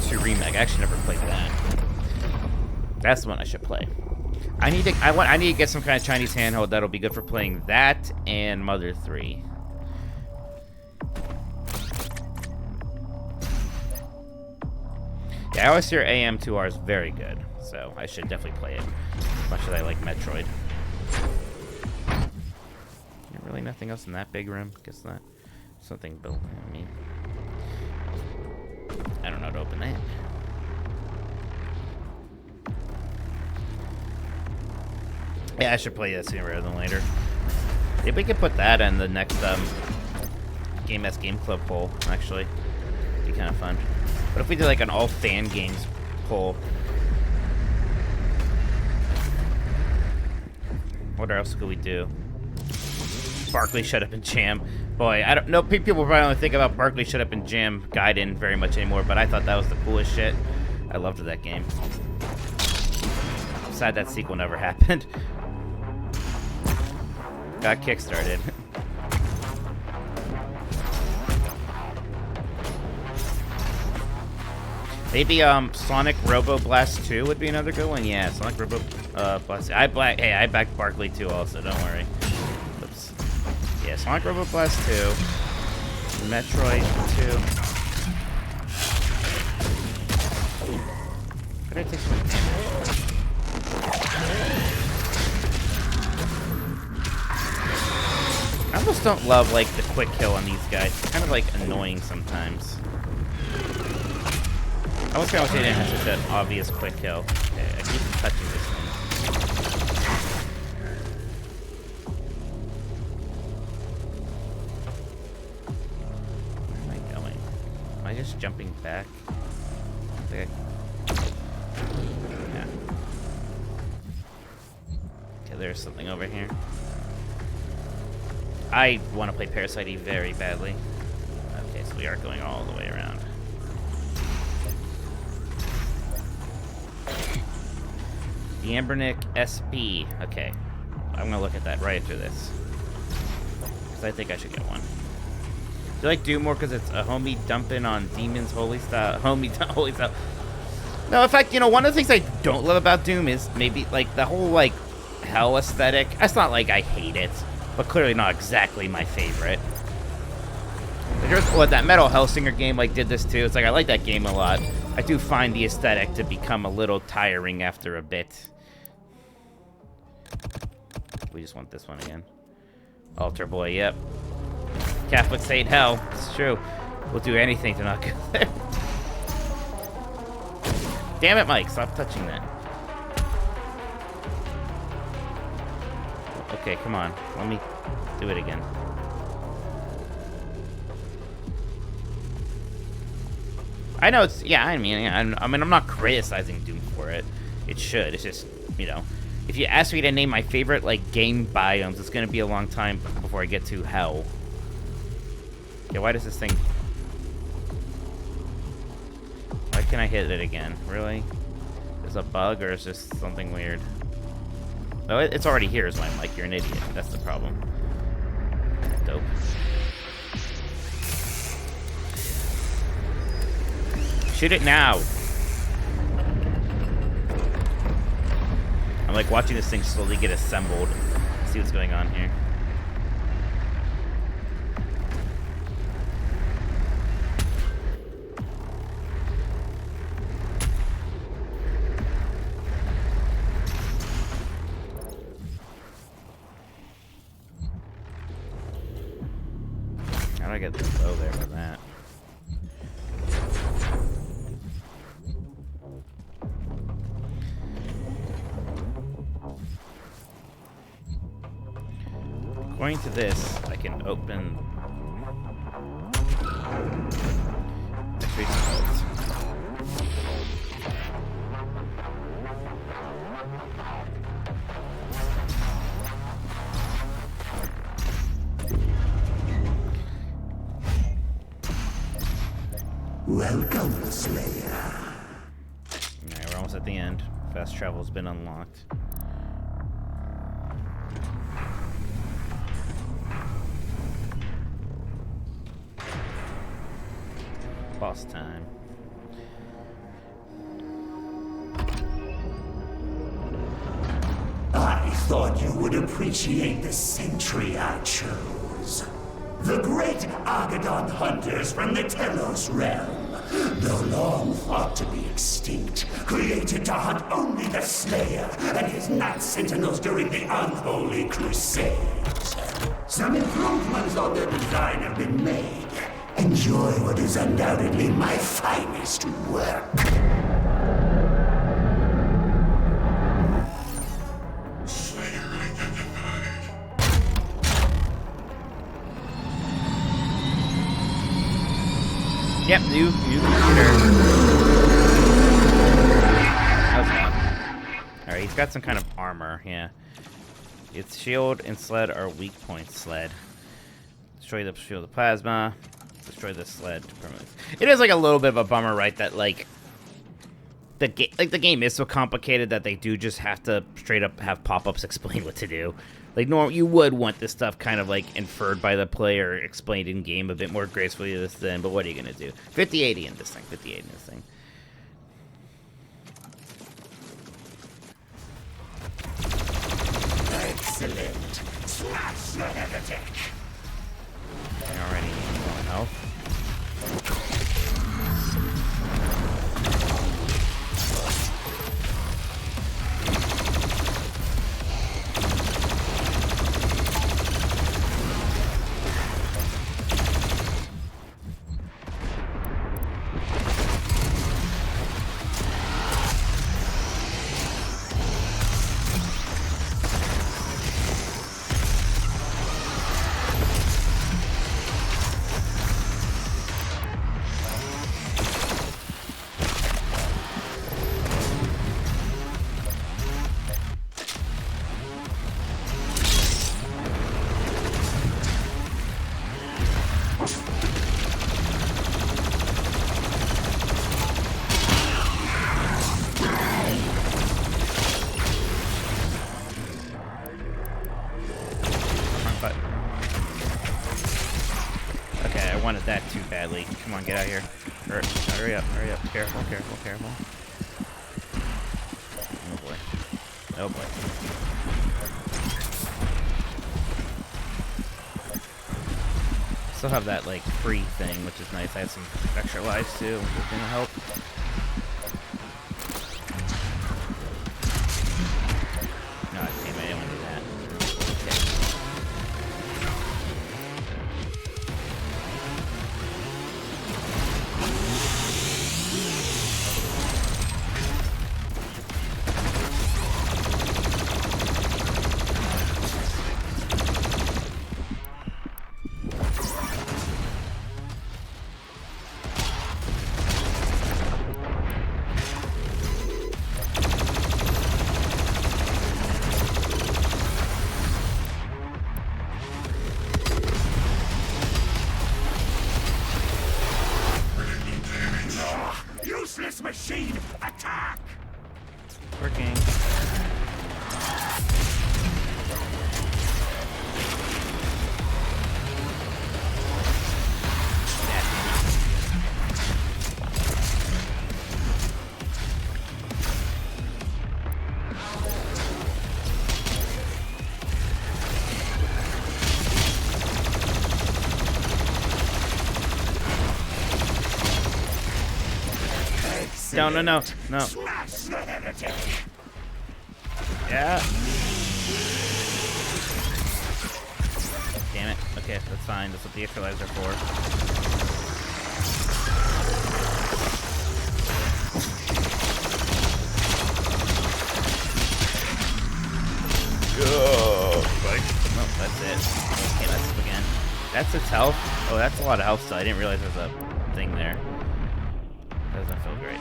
2 remake. I actually never played that. That's the one I should play. I need to get some kind of Chinese handheld that'll be good for playing that and Mother 3. Yeah, I always hear AM2R is very good, so I should definitely play it. As much as I like Metroid. Really nothing else in that big room? Guess not. Something built. I mean, I don't know how to open that. Yeah, I should play that sooner rather than later. If we could put that in the next Game Club poll, actually, it'd be kind of fun. But if we did like an all fan games poll, what else could we do? Barkley, Shut Up and Jam. Boy, I don't know. People probably don't think about Barkley, Shut Up and Jam Gaiden very much anymore, but I thought that was the coolest shit. I loved that game. Sad that sequel never happened. Got kickstarted. Maybe Sonic Robo Blast 2 would be another good one. Yeah, Sonic Robo Blast. I backed Barkley 2 also. Don't worry. Oops. Yeah, Sonic Robo Blast 2, Metroid 2. Could I take some damage? I almost don't love like the quick kill on these guys. It's kind of like annoying sometimes. I almost kind of wish they didn't have such an obvious quick kill. Okay, I keep touching this thing. Where am I going? Am I just jumping back? Okay. Yeah. Okay, there's something over here. I want to play Parasite Eve very badly. Okay, so we are going all the way around. The Ambernick SB. Okay. I'm going to look at that right after this. Because I think I should get one. Do you like Doom more because it's a homie dumping on Demon's Holy Style? Holy Style. No, in fact, you know, one of the things I don't love about Doom is maybe, like, the whole, like, hell aesthetic. It's not like I hate it, but clearly not exactly my favorite. There's that Metal Hellsinger game, like, did this too. It's like, I like that game a lot. I do find the aesthetic to become a little tiring after a bit. We just want this one again. Altar boy, yep. Catholics hate hell. It's true. We'll do anything to not go there. Damn it, Mike. Stop touching that. Okay, come on. Let me do it again. I know it's... Yeah, I mean, I'm not criticizing Doom for it. It should. It's just, you know... If you ask me to name my favorite, like, game biomes, it's gonna be a long time before I get to hell. Yeah, why does this thing... Why can't I hit it again? Really? Is it a bug, or is this something weird? No, it's already here, is why I'm like, you're an idiot. That's the problem. Dope. Shoot it now! I'm like watching this thing slowly get assembled. See what's going on here. How do I get this bow there with that? According to this, I can open... Welcome, Slayer. Alright, we're almost at the end. Fast travel's been unlocked. Boss time. I thought you would appreciate the sentry I chose. The great Argadon hunters from the Telos realm, though long thought to be extinct, created to hunt only the Slayer and his Night Sentinels during the Unholy Crusades. Some improvements on their design have been made. Enjoy what is undoubtedly my finest work. Yep, new computer. That was fun. Alright, he's got some kind of armor, yeah. Its shield and sled are weak point sled. Destroy the shield of plasma. Destroy the sled permanently. It is like a little bit of a bummer, right? That like the game is so complicated that they do just have to straight up have pop-ups explain what to do. Like you would want this stuff kind of like inferred by the player, explained in game a bit more gracefully than. But what are you gonna do? 50-80 in this thing. 50-80 in this thing. Excellent. Smash your heretic. I already need more health. That too badly. Come on, get out of here. Hurry up, hurry up. Careful, careful, careful. Oh boy. Oh boy. Still have that, like, free thing, which is nice. I have some extra lives too, which is gonna help. God damn it, I didn't want to do that. Okay. machine attack! Working. No. Smash the heretic! Yeah. Damn it. Okay, that's fine. That's what the extra lives are for. No, that's it. Okay, that's it again. That's its health? Oh, that's a lot of health, so I didn't realize there was a thing there. Doesn't feel great.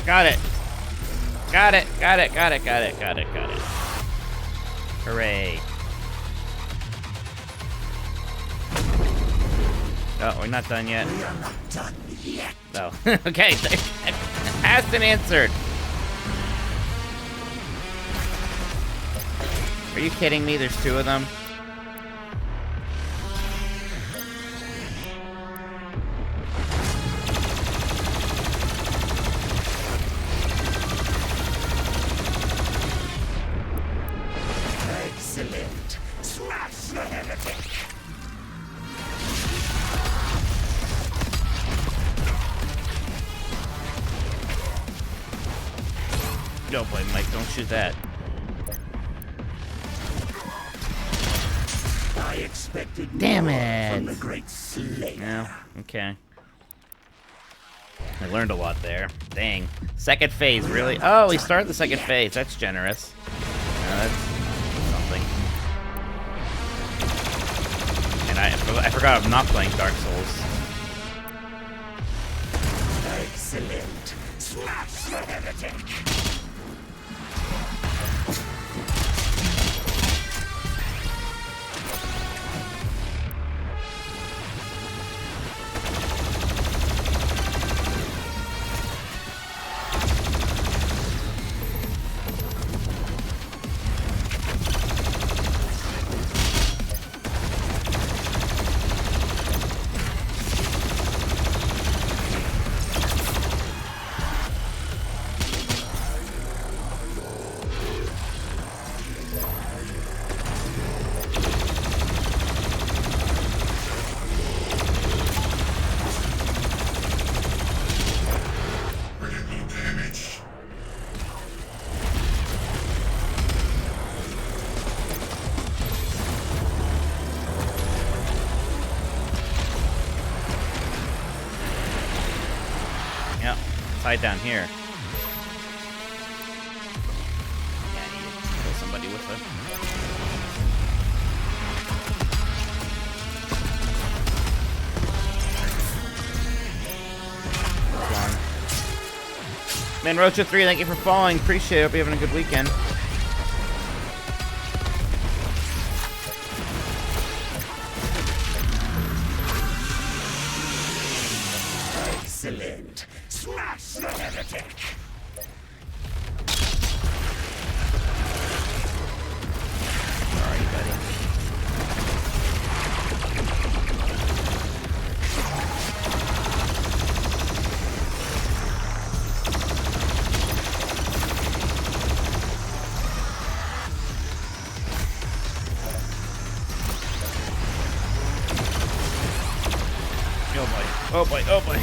Got it. Got it. Hooray. Oh, we're not done yet. We are not done yet. No. Okay. Asked and answered. Are you kidding me? There's two of them? Excellent. Smash the heretic! No, boy, Mike, don't shoot that. I expected Damn more it. from the great Slayer. Yeah, okay. I learned a lot there. Dang. Second phase, really? Oh, we started the second phase. That's generous. That's something. And I forgot I'm not playing Dark Souls. Excellent. Smash the heretic! Yep, it's hide down here. Yeah, I need to kill somebody with it. Man, Rocha3, thank you for following. Appreciate it. Hope you're having a good weekend. Excellent. Smash the heretic! Sorry, buddy. Oh boy, oh boy.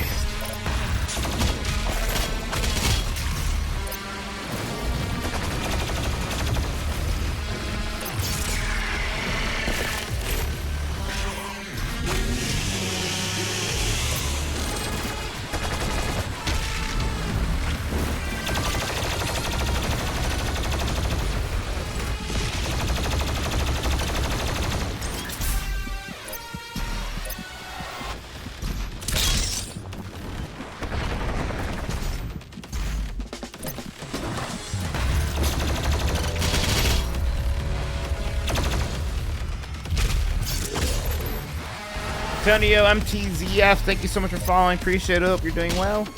Antonio MTZF, thank you so much for following. Appreciate it. Hope you're doing well.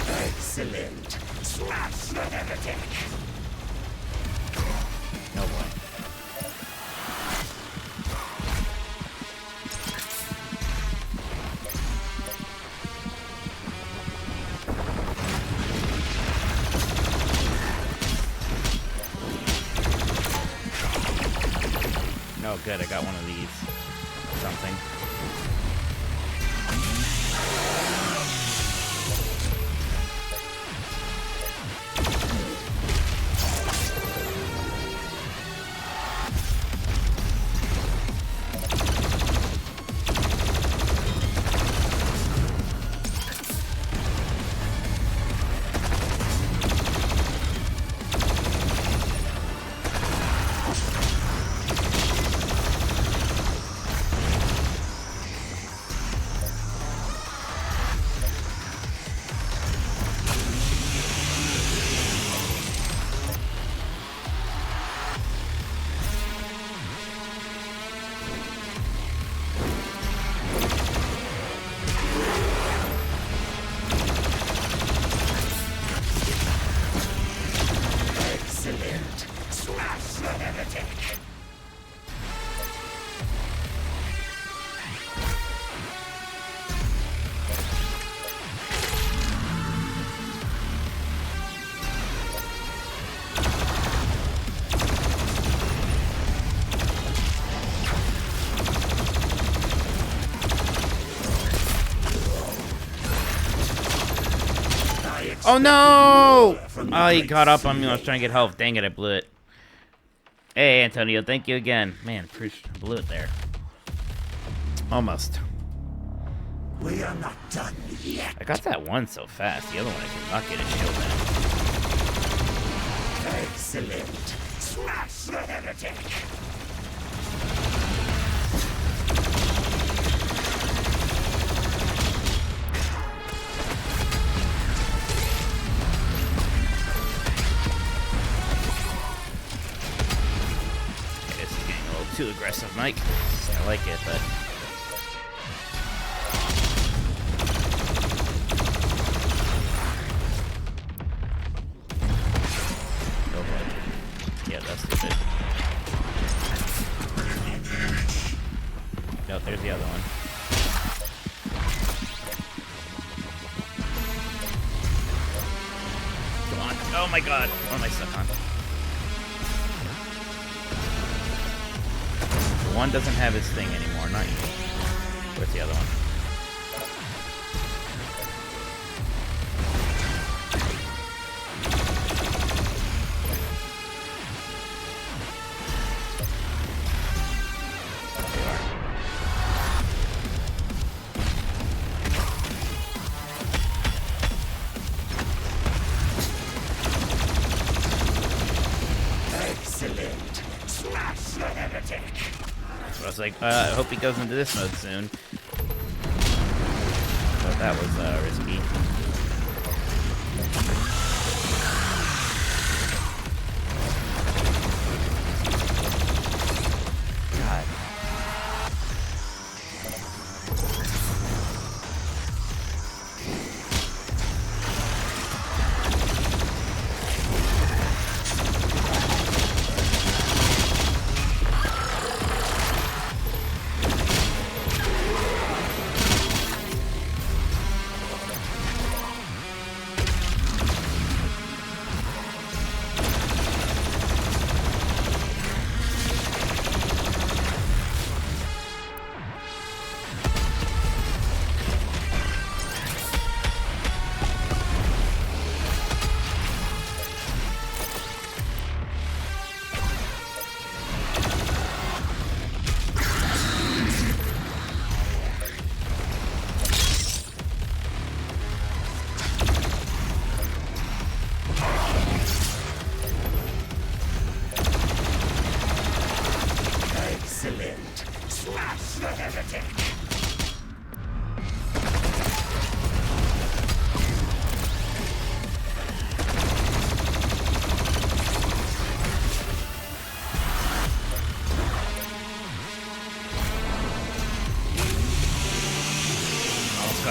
Excellent. Smash the heretic. No boy. No, good. I got one of these. Something. Oh no! Oh, he got up on me. I was trying to get health. Dang it, I blew it. Hey, Antonio, thank you again. Man, I blew it there. Almost. We are not done yet. I got that one so fast. The other one I could not get a shield in. Excellent. Smash the heretic. Too aggressive, Mike. I like it, but oh boy. Yeah, that's too big. No, there's the other one. Come on. Oh my god. What am I stuck on? One doesn't have his thing anymore, not you. Where's the other one? Excellent. Smash the heretic. I was like, I hope he goes into this mode soon. But that was risky. God.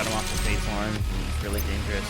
got him off the phase 1. He's really dangerous.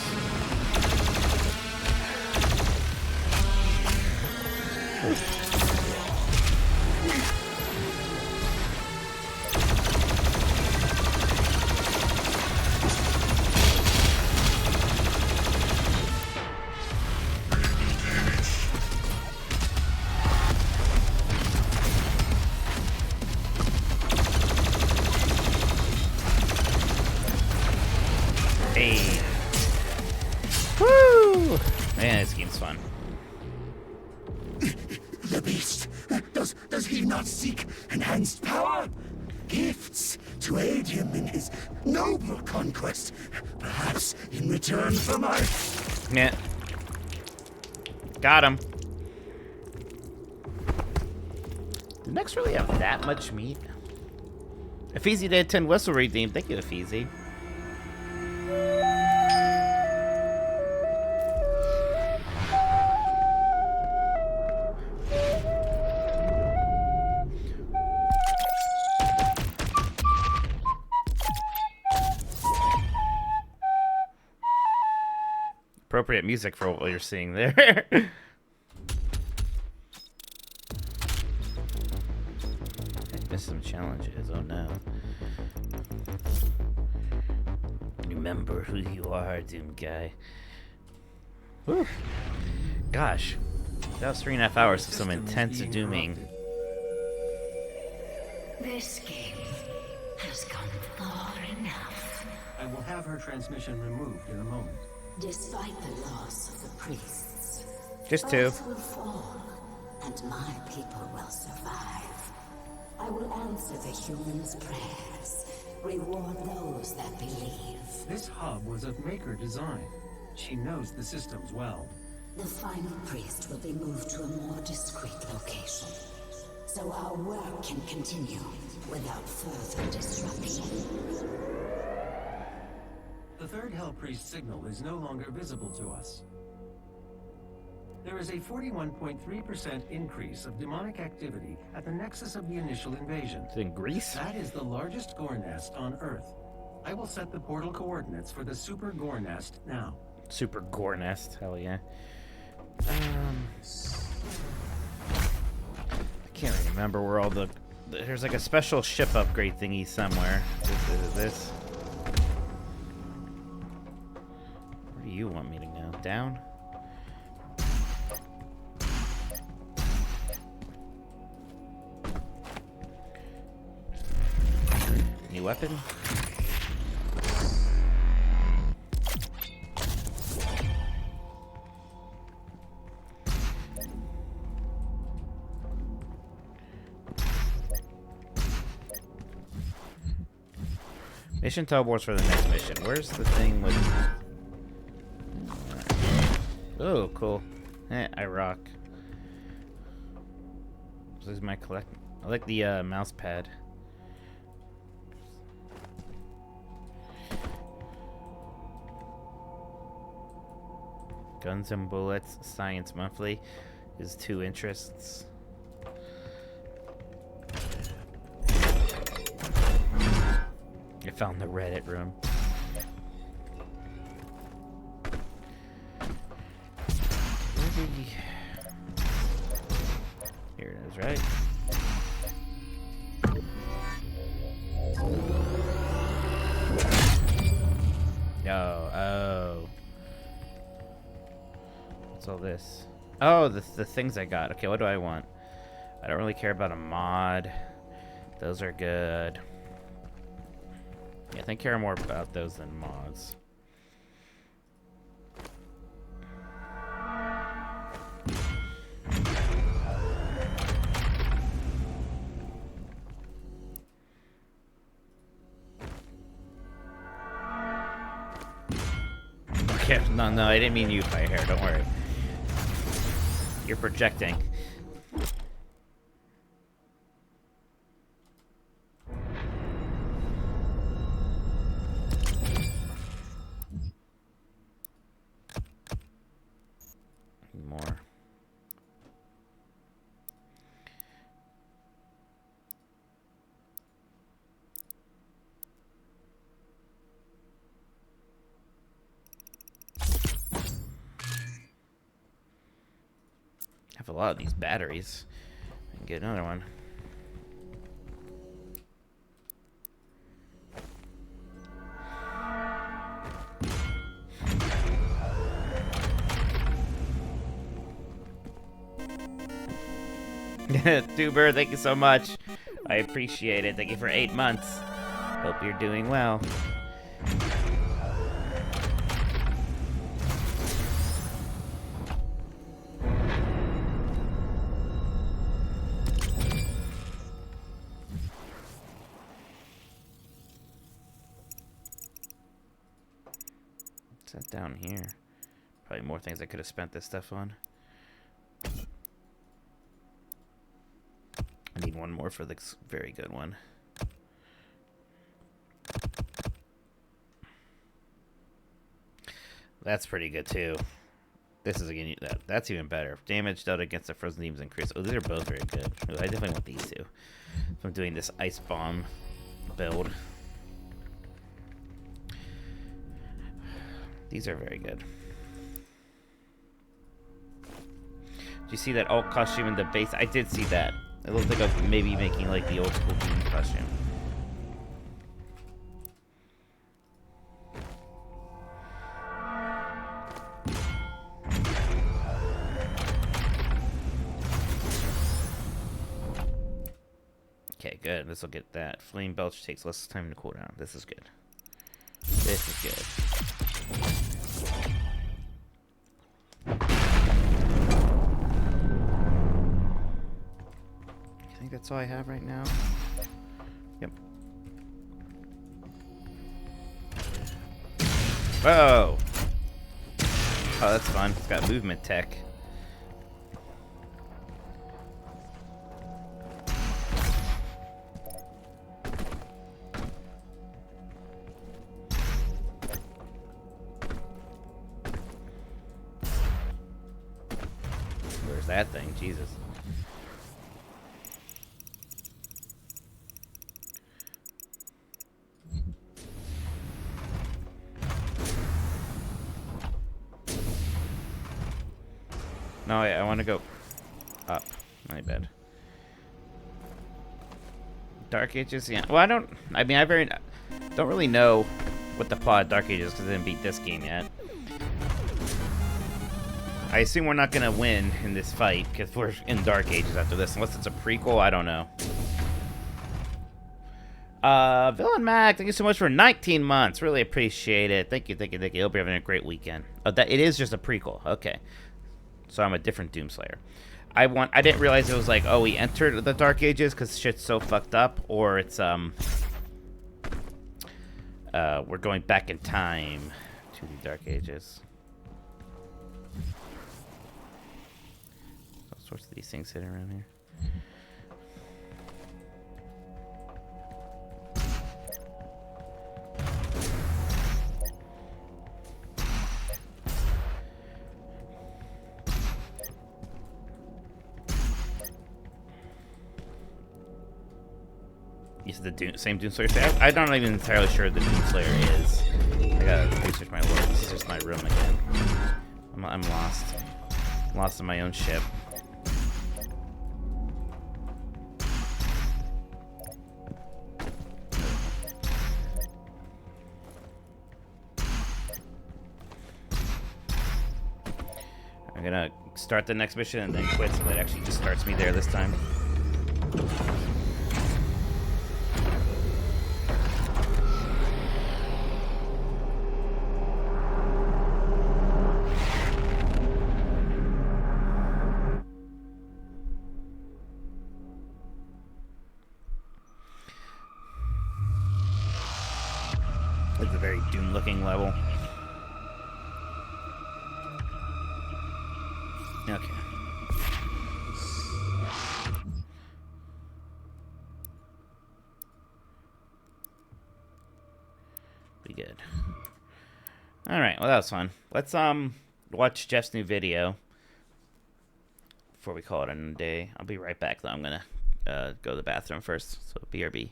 Hey. Woo! Man, this game's fun. The beast. Does he not seek enhanced power? Gifts to aid him in his noble conquest. Perhaps in return for my... Yeah. Got him. Did Nex really have that much meat? Easy did 10 whistle redeemed. Thank you, Easy. Appropriate music for what you're seeing there. Missed some challenges. Oh no. Remember who you are, Doom Guy. Whew. Gosh. That was 3.5 hours of some intense dooming. This game has gone far enough. I will have her transmission removed in a moment. Despite the loss of the priests, Just 2. Earth will fall, and my people will survive. I will answer the humans' prayers, reward those that believe. This hub was of Maker design. She knows the systems well. The final priest will be moved to a more discreet location, so our work can continue without further disruption. The third Hell Priest signal is no longer visible to us. There is a 41.3% increase of demonic activity at the nexus of the initial invasion. It's in Greece? That is the largest gore nest on Earth. I will set the portal coordinates for the super gore nest now. Super gore nest. Hell yeah. I can't remember where all the... There's like a special ship upgrade thingy somewhere. This. Where do you want me to go? Down? New weapon? Mission teleports for the next mission. Where's the thing with... Oh, cool. I rock. This is my collect... I like the mouse pad. Guns and Bullets Science Monthly is 2 interests. I found the Reddit room. Here it is, right? Oh. What's all this? Oh, the things I got. Okay, what do I want? I don't really care about a mod. Those are good. Yeah, I think I care more about those than mods. Okay, no, I didn't mean you, Fire Hair. Don't worry. You're projecting. More. have a lot of these batteries. I can get another one. Tuber, thank you so much. I appreciate it. Thank you for 8 months. Hope you're doing well. What's that down here? Probably more things I could have spent this stuff on. I need one more for this very good one. That's pretty good too. This is again that's even better. Damage dealt against the frozen demons increase. Oh, these are both very good. Ooh, I definitely want these two. So I'm doing this ice bomb build. These are very good. Did you see that alt costume in the base? I did see that. It looked like I was maybe making like the old school Doom costume. Okay, good. This will get that. Flame Belch takes less time to cool down. This is good. This is good. I think that's all I have right now. Yep. Whoa! Oh, that's fun. It's got movement tech. Where's that thing? Jesus. No, I want to go up. My bad. Dark Ages, yeah. Well, I don't really know what the plot of Dark Ages because I didn't beat this game yet. I assume we're not gonna win in this fight because we're in Dark Ages after this, unless it's a prequel. I don't know. Villain Mac, thank you so much for 19 months. Really appreciate it. Thank you, thank you, thank you. Hope you're having a great weekend. Oh, that it is just a prequel. Okay. So I'm a different Doomslayer. I didn't realize it was like, oh, we entered the Dark Ages because shit's so fucked up, or it's we're going back in time to the Dark Ages. All sorts of these things sitting around here. Is the same Doomslayer? I'm not even entirely sure the Doomslayer is. I gotta research my work. This is just my room again. I'm lost. I'm lost in my own ship. I'm gonna start the next mission and then quit so that actually just starts me there this time. It's a very Doom-looking level. Okay. Be good. All right. Well, that was fun. Let's watch Jeff's new video before we call it a day. I'll be right back though. I'm gonna go to the bathroom first. So BRB.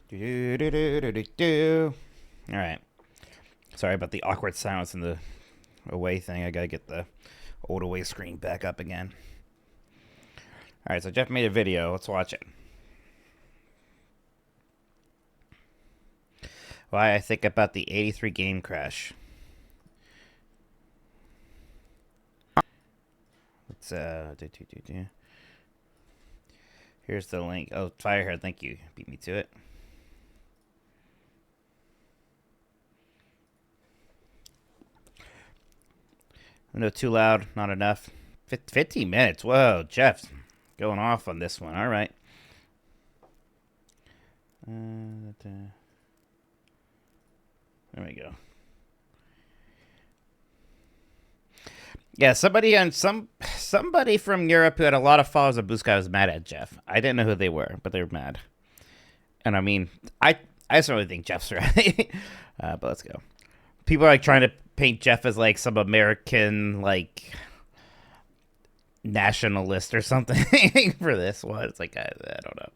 Do. All right. Sorry about the awkward silence in the away thing. I gotta get the old away screen back up again. All right, so Jeff made a video. Let's watch it. Why I think about the 83 game crash. Let's Here's the link. Oh, Firehead, thank you. Beat me to it. No, too loud. Not enough. 15 minutes. Whoa, Jeff's going off on this one. All right. There we go. Yeah, somebody from Europe who had a lot of followers of Blue Sky was mad at Jeff. I didn't know who they were, but they were mad. And I mean, I certainly think Jeff's right. But let's go. People are like trying to paint Jeff as like some American like nationalist or something for this one. It's like I don't know.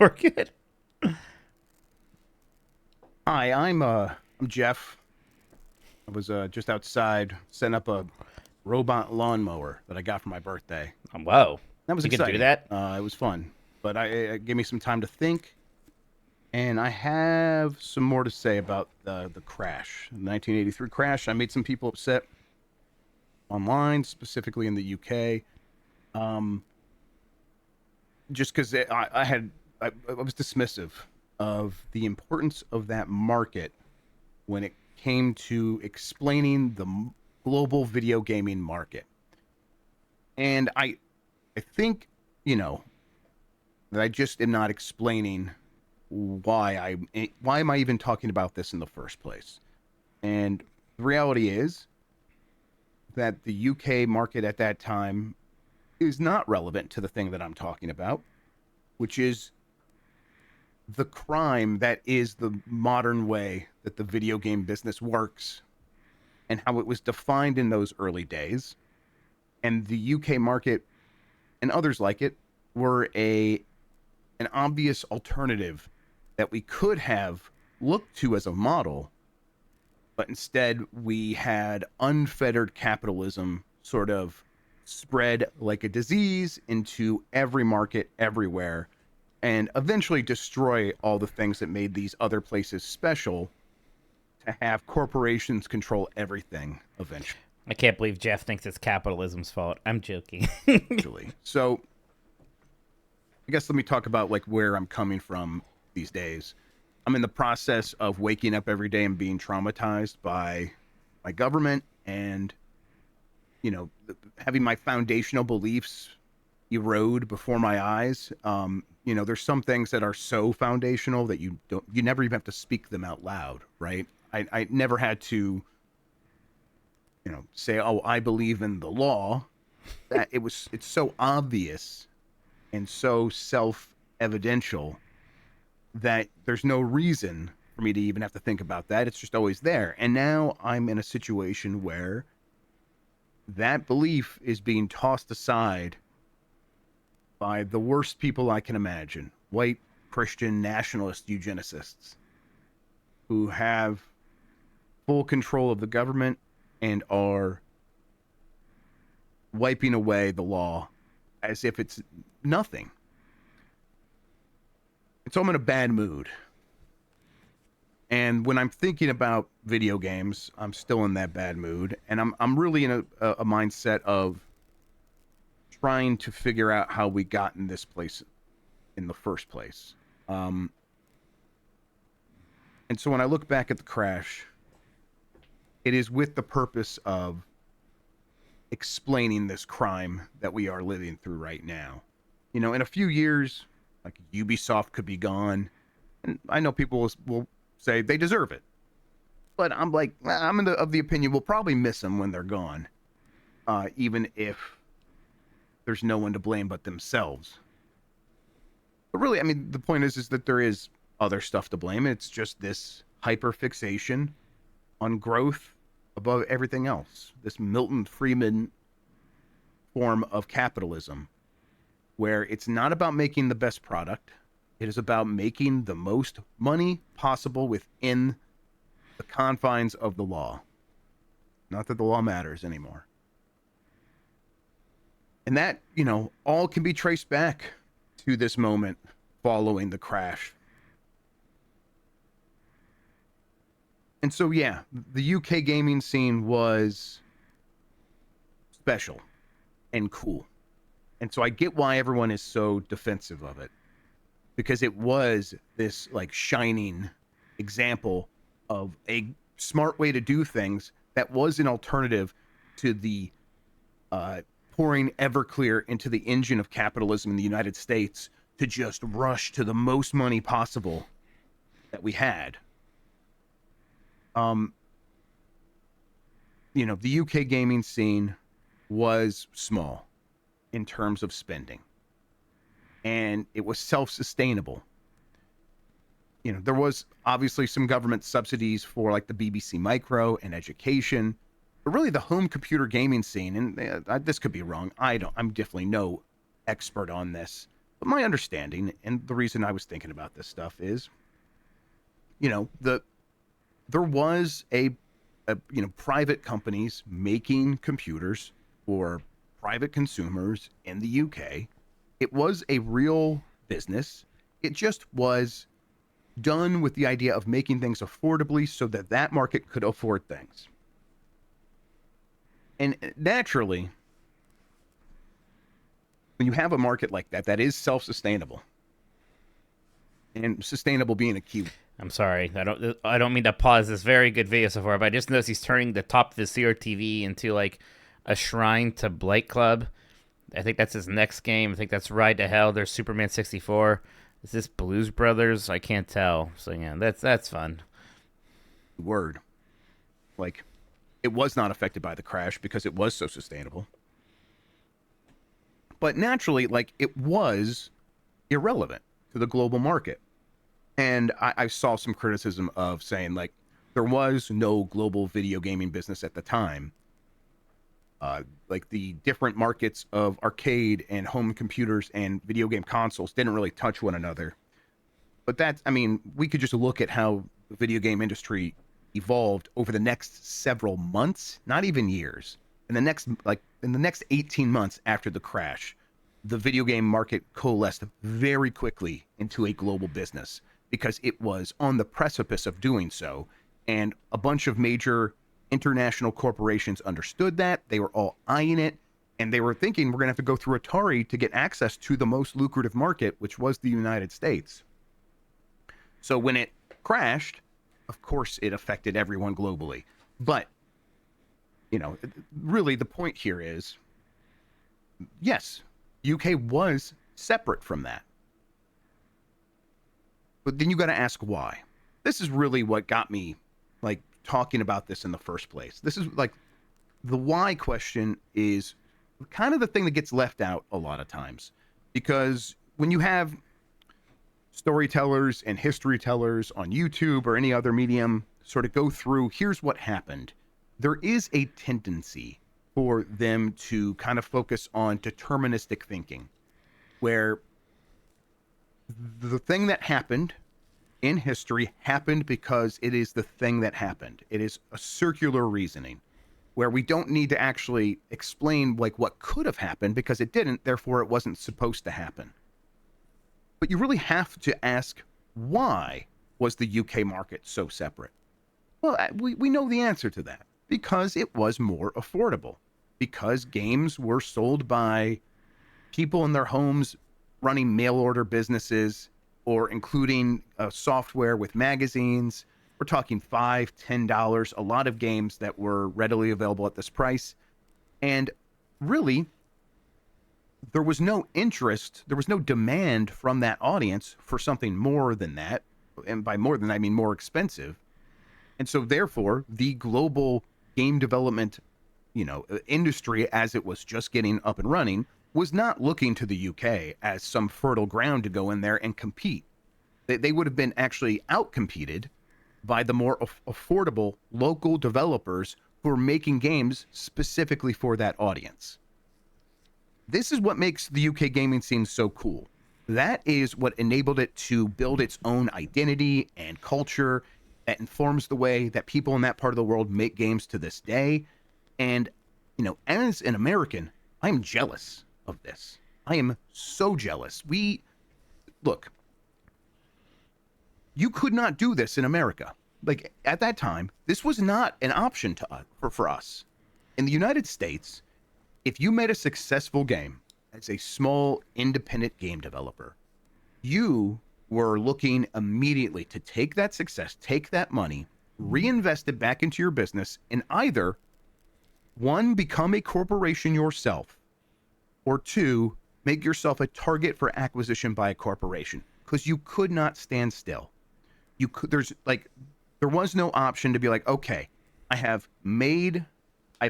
We're good. Hi, I'm Jeff. I was just outside setting up a robot lawnmower that I got for my birthday. Whoa. That was you exciting. Can do that? It was fun. But it gave me some time to think. And I have some more to say about the crash. The 1983 crash. I made some people upset online, specifically in the UK. Just because I was dismissive of the importance of that market when it came to explaining the global video gaming market. And I think, that I just am not explaining why am I even talking about this in the first place. And the reality is that the UK market at that time is not relevant to the thing that I'm talking about, which is the crime that is the modern way that the video game business works and how it was defined in those early days. And the UK market and others like it were an obvious alternative that we could have looked to as a model, but instead we had unfettered capitalism sort of spread like a disease into every market everywhere and eventually destroy all the things that made these other places special to have corporations control everything eventually. I can't believe Jeff thinks it's capitalism's fault. I'm joking. Actually. So I guess let me talk about like where I'm coming from these days. I'm in the process of waking up every day and being traumatized by my government and, having my foundational beliefs erode before my eyes. There's some things that are so foundational that you never even have to speak them out loud, right? I never had to, say, oh, I believe in the law. That it's so obvious and so self-evidential that there's no reason for me to even have to think about that. It's just always there. And now I'm in a situation where that belief is being tossed aside by the worst people I can imagine. White, Christian, nationalist eugenicists who have full control of the government and are wiping away the law as if it's nothing. And so I'm in a bad mood. And when I'm thinking about video games, I'm still in that bad mood. And I'm really in a mindset of trying to figure out how we got in this place in the first place. And so when I look back at the crash, it is with the purpose of explaining this crime that we are living through right now. In a few years, like Ubisoft could be gone. And I know people will say they deserve it. But I'm like, I'm of the opinion we'll probably miss them when they're gone. Even if there's no one to blame but themselves. But really, the point is that there is other stuff to blame. It's just this hyperfixation on growth above everything else. This Milton Friedman form of capitalism, where it's not about making the best product. It is about making the most money possible within the confines of the law. Not that the law matters anymore. And that, all can be traced back to this moment following the crash. And so, yeah, the UK gaming scene was special and cool. And so I get why everyone is so defensive of it. Because it was this, shining example of a smart way to do things that was an alternative to the pouring Everclear into the engine of capitalism in the United States to just rush to the most money possible that we had. The UK gaming scene was small in terms of spending. And it was self-sustainable. There was obviously some government subsidies for the BBC Micro and education, but really the home computer gaming scene, and this could be wrong. I'm definitely no expert on this, but my understanding and the reason I was thinking about this stuff is, there was a private companies making computers for private consumers in the UK. It was a real business. It just was done with the idea of making things affordably so that that market could afford things. And naturally, when you have a market like that, that is self-sustainable. And sustainable being a key. I'm sorry. I don't mean to pause this very good video so far, but I just noticed he's turning the top of his CRTV into a shrine to Blight Club. I think that's his next game. I think that's Ride to Hell. There's Superman 64. Is this Blues Brothers? I can't tell. So yeah, that's fun. Word. It was not affected by the crash because it was so sustainable. But naturally, it was irrelevant to the global market. And I saw some criticism of saying, there was no global video gaming business at the time. The different markets of arcade and home computers and video game consoles didn't really touch one another. But we could just look at how the video game industry evolved over the next several months, not even years. In the next 18 months after the crash, the video game market coalesced very quickly into a global business because it was on the precipice of doing so. And a bunch of major international corporations understood that. They were all eyeing it, and they were thinking we're going to have to go through Atari to get access to the most lucrative market, which was the United States. So when it crashed, of course it affected everyone globally. But, really the point here is, yes, UK was separate from that. But then you got to ask why. This is really what got me, talking about this in the first place. This is the why question is kind of the thing that gets left out a lot of times, because when you have storytellers and history tellers on YouTube or any other medium sort of go through, here's what happened, there is a tendency for them to kind of focus on deterministic thinking, where the thing that happened in history happened because it is the thing that happened. It is a circular reasoning where we don't need to actually explain what could have happened because it didn't, therefore it wasn't supposed to happen. But you really have to ask, why was the UK market so separate? Well, we know the answer to that. Because it was more affordable. Because games were sold by people in their homes running mail order businesses, or including software with magazines. We're talking $5, $10, a lot of games that were readily available at this price. And really, there was no interest, there was no demand from that audience for something more than that. And by more than, I mean more expensive. And so therefore, the global game development, industry, as it was just getting up and running, was not looking to the UK as some fertile ground to go in there and compete. They would have been actually outcompeted by the more affordable local developers who are making games specifically for that audience. This is what makes the UK gaming scene so cool. That is what enabled it to build its own identity and culture that informs the way that people in that part of the world make games to this day. And, you know, as an American, I'm jealous of this. I am so jealous. Look, you could not do this in America. Like, at that time, this was not an option to us, for us. In the United States, if you made a successful game as a small independent game developer, you were looking immediately to take that success, take that money, reinvest it back into your business, and either, one, become a corporation yourself, or two, make yourself a target for acquisition by a corporation, because you could not stand still. There was no option to be like, okay, I've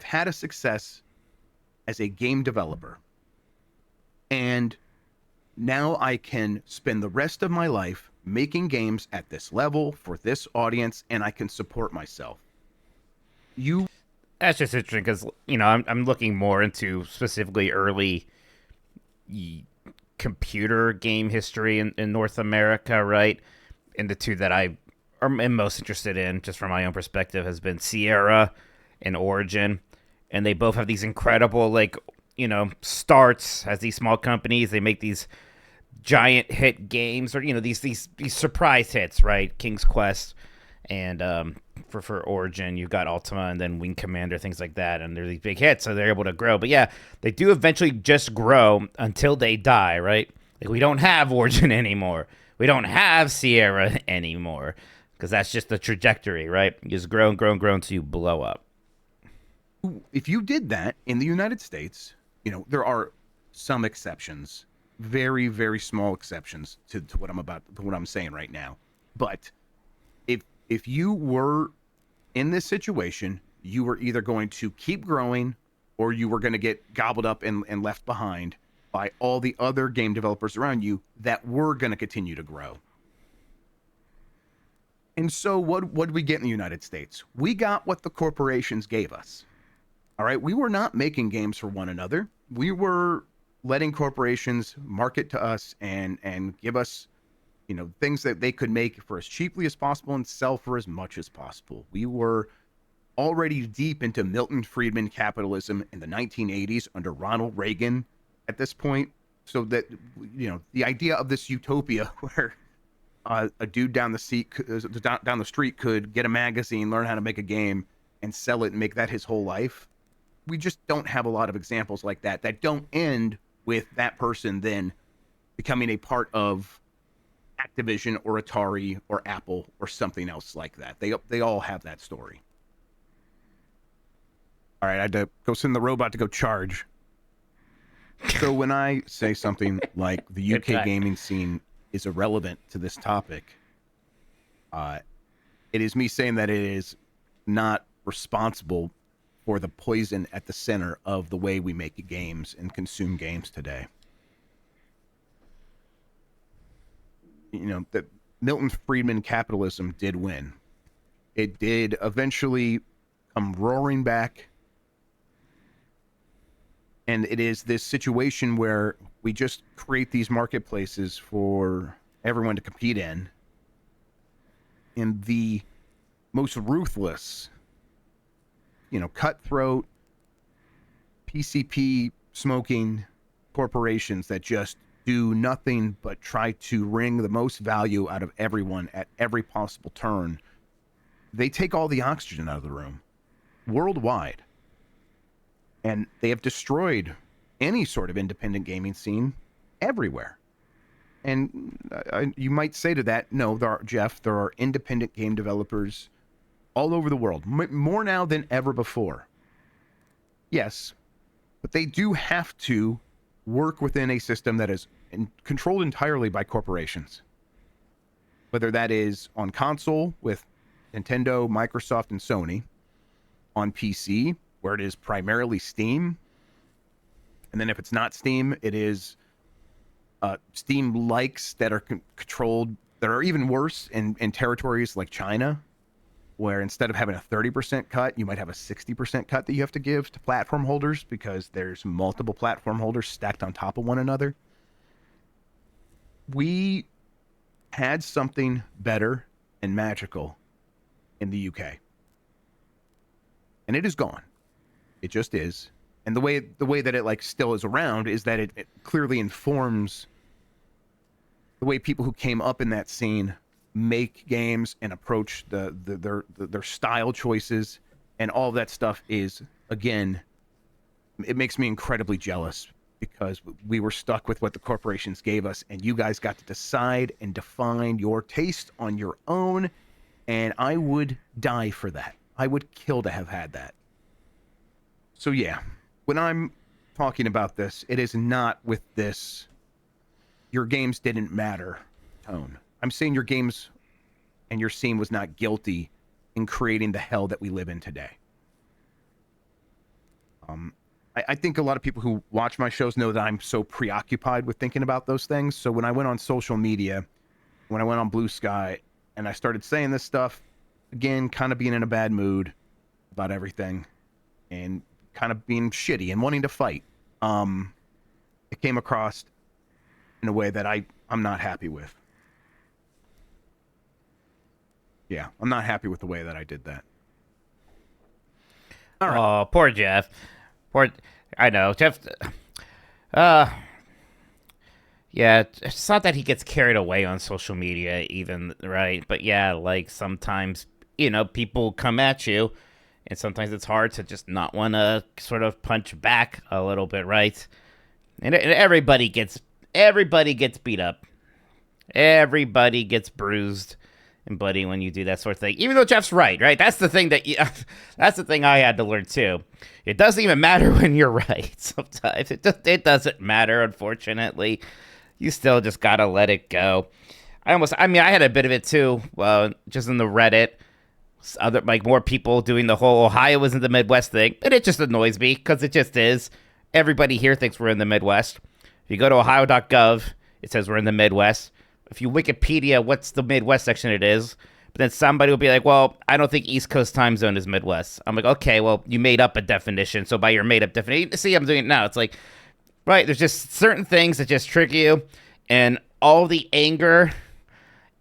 had a success as a game developer, and now I can spend the rest of my life making games at this level for this audience, and I can support myself. That's just interesting because, you know, I'm looking more into specifically early computer game history in North America, right? And the two that I am most interested in, just from my own perspective, has been Sierra and Origin. And they both have these incredible, like, you know, starts as these small companies. They make these giant hit games, or, you know, these surprise hits, right? King's Quest, and for Origin, you've got Ultima and then Wing Commander, things like that, and they're these big hits, so they're able to grow. But yeah, they do eventually just grow until they die, right? Like, we don't have Origin anymore. We don't have Sierra anymore, because that's just the trajectory, right? You just grow and grow and grow until you blow up. If you did that in the United States, you know, there are some exceptions, very, very small exceptions to what I'm saying right now. But if you were in this situation, you were either going to keep growing or you were going to get gobbled up and left behind by all the other game developers around you that were going to continue to grow. And so what did we get in the United States? We got what the corporations gave us. All right, we were not making games for one another. We were letting corporations market to us and give us, you know, things that they could make for as cheaply as possible and sell for as much as possible. We were already deep into Milton Friedman capitalism in the 1980s under Ronald Reagan at this point. So that, you know, the idea of this utopia where a dude down the street could get a magazine, learn how to make a game, and sell it and make that his whole life. We just don't have a lot of examples like that don't end with that person then becoming a part of Activision or Atari or Apple or something else like that. They all have that story. All right, I had to go send the robot to go charge. So when I say something like the UK gaming scene is irrelevant to this topic, it is me saying that it is not responsible for the poison at the center of the way we make games and consume games today. You know, that Milton Friedman capitalism did win. It did eventually come roaring back. And it is this situation where we just create these marketplaces for everyone to compete in. And the most ruthless, you know, cutthroat, PCP smoking corporations that just do nothing but try to wring the most value out of everyone at every possible turn, they take all the oxygen out of the room worldwide. And they have destroyed any sort of independent gaming scene everywhere. And you might say to that, no, there are independent game developers all over the world, more now than ever before. Yes, but they do have to work within a system that is controlled entirely by corporations. Whether that is on console with Nintendo, Microsoft, and Sony, on PC, where it is primarily Steam, and then if it's not Steam, it is Steam likes that are controlled, that are even worse in territories like China, where instead of having a 30% cut, you might have a 60% cut that you have to give to platform holders because there's multiple platform holders stacked on top of one another. we had something better and magical in the UK. And it is gone. It just is. And the way that it like still is around is that it clearly informs the way people who came up in that scene make games and approach their style choices, and all of that stuff is, again, it makes me incredibly jealous because we were stuck with what the corporations gave us, and you guys got to decide and define your taste on your own, and I would die for that. I would kill to have had that. So yeah, when I'm talking about this, it is not with this your games didn't matter tone. I'm saying your games and your scene was not guilty in creating the hell that we live in today. I think a lot of people who watch my shows know that I'm so preoccupied with thinking about those things. So when I went on social media, when I went on Blue Sky, and I started saying this stuff, again, kind of being in a bad mood about everything, and kind of being shitty and wanting to fight, it came across in a way that I'm not happy with. Yeah, I'm not happy with the way that I did that. All right. Oh, poor Jeff. I know, Jeff. Yeah, it's not that he gets carried away on social media, even, right? But yeah, like sometimes, people come at you, and sometimes it's hard to just not want to sort of punch back a little bit, right? And everybody gets beat up. Everybody gets bruised and bloody when you do that sort of thing. Even though Jeff's right? That's the thing that's the thing I had to learn too. It doesn't even matter when you're right. Sometimes it doesn't matter. Unfortunately, you still just gotta let it go. I had a bit of it too. Just in the Reddit, more people doing the whole Ohio was in the Midwest thing, and it just annoys me because it just is. Everybody here thinks we're in the Midwest. If you go to ohio.gov, it says we're in the Midwest. If you Wikipedia what's the Midwest section it is, but then somebody will be like, well, I don't think East Coast time zone is Midwest. I'm like, okay, well, you made up a definition, so by your made up definition, see, I'm doing it now. It's like, right, there's just certain things that just trick you, and all the anger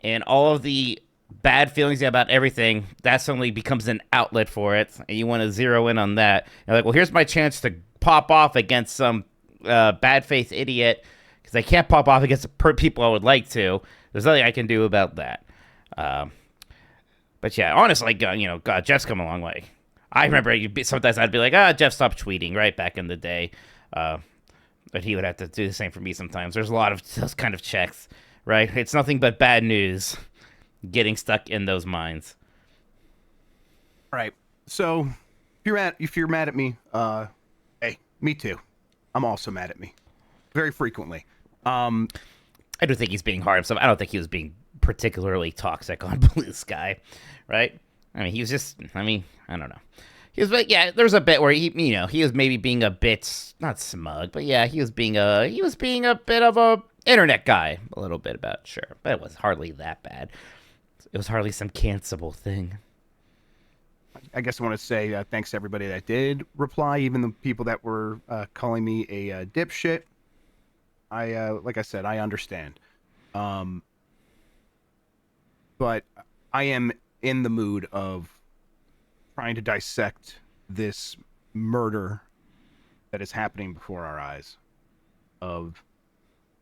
and all of the bad feelings about everything, that suddenly becomes an outlet for it, and you want to zero in on that. You're like, well, here's my chance to pop off against some bad faith idiot, because I can't pop off against the people I would like to. There's nothing I can do about that. But yeah, honestly, God, Jeff's come a long way. I remember sometimes I'd be like, Jeff stopped tweeting, right, back in the day. But he would have to do the same for me sometimes. There's a lot of those kind of checks, right? It's nothing but bad news getting stuck in those minds. All right. So if you're mad at me, hey, me too. I'm also mad at me. Very frequently. I do think he's being hard on himself. I don't think he was being particularly toxic on Blue Sky, right? I mean, he was just, I don't know. He was, yeah, there was a bit where he was maybe being a bit, not smug, but yeah, he was being a bit of a internet guy, a little bit about, sure, but it was hardly that bad. It was hardly some cancelable thing. I guess I want to say thanks to everybody that did reply, even the people that were calling me a dipshit. Like I said, I understand. But I am in the mood of trying to dissect this murder that is happening before our eyes of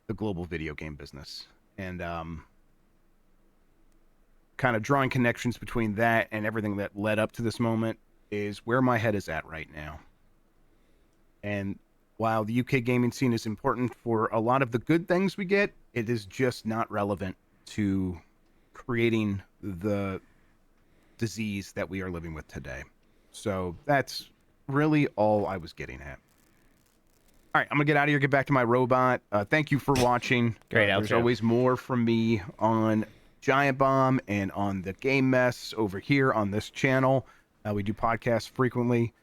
the global video game business. And kind of drawing connections between that and everything that led up to this moment is where my head is at right now. And while the UK gaming scene is important for a lot of the good things we get, it is just not relevant to creating the disease that we are living with today. So that's really all I was getting at. All right, I'm going to get out of here, get back to my robot. Thank you for watching. Great outro. There's always more from me on Giant Bomb and on the Game Mess over here on this channel. We do podcasts frequently.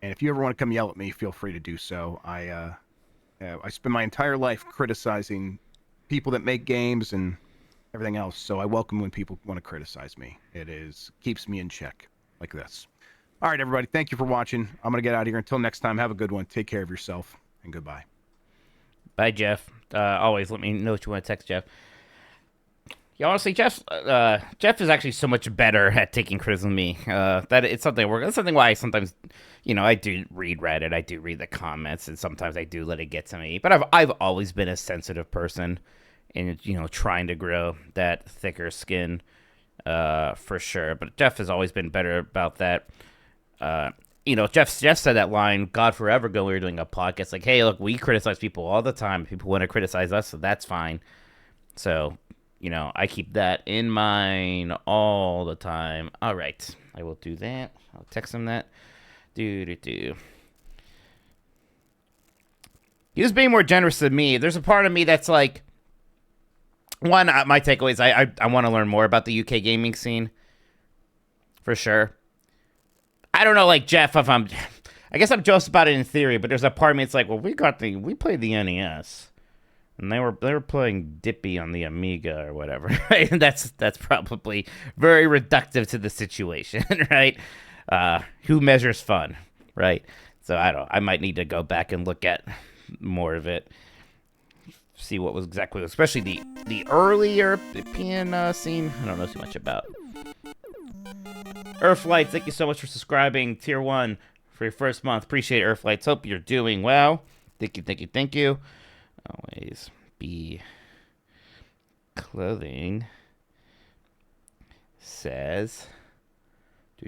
And if you ever want to come yell at me, feel free to do so. I spend my entire life criticizing people that make games and everything else. So I welcome when people want to criticize me. Keeps me in check like this. All right, everybody. Thank you for watching. I'm going to get out of here. Until next time, have a good one. Take care of yourself and goodbye. Bye, Jeff. Always let me know what you want to text Jeff. Yeah, honestly, Jeff is actually so much better at taking criticism than me. That it's something that's something why I sometimes, I do read Reddit, I do read the comments, and sometimes I do let it get to me. But I've always been a sensitive person, and trying to grow that thicker skin, for sure. But Jeff has always been better about that. Jeff said that line God forever ago. We were doing a podcast like, hey, look, we criticize people all the time. People want to criticize us, so that's fine. So. I keep that in mind all the time. All right. I will do that. I'll text him that. He was being more generous than me. There's a part of me that's like, one, my takeaway is I want to learn more about the UK gaming scene. For sure. I don't know, like, Jeff, I guess I'm jealous about it in theory, but there's a part of me that's like, well, we played the NES. And they were playing Dippy on the Amiga or whatever, right? And that's probably very reductive to the situation, right? Who measures fun, right? So I might need to go back and look at more of it, see what was exactly, especially the early European scene. I don't know too much about. Earthlights, thank you so much for subscribing, Tier 1 for your first month. Appreciate it, Earthlights. Hope you're doing well. Thank you. Always be clothing says I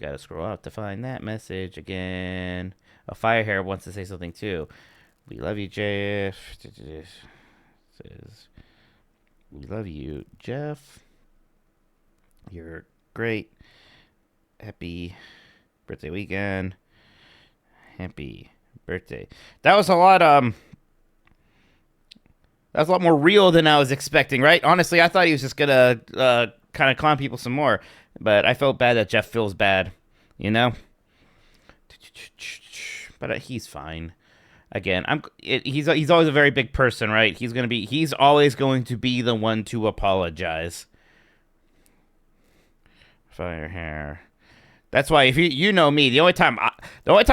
gotta scroll up to find that message again. Firehair wants to say something too. We love you, Jeff. Says we love you, Jeff. You're great. Happy birthday weekend. Happy birthday. That was a lot That's a lot more real than I was expecting, right? Honestly, I thought he was just gonna kind of clown people some more, but I felt bad that Jeff feels bad, But he's fine. Again, he's always a very big person, right? He's always going to be the one to apologize. Fire hair. That's why if you know me, the only time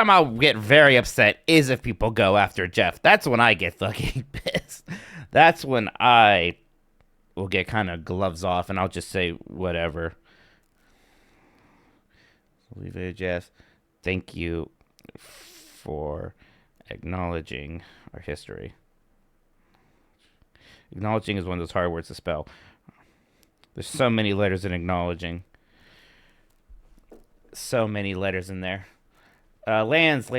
I'll get very upset is if people go after Jeff. That's when I get fucking pissed. That's when I will get kind of gloves off and I'll just say whatever. Leave it, Jeff. Thank you for acknowledging our history. Acknowledging is one of those hard words to spell. There's so many letters in acknowledging. So many letters in there. Lance. Do.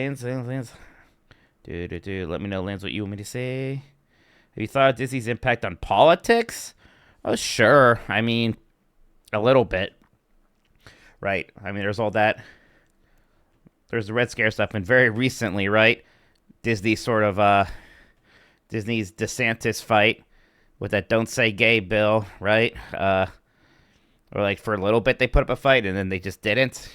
Let me know, Lance, what you want me to say. Have you thought of Disney's impact on politics? Oh, sure. I mean, a little bit. Right. I mean, there's all that. There's the Red Scare stuff, and very recently, right? Disney's DeSantis fight with that Don't Say Gay bill, right? Or like for a little bit they put up a fight, and then they just didn't.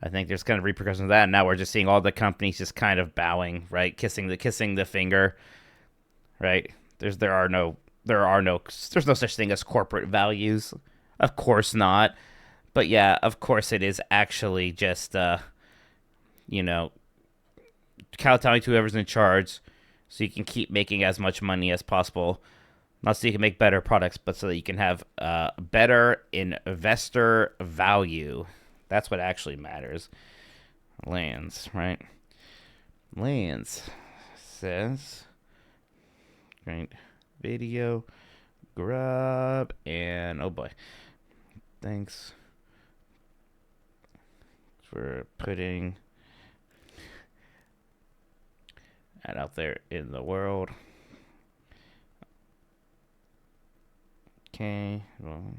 I think there's kind of repercussions of that, and now we're just seeing all the companies just kind of bowing, right? Kissing the finger, right? There's no such thing as corporate values. Of course not. But yeah, of course it is actually just kowtowing to whoever's in charge so you can keep making as much money as possible. Not so you can make better products, but so that you can have better investor value. That's what actually matters. Lands, right? Lands says, great video, grub, and oh boy, thanks for putting that out there in the world. Okay, well,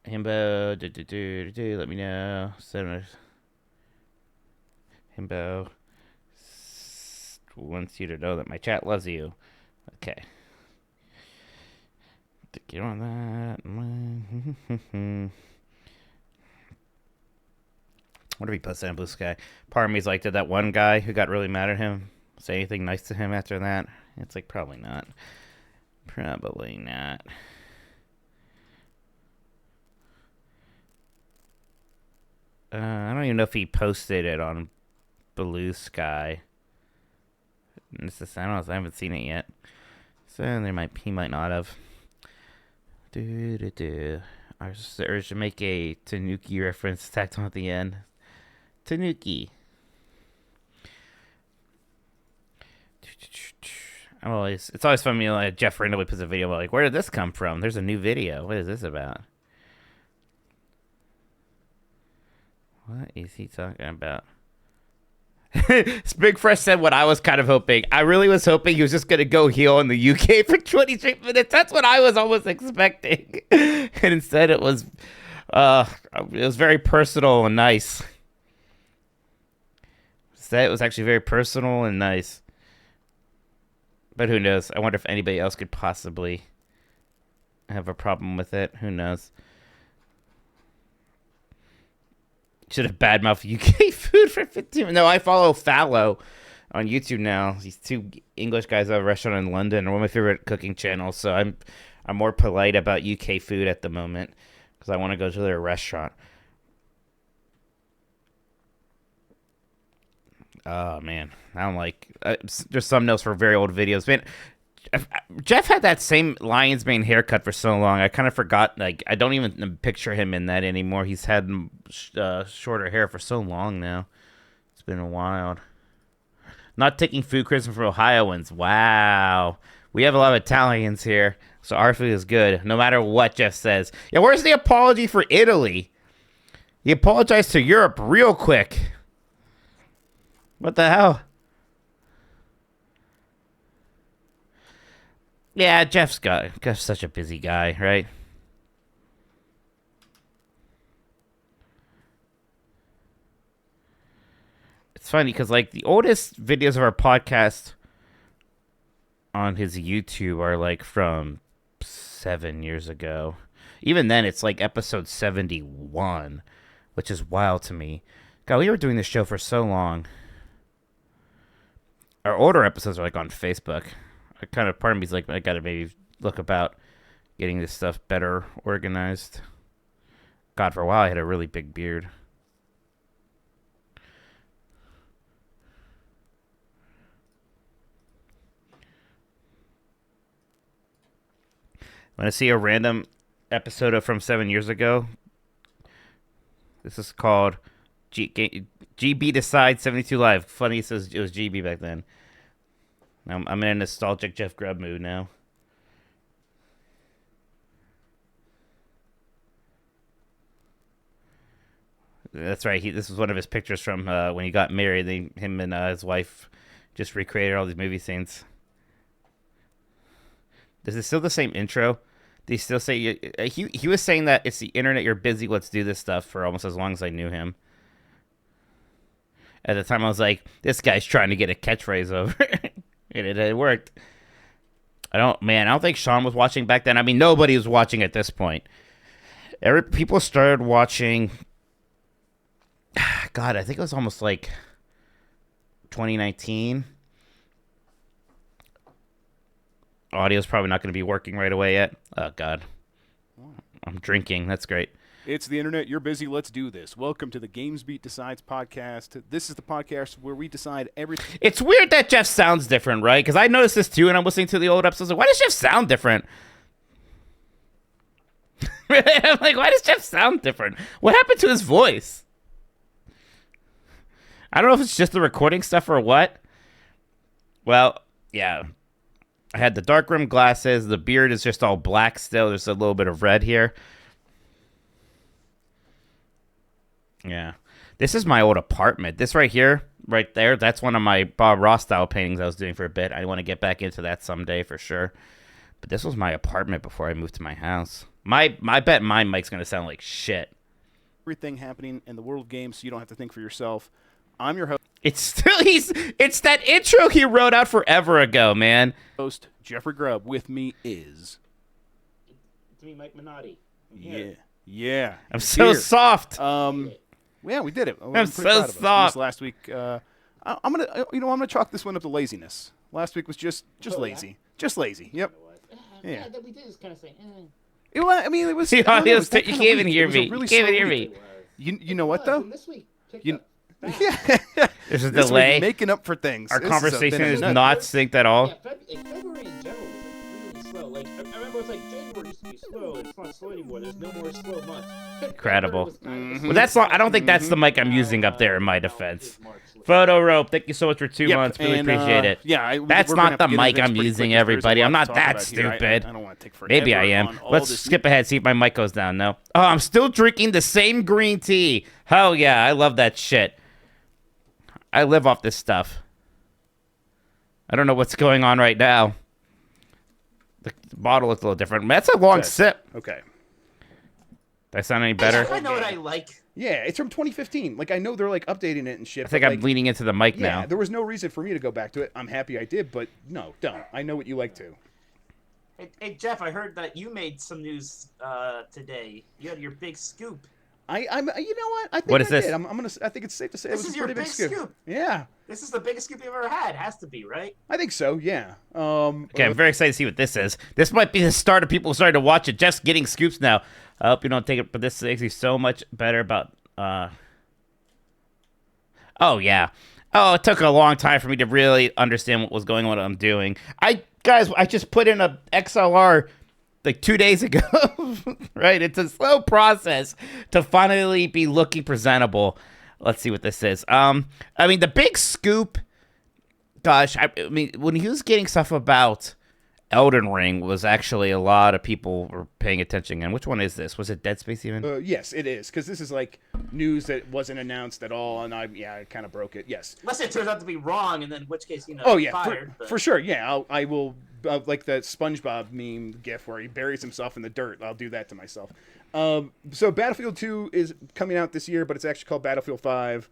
Himbo, let me know. Himbo wants you to know that my chat loves you. Okay. Thank you on that. What if he posted on Blue Sky? Part of me's like, did that one guy who got really mad at him say anything nice to him after that? It's like, probably not. Probably not. I don't even know if he posted it on Blue Sky. I don't know. I haven't seen it yet. So he might not have. I should make a Tanuki reference tacked on at the end. Tanuki. It's always fun when like Jeff randomly puts a video like, where did this come from? There's a new video. What is this about? What is he talking about? Big Fresh said what I was kind of hoping. I really was hoping he was just going to go heel in the UK for 23 minutes. That's what I was almost expecting. And instead it was very personal and nice. Instead it was actually very personal and nice. But who knows? I wonder if anybody else could possibly have a problem with it. Who knows? Should have badmouthed UK food for 15 minutes. No, I follow Fallow on YouTube now. These two English guys have a restaurant in London. One of my favorite cooking channels. So I'm more polite about UK food at the moment because I want to go to their restaurant. Oh, man. I don't like... there's thumbnails for very old videos. Man, Jeff had that same lion's mane haircut for so long. I kind of forgot. Like, I don't even picture him in that anymore. He's had shorter hair for so long now. It's been a while. Not taking food criticism from Ohioans. Wow. We have a lot of Italians here, so our food is good, no matter what Jeff says. Yeah, where's the apology for Italy? He apologized to Europe real quick. What the hell? Yeah, Jeff's such a busy guy, right? It's funny because, like, the oldest videos of our podcast on his YouTube are, like, from 7 years ago. Even then, it's, like, episode 71, which is wild to me. God, we were doing this show for so long. Our older episodes are, like, on Facebook. Part of me's like, I gotta maybe look about getting this stuff better organized. God, for a while I had a really big beard. Want to see a random episode of from 7 years ago? This is called GB Decide 72 Live. Funny it says it was GB back then. I'm in a nostalgic Jeff Grubb mood now. That's right. This was one of his pictures from when he got married. Him and his wife just recreated all these movie scenes. Is it still the same intro? Do you still say... He was saying that it's the internet, you're busy, let's do this stuff for almost as long as I knew him. At the time, I was like, this guy's trying to get a catchphrase over. And it worked. I don't think Sean was watching back then. I mean, nobody was watching at this point. People started watching... God, I think it was almost like 2019. Audio's probably not going to be working right away yet. Oh, God. I'm drinking. That's great. It's the internet. You're busy. Let's do this. Welcome to the GamesBeat Decides podcast. This is the podcast where we decide everything. It's weird that Jeff sounds different, right? Because I noticed this too, and I'm listening to the old episodes. Like, why does Jeff sound different? I'm like, why does Jeff sound different? What happened to his voice? I don't know if it's just the recording stuff or what. Well, yeah. I had the dark rim glasses. The beard is just all black still. There's a little bit of red here. Yeah. This is my old apartment. This right here, right there, that's one of my Bob Ross style paintings I was doing for a bit. I want to get back into that someday for sure. But this was my apartment before I moved to my house. I bet my mic's going to sound like shit. Everything happening in the world of games so you don't have to think for yourself. I'm your host. It's that intro he wrote out forever ago, man. Host Jeffrey Grubb. With me is... It's me, Mike Minotti. Yeah. I'm so soft. Yeah, we did it. I'm so soft. Last week, I'm gonna chalk this one up to laziness. Last week was just lazy, yeah? Just lazy. Yep. Yeah. That we did is kind of say. It was. You can't even hear me. You can't even hear me. You know what though? This week. Yeah. There's a this delay. Week, making up for things. Our conversation is not synced at all. Yeah, February in general was really slow. Like I remember, it was like January used to be slow. slow. It's not slow anymore. There's no more slow months. Incredible. Well, that's not, I don't think that's the mic I'm using up there in my defense. Photo Rope, thank you so much for 2 months. Really appreciate it. Yeah, that's we're gonna not the have to get mic into I'm this pretty using, quick, 'cause there's everybody. a I'm lot not to talk that about here. stupid. I don't want to take forever. Maybe I am. on all Let's this. skip ahead, see if my mic goes down. No. Oh, I'm still drinking the same green tea. Hell yeah, I love that shit. I live off this stuff. I don't know what's going on right now. The bottle looks a little different. That's a long sip. Okay. Did I sound any better? I know what I like. Yeah, it's from 2015. Like, I know they're, like, updating it and shit. I think but, I'm like, leaning into the mic now. Yeah, there was no reason for me to go back to it. I'm happy I did, but no, don't. I know what you like to. Hey, Jeff, I heard that you made some news today. You had your big scoop. I'm. You know what? I think What is I this? did. I'm gonna. I think it's safe to say This it was is a your pretty big big scoop. Yeah, This is the biggest scoop you've ever had. Has to be, right? I think so. Yeah. Okay, I'm very excited to see what this is. This might be the start of people starting to watch it. Just getting scoops now. I hope you don't take it, but this makes me so much better about. Oh yeah. Oh, it took a long time for me to really understand what was going on. What I'm doing. I just put in a XLR like 2 days ago. Right? It's a slow process to finally be looking presentable. Let's see what this is. I mean, the big scoop. Gosh, I mean, when he was getting stuff about Elden Ring, was actually a lot of people were paying attention. And which one is this? Was it Dead Space even? Yes, it is, because this is like news that wasn't announced at all, and I kind of broke it. Yes. Unless it turns out to be wrong, and then in which case, Oh yeah, fired. for sure. Yeah, I will. Like that SpongeBob meme gif where he buries himself in the dirt. I'll do that to myself. So Battlefield 2 is coming out this year, but it's actually called Battlefield 5.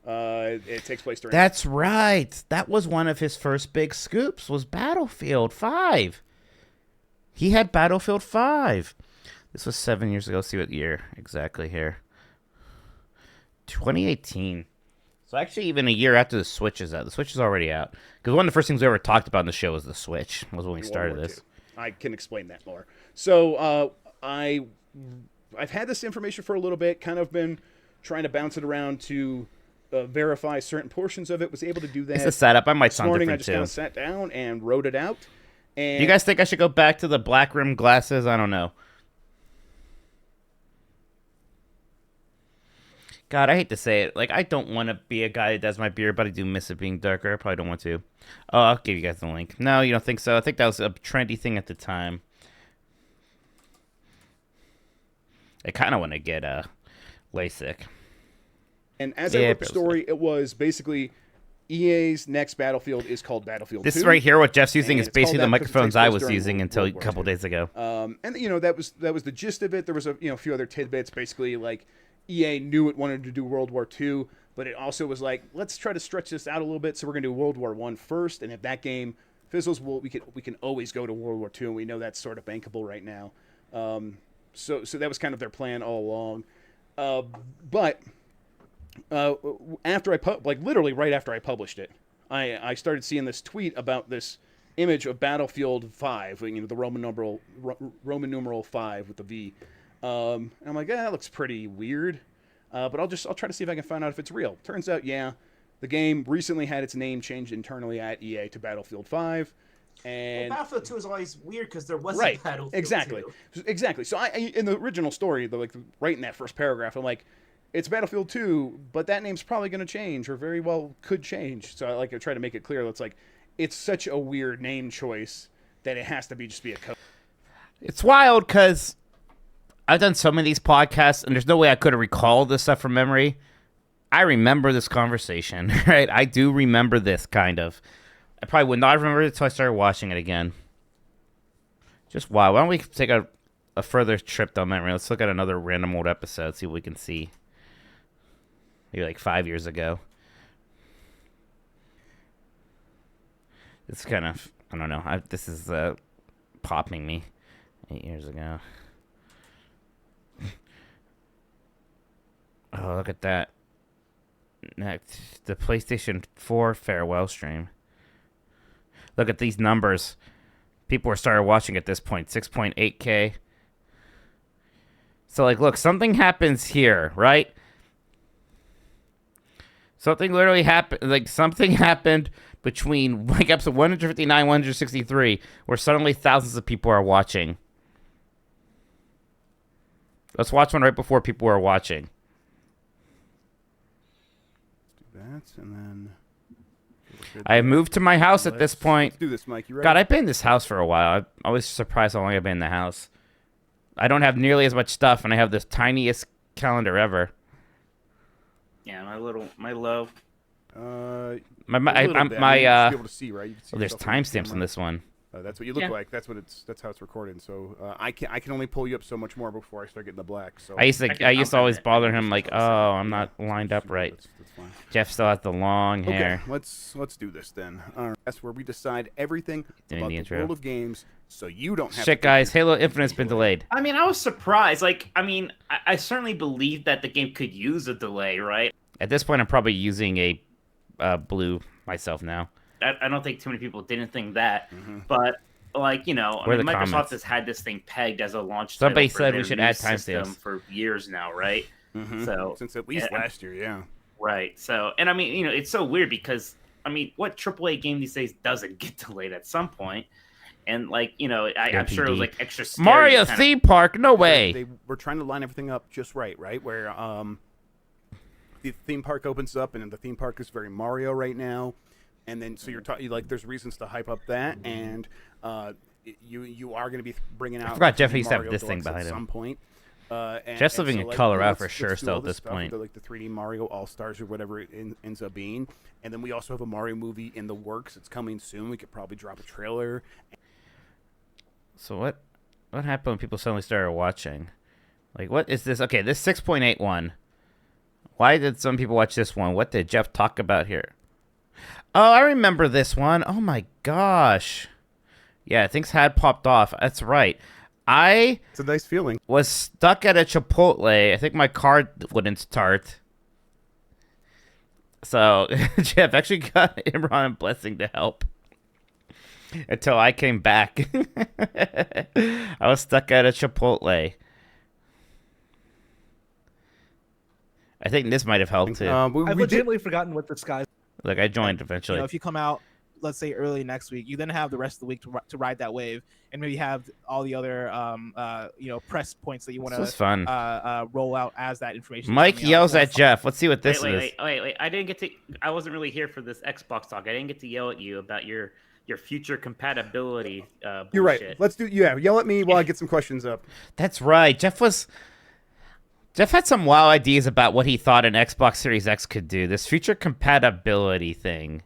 It takes place during. That's right. That was one of his first big scoops. Was Battlefield 5. He had Battlefield 5. This was 7 years ago. Let's see what year exactly here. 2018. So actually, even a year after the Switch is out. The Switch is already out. Because one of the first things we ever talked about in the show was the Switch. Was when we started this. I can explain that more. So I've had this information for a little bit. Kind of been trying to bounce it around to verify certain portions of it. Was able to do that. It's the setup. I might sound morning, different I just too. kind of sat down and wrote it out. And Do you guys think I should go back to the black rim glasses? I don't know. God, I hate to say it. Like, I don't want to be a guy that does my beard, but I do miss it being darker. I probably don't want to. Oh, I'll give you guys the link. No, you don't think so? I think that was a trendy thing at the time. I kind of want to get LASIK. And as I wrote the story, it was basically EA's next Battlefield is called Battlefield 2. This right here, what Jeff's using, and is it's called basically that the because it microphones takes I place was during using until a World War couple II. days ago. And that was the gist of it. There was a few other tidbits. Basically, like EA knew it wanted to do World War II, but it also was like, let's try to stretch this out a little bit. So we're gonna do World War I first, and if that game fizzles, we can always go to World War II, and we know that's sort of bankable right now. So that was kind of their plan all along. But after literally right after I published it, I started seeing this tweet about this image of Battlefield 5, the Roman numeral 5 with the V. And I'm like, that looks pretty weird. But I'll try to see if I can find out if it's real. Turns out, yeah, the game recently had its name changed internally at EA to Battlefield 5. And Battlefield 2 is always weird because there wasn't Battlefield 2. Exactly. So in the original story, right in that first paragraph, I'm like, it's Battlefield 2, but that name's probably going to change, or very well could change. So I try to make it clear. It's such a weird name choice that it has to just be a code. It's wild because I've done so many of these podcasts, and there's no way I could have recalled this stuff from memory. I remember this conversation, right? I do remember this, kind of. I probably would not remember it until I started watching it again. Just wow. Why don't we take a further trip down memory? Let's look at another random old episode, see what we can see. Maybe like 5 years ago. It's kind of, I don't know. This is popping me. 8 years ago. Oh, look at that. Next, the PlayStation 4 farewell stream. Look at these numbers. People were started watching at this point. 6.8K. So, look, something happens here, right? Something literally happened. Something happened between episode 159, 163, where suddenly thousands of people are watching. Let's watch one right before people are watching. Let's do that, and then... I moved to my house at this point. Let's do this, Mike. You ready? God, I've been in this house for a while. I'm always surprised how long I've been in the house. I don't have nearly as much stuff, and I have this tiniest calendar ever. Yeah, my low. My you be able to see, right? You can see well, there's yourself on the timestamps on camera. this one. That's what you look like. That's how it's recorded. So I can only pull you up so much more before I start getting the black. So I used to always bother him like, oh, I'm not lined up right. That's fine. Jeff still has the long hair. Okay, let's do this then. All right, that's where we decide everything Doing about the the intro. world of games, so you don't have Shit, to guys, Halo Infinite's been delayed. I mean, I was surprised. Like, I mean, I certainly believed that the game could use a delay, right? At this point, I'm probably using a blue myself now. I don't think too many people didn't think that, but like, you know, Where are the Microsoft comments? has had this thing pegged as a launch. Somebody title for said we their should new add system timestamps. for years now, right? So since at least last year, yeah. Right. So, and I mean, you know, it's so weird because I mean, what AAA game these days doesn't get delayed at some point? And like, you know, I'm sure it was like extra scary. Mario theme park, no way. They were trying to line everything up just right, where the theme park opens up, and the theme park is very Mario right now, and then so you're talking like there's reasons to hype up that, and you are going to be bringing out. I forgot Jeff the used to have Mario this thing Deluxe behind at him. some point. Jeff's living in Colorado for sure let's do still all at this stuff, point. like the 3D Mario All Stars or whatever it ends up being, and then we also have a Mario movie in the works. It's coming soon. We could probably drop a trailer. So what happened when people suddenly started watching? Like, what is this? Okay, this 6.81. Why did some people watch this one? What did Jeff talk about here? Oh, I remember this one. Oh my gosh. Yeah, things had popped off. That's right. It's a nice feeling. Was stuck at a Chipotle. I think my car wouldn't start. So Jeff actually got Imran and Blessing to help. Until I came back. I was stuck at a Chipotle. I think this might have helped too. I've legitimately forgotten what this guy's. Look, I joined eventually. You know, if you come out, let's say early next week, you then have the rest of the week to ride that wave, and maybe have all the other press points that you want to roll out as that information. Mike yells at Jeff. Let's see what this is. Wait. I wasn't really here for this Xbox talk. I didn't get to yell at you about your future compatibility. You're right. Let's do. Yeah, yell at me while I get some questions up. That's right. Jeff had some wild ideas about what he thought an Xbox Series X could do. This future compatibility thing.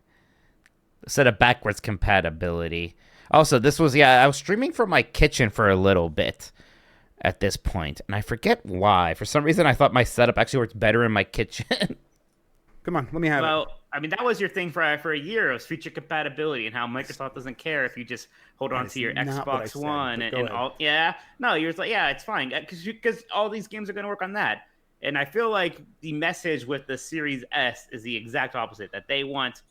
Instead of backwards compatibility. Also, this was, I was streaming from my kitchen for a little bit at this point, and I forget why. For some reason, I thought my setup actually worked better in my kitchen. Come on, let me have it. Well, I mean, that was your thing for a year. It was future compatibility and how Microsoft doesn't care if you just hold on to your Xbox One and all. Yeah, no, you're like, yeah, it's fine because all these games are going to work on that. And I feel like the message with the Series S is the exact opposite. That they want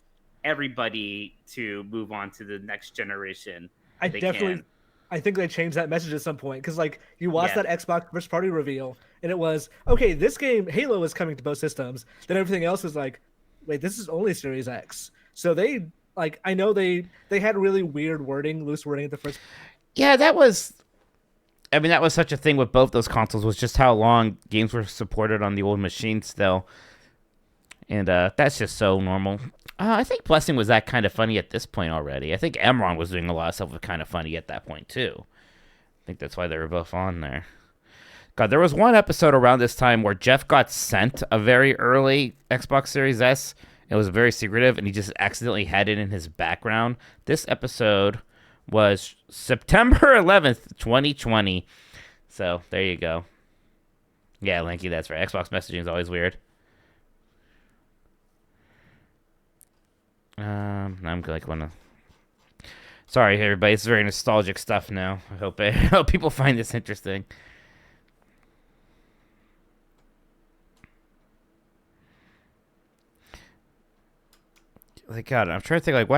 everybody to move on to the next generation. I think they changed that message at some point because like you watched that Xbox first party reveal and it was okay, this game Halo is coming to both systems, then everything else was like, wait, this is only Series X. So they like, I know they had really weird wording, loose wording at the first. Yeah, that was such a thing with both those consoles, was just how long games were supported on the old machine still. And that's just so normal. I think Blessing was that kind of funny at this point already. I think Emron was doing a lot of stuff with kind of funny at that point too. I think that's why they were both on there. God, there was one episode around this time where Jeff got sent a very early Xbox Series S. It was very secretive, and he just accidentally had it in his background. This episode was September 11th, 2020. So, there you go. Yeah, Lanky, that's right. Xbox messaging is always weird. I'm like wanna. Sorry, everybody. It's very nostalgic stuff now. I hope people find this interesting. Like God, I'm trying to think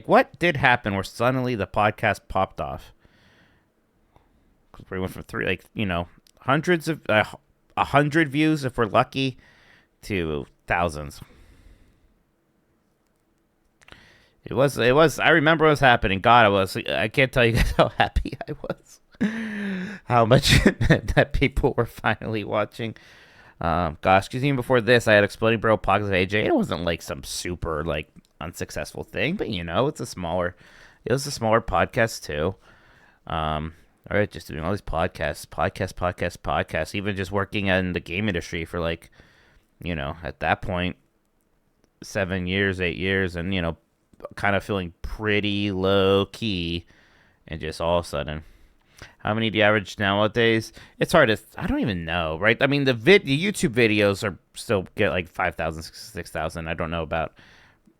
what did happen where suddenly the podcast popped off? Because we went from hundreds of 100 views if we're lucky to thousands. It was, I remember it was happening. God, I can't tell you guys how happy I was. how much that people were finally watching. Gosh, because even before this, I had Exploding Bro Pockets of AJ. It wasn't like some super like unsuccessful thing, but it was a smaller podcast too. All right, just doing all these podcasts, even just working in the game industry for like, at that point, 7 years, 8 years, and kind of feeling pretty low key, and just all of a sudden, how many do you average nowadays? It's hard to, I don't even know, right? I mean, the YouTube videos are still get like 5,000, 6,000. I don't know about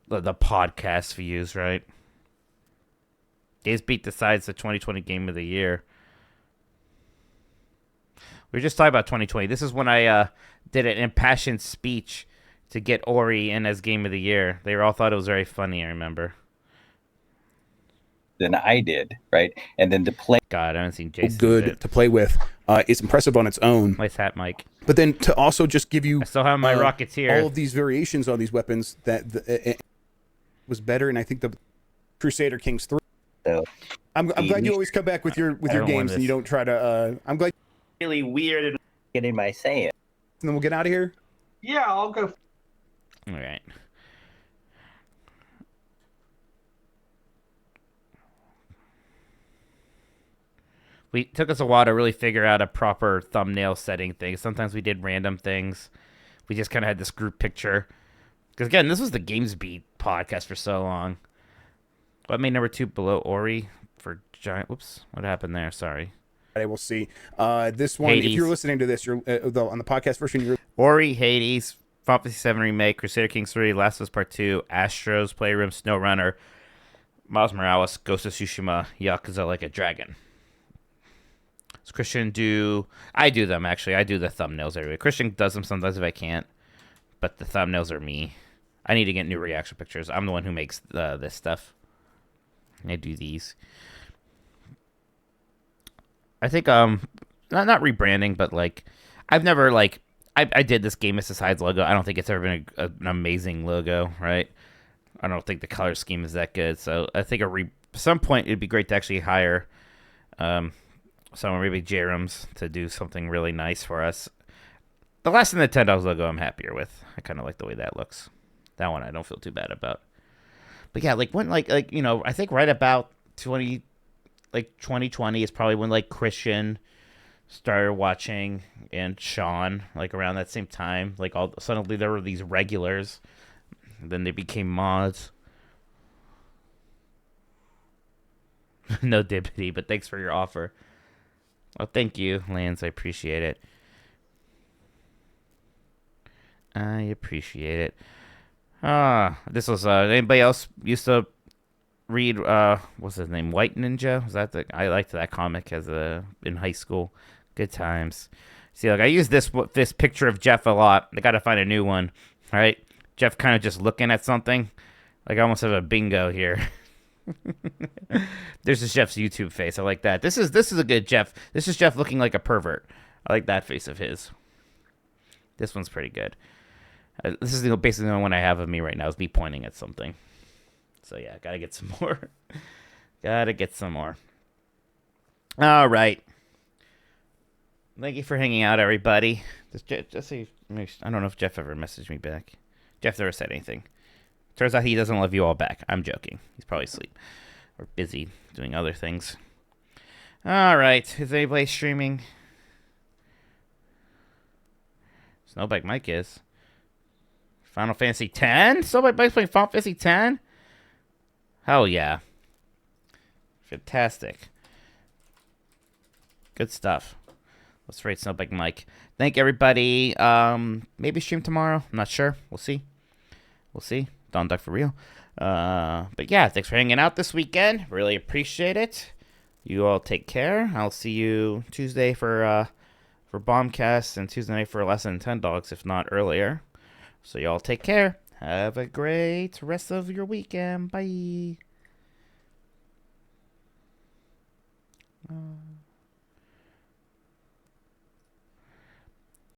the podcast views, right? GamesBeat decides the 2020 game of the year. We were just talking about 2020. This is when I did an impassioned speech to get Ori in as game of the year. They all thought it was very funny, I remember. Than I did, right? And then to play. God, I haven't seen Jason. Good to play with. It's impressive on its own. Nice hat, Mike. But then to also just give you. I still have my Rocketeer. All of these variations on these weapons that was better, and I think the Crusader Kings 3. So, I'm glad you always come back with your games and you don't try to. I'm glad. Really weird and getting my say it. And then we'll get out of here. Yeah, I'll go. All right. It took us a while to really figure out a proper thumbnail setting thing. Sometimes we did random things. We just kind of had this group picture. Because, again, this was the GamesBeat podcast for so long. What made number 2 below Ori for Giant? Whoops. What happened there? Sorry. We'll see. This one, Hades. if you're listening to this, you're on the podcast version. You're Ori, Hades, Final Fantasy 7 Remake, Crusader Kings 3, Last of Us Part 2, Astros Playroom, SnowRunner, Miles Morales, Ghost of Tsushima, Yakuza Like a Dragon. Does Christian do... I do them, actually. I do the thumbnails every week. Christian does them sometimes if I can't, but the thumbnails are me. I need to get new reaction pictures. I'm the one who makes this stuff. I do these. I think not rebranding, but like I've never like I did this Game Asides logo. I don't think it's ever been an amazing logo, right? I don't think the color scheme is that good. So I think some point it'd be great to actually hire someone, maybe Jerem's, to do something really nice for us. The last Nintendo's logo I'm happier with. I kind of like the way that looks. That one I don't feel too bad about. But yeah, like when like I think right about 2020 is probably when like Christian started watching and Sean, like around that same time. Like suddenly there were these regulars, and then they became mods. No dippity, but thanks for your offer. Oh, thank you, Lance. I appreciate it. I appreciate it. This was anybody else used to read what's his name, White Ninja? Was that I liked that comic in high school. Good times. See, like I use this picture of Jeff a lot. I gotta find a new one. All right, Jeff kind of just looking at something. Like I almost have a bingo here. There's this Jeff's YouTube face. I like that. This is a good Jeff. This is Jeff looking like a pervert. I like that face of his. This one's pretty good. This is basically the only one I have of me right now is me pointing at something. So yeah, gotta get some more. Gotta get some more. All right. Thank you for hanging out, everybody. Just say, I don't know if Jeff ever messaged me back. Jeff never said anything. Turns out he doesn't love you all back. I'm joking. He's probably asleep or busy doing other things. All right. Is anybody streaming? Snowbike Mike is. Final Fantasy X? Snowbike Mike's playing Final Fantasy X? Hell yeah. Fantastic. Good stuff. Let's rate Snowbike Mike. Thank everybody. Maybe stream tomorrow. I'm not sure. We'll see. We'll see. Don Duck for real. But yeah, thanks for hanging out this weekend. Really appreciate it. You all take care. I'll see you Tuesday for Bombcast and Tuesday night for Less Than 10 Dogs, if not earlier. So you all take care. Have a great rest of your weekend. Bye.